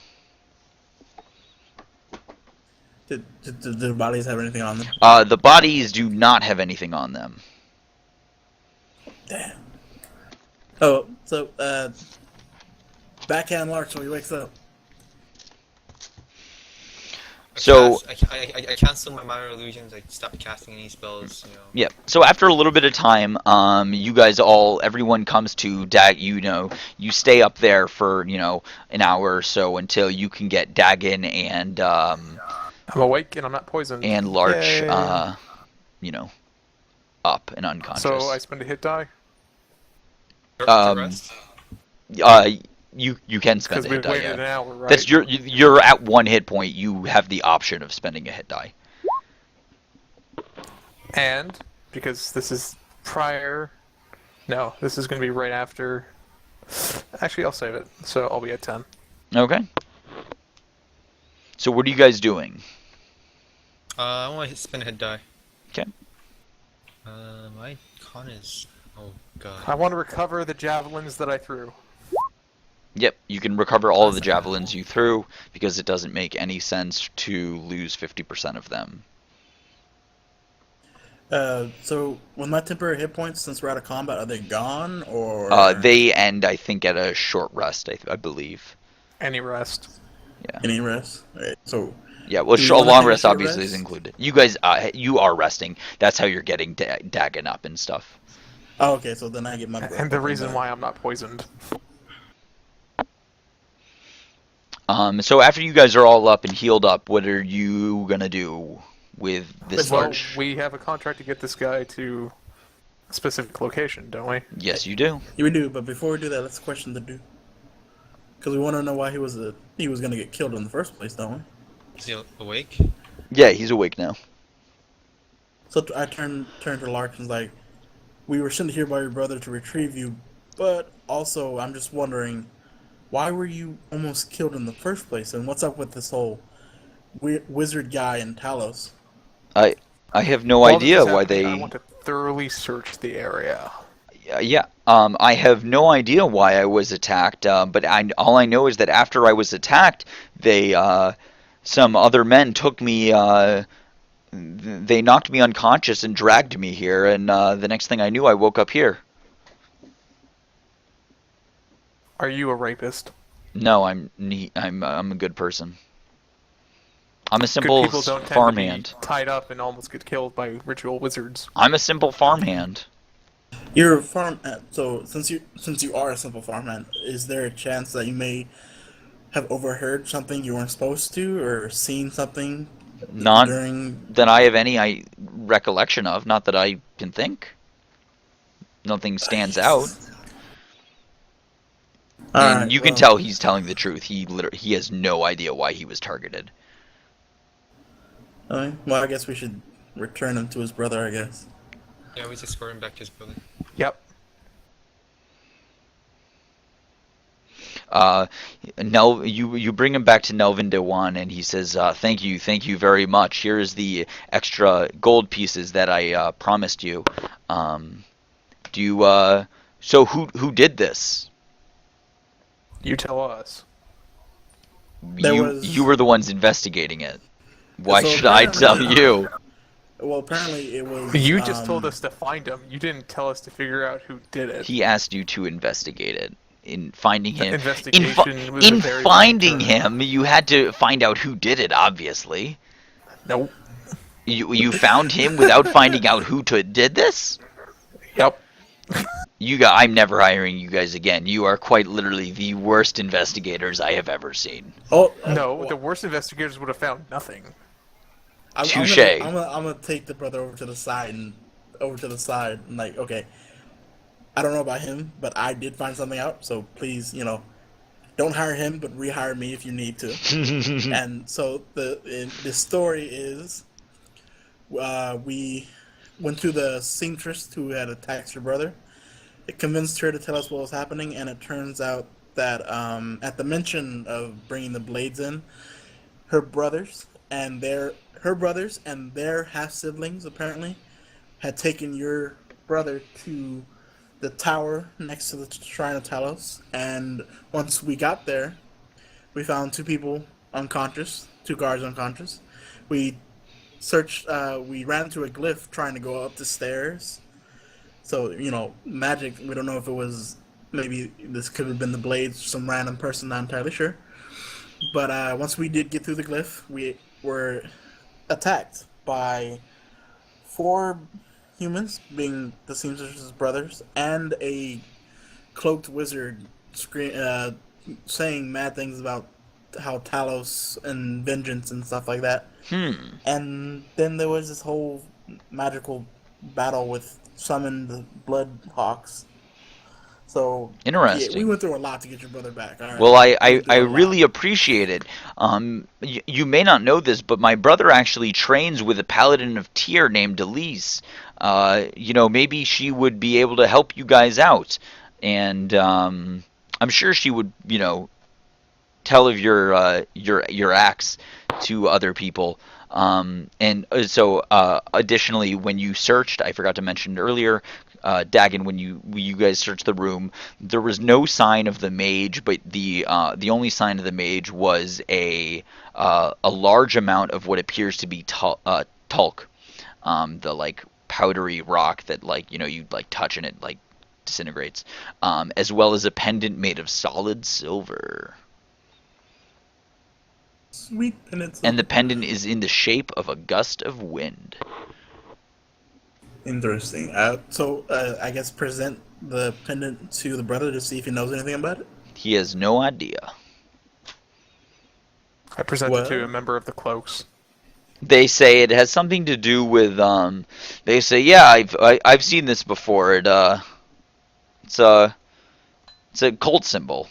Speaker 3: Did the bodies have anything on them?
Speaker 1: The bodies do not have anything on them.
Speaker 3: Damn. Oh, so backhand Larch when he wakes up.
Speaker 1: So
Speaker 6: I cancel my minor illusions. I stop casting any spells. You know.
Speaker 1: yeah. So after a little bit of time, you guys everyone comes to you stay up there for an hour or so until you can get Dagon and
Speaker 2: I'm awake and I'm not poisoned.
Speaker 1: and Larch
Speaker 2: Yay.
Speaker 1: up and unconscious.
Speaker 2: So I spend a hit die?
Speaker 6: Rest?
Speaker 1: You can spend
Speaker 2: Because
Speaker 1: a
Speaker 2: we
Speaker 1: hit die.
Speaker 2: waited
Speaker 1: Yeah.
Speaker 2: an hour, right?
Speaker 1: That's you're at 1 hit point. You have the option of spending a hit die.
Speaker 2: And, because this is prior... No, this is going to be right after... Actually, I'll save it, so I'll be at 10.
Speaker 1: Okay. So what are you guys doing?
Speaker 6: I want to spin a hit die.
Speaker 1: Okay.
Speaker 6: My con is... Oh, God.
Speaker 2: I want to recover the javelins that I threw.
Speaker 1: Yep, you can recover all of the javelins you threw because it doesn't make any sense to lose 50% of them.
Speaker 3: So with my temporary hit points, since we're out of combat, are they gone or?
Speaker 1: They end, I think, at a short rest, I believe.
Speaker 2: Any rest.
Speaker 1: Yeah.
Speaker 3: Any rest? Alright, so
Speaker 1: Yeah, well,
Speaker 3: Do you
Speaker 1: a
Speaker 3: wanna
Speaker 1: long
Speaker 3: finish
Speaker 1: rest
Speaker 3: your
Speaker 1: obviously is
Speaker 3: rest?
Speaker 1: included. You guys, you are resting. That's how you're getting Dagon up and stuff.
Speaker 3: oh, okay, so then I get my.
Speaker 2: And the reason why I'm not poisoned.
Speaker 1: So after you guys are all up and healed up, what are you gonna do with this
Speaker 2: Well,
Speaker 1: Larch?
Speaker 2: we have a contract to get this guy to a specific location, don't we?
Speaker 1: Yes, you do.
Speaker 3: Yeah, we do, but before we do that, let's question the dude. Because we want to know why he was gonna get killed in the first place, don't we?
Speaker 6: Is he awake?
Speaker 1: Yeah, he's awake now.
Speaker 3: So I turned to Lark and was like, "We were sent here by your brother to retrieve you, but also I'm just wondering, why were you almost killed in the first place? And what's up with this whole wizard guy in Talos?"
Speaker 1: I I have no
Speaker 2: While this
Speaker 1: idea
Speaker 2: is
Speaker 1: why
Speaker 2: happening, I
Speaker 1: they.
Speaker 2: want to thoroughly search the area.
Speaker 1: Yeah. I have no idea why I was attacked. But all I know is that after I was attacked, some other men took me. They knocked me unconscious and dragged me here, and the next thing I knew, I woke up here.
Speaker 2: Are you a rapist?
Speaker 1: No, I'm a good person. I'm a
Speaker 2: Good
Speaker 1: simple
Speaker 2: people don't tend to
Speaker 1: farmhand.
Speaker 2: be tied up and almost get killed by ritual wizards.
Speaker 1: I'm a simple farmhand.
Speaker 3: You're a farm. So since you are a simple farmhand, is there a chance that you may have overheard something you weren't supposed to, or seen something
Speaker 1: Not
Speaker 3: during?
Speaker 1: that I have any recollection of. Not that I can think. Nothing stands out. And
Speaker 3: Alright,
Speaker 1: you can
Speaker 3: well,
Speaker 1: tell he's telling the truth. He has no idea why he was targeted.
Speaker 3: alright, well, I guess we should return him to his brother, I guess.
Speaker 6: Yeah, we just escort him back to his brother.
Speaker 2: Yep.
Speaker 1: You bring him back to Nelvin Dewan, and he says, thank you very much. Here is the extra gold pieces that I promised you. Do you so who did this?
Speaker 2: You tell us.
Speaker 3: There
Speaker 1: You
Speaker 3: was-
Speaker 1: you were the ones investigating it. Why
Speaker 3: So
Speaker 1: should I tell
Speaker 3: apparently-
Speaker 1: you?
Speaker 3: Well, apparently it was.
Speaker 2: You just told us to find him. You didn't tell us to figure out who did it.
Speaker 1: He asked you to investigate it. In finding him,
Speaker 2: Investigation was a
Speaker 1: in
Speaker 2: very
Speaker 1: finding
Speaker 2: long term.
Speaker 1: him, you had to find out who did it. Obviously,
Speaker 2: Nope.
Speaker 1: you found him without finding out who did this.
Speaker 2: Yep.
Speaker 1: I'm never hiring you guys again. You are quite literally the worst investigators I have ever seen.
Speaker 3: Oh
Speaker 2: No,
Speaker 3: well,
Speaker 2: the worst investigators would have found nothing.
Speaker 1: Touche.
Speaker 3: I'm gonna take the brother over to the side and like, okay, I don't know about him, but I did find something out. So please, don't hire him, but rehire me if you need to. And so the story is, we went to the seamstress who had attacked your brother. It convinced her to tell us what was happening, and it turns out that at the mention of bringing the blades in, her brothers and their half siblings apparently had taken your brother to the tower next to the Shrine of Talos, and once we got there, we found two people unconscious, two guards unconscious. We searched, we ran into a glyph trying to go up the stairs. So, magic, we don't know if it was, maybe this could have been the blades, some random person, not entirely sure. But once we did get through the glyph, we were attacked by 4 humans, being the seamstress' brothers, and a cloaked wizard saying mad things about how Talos and vengeance and stuff like that. And then there was this whole magical battle with summoned blood hawks. So
Speaker 1: Interesting.
Speaker 3: yeah, we went through a lot to get your brother back. All right.
Speaker 1: Well,
Speaker 3: We went through
Speaker 1: I
Speaker 3: a lot.
Speaker 1: really appreciate it. You may not know this, but my brother actually trains with a paladin of Tyr named Elise. Maybe she would be able to help you guys out, and I'm sure she would, tell of your acts to other people. Additionally, when you searched, I forgot to mention earlier, Dagon, when you guys searched the room, there was no sign of the mage, but the only sign of the mage was a large amount of what appears to be talc, the like powdery rock that you touch and it disintegrates, as well as a pendant made of solid silver.
Speaker 3: Sweet,
Speaker 1: And the pendant is in the shape of a gust of wind.
Speaker 3: Interesting. I guess present the pendant to the brother to see if he knows anything about it.
Speaker 1: He has no idea.
Speaker 2: I presented
Speaker 3: Well-
Speaker 2: to a member of the Cloaks.
Speaker 1: They say it has something to do with they say, yeah, I've seen this before. It's a cult symbol.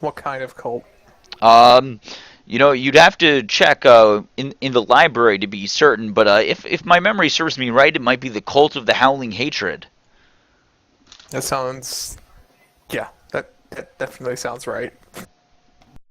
Speaker 2: What kind of cult?
Speaker 1: Um, you'd have to check in the library to be certain, but if my memory serves me right, it might be the Cult of the Howling Hatred.
Speaker 2: That sounds. Yeah, that definitely sounds right.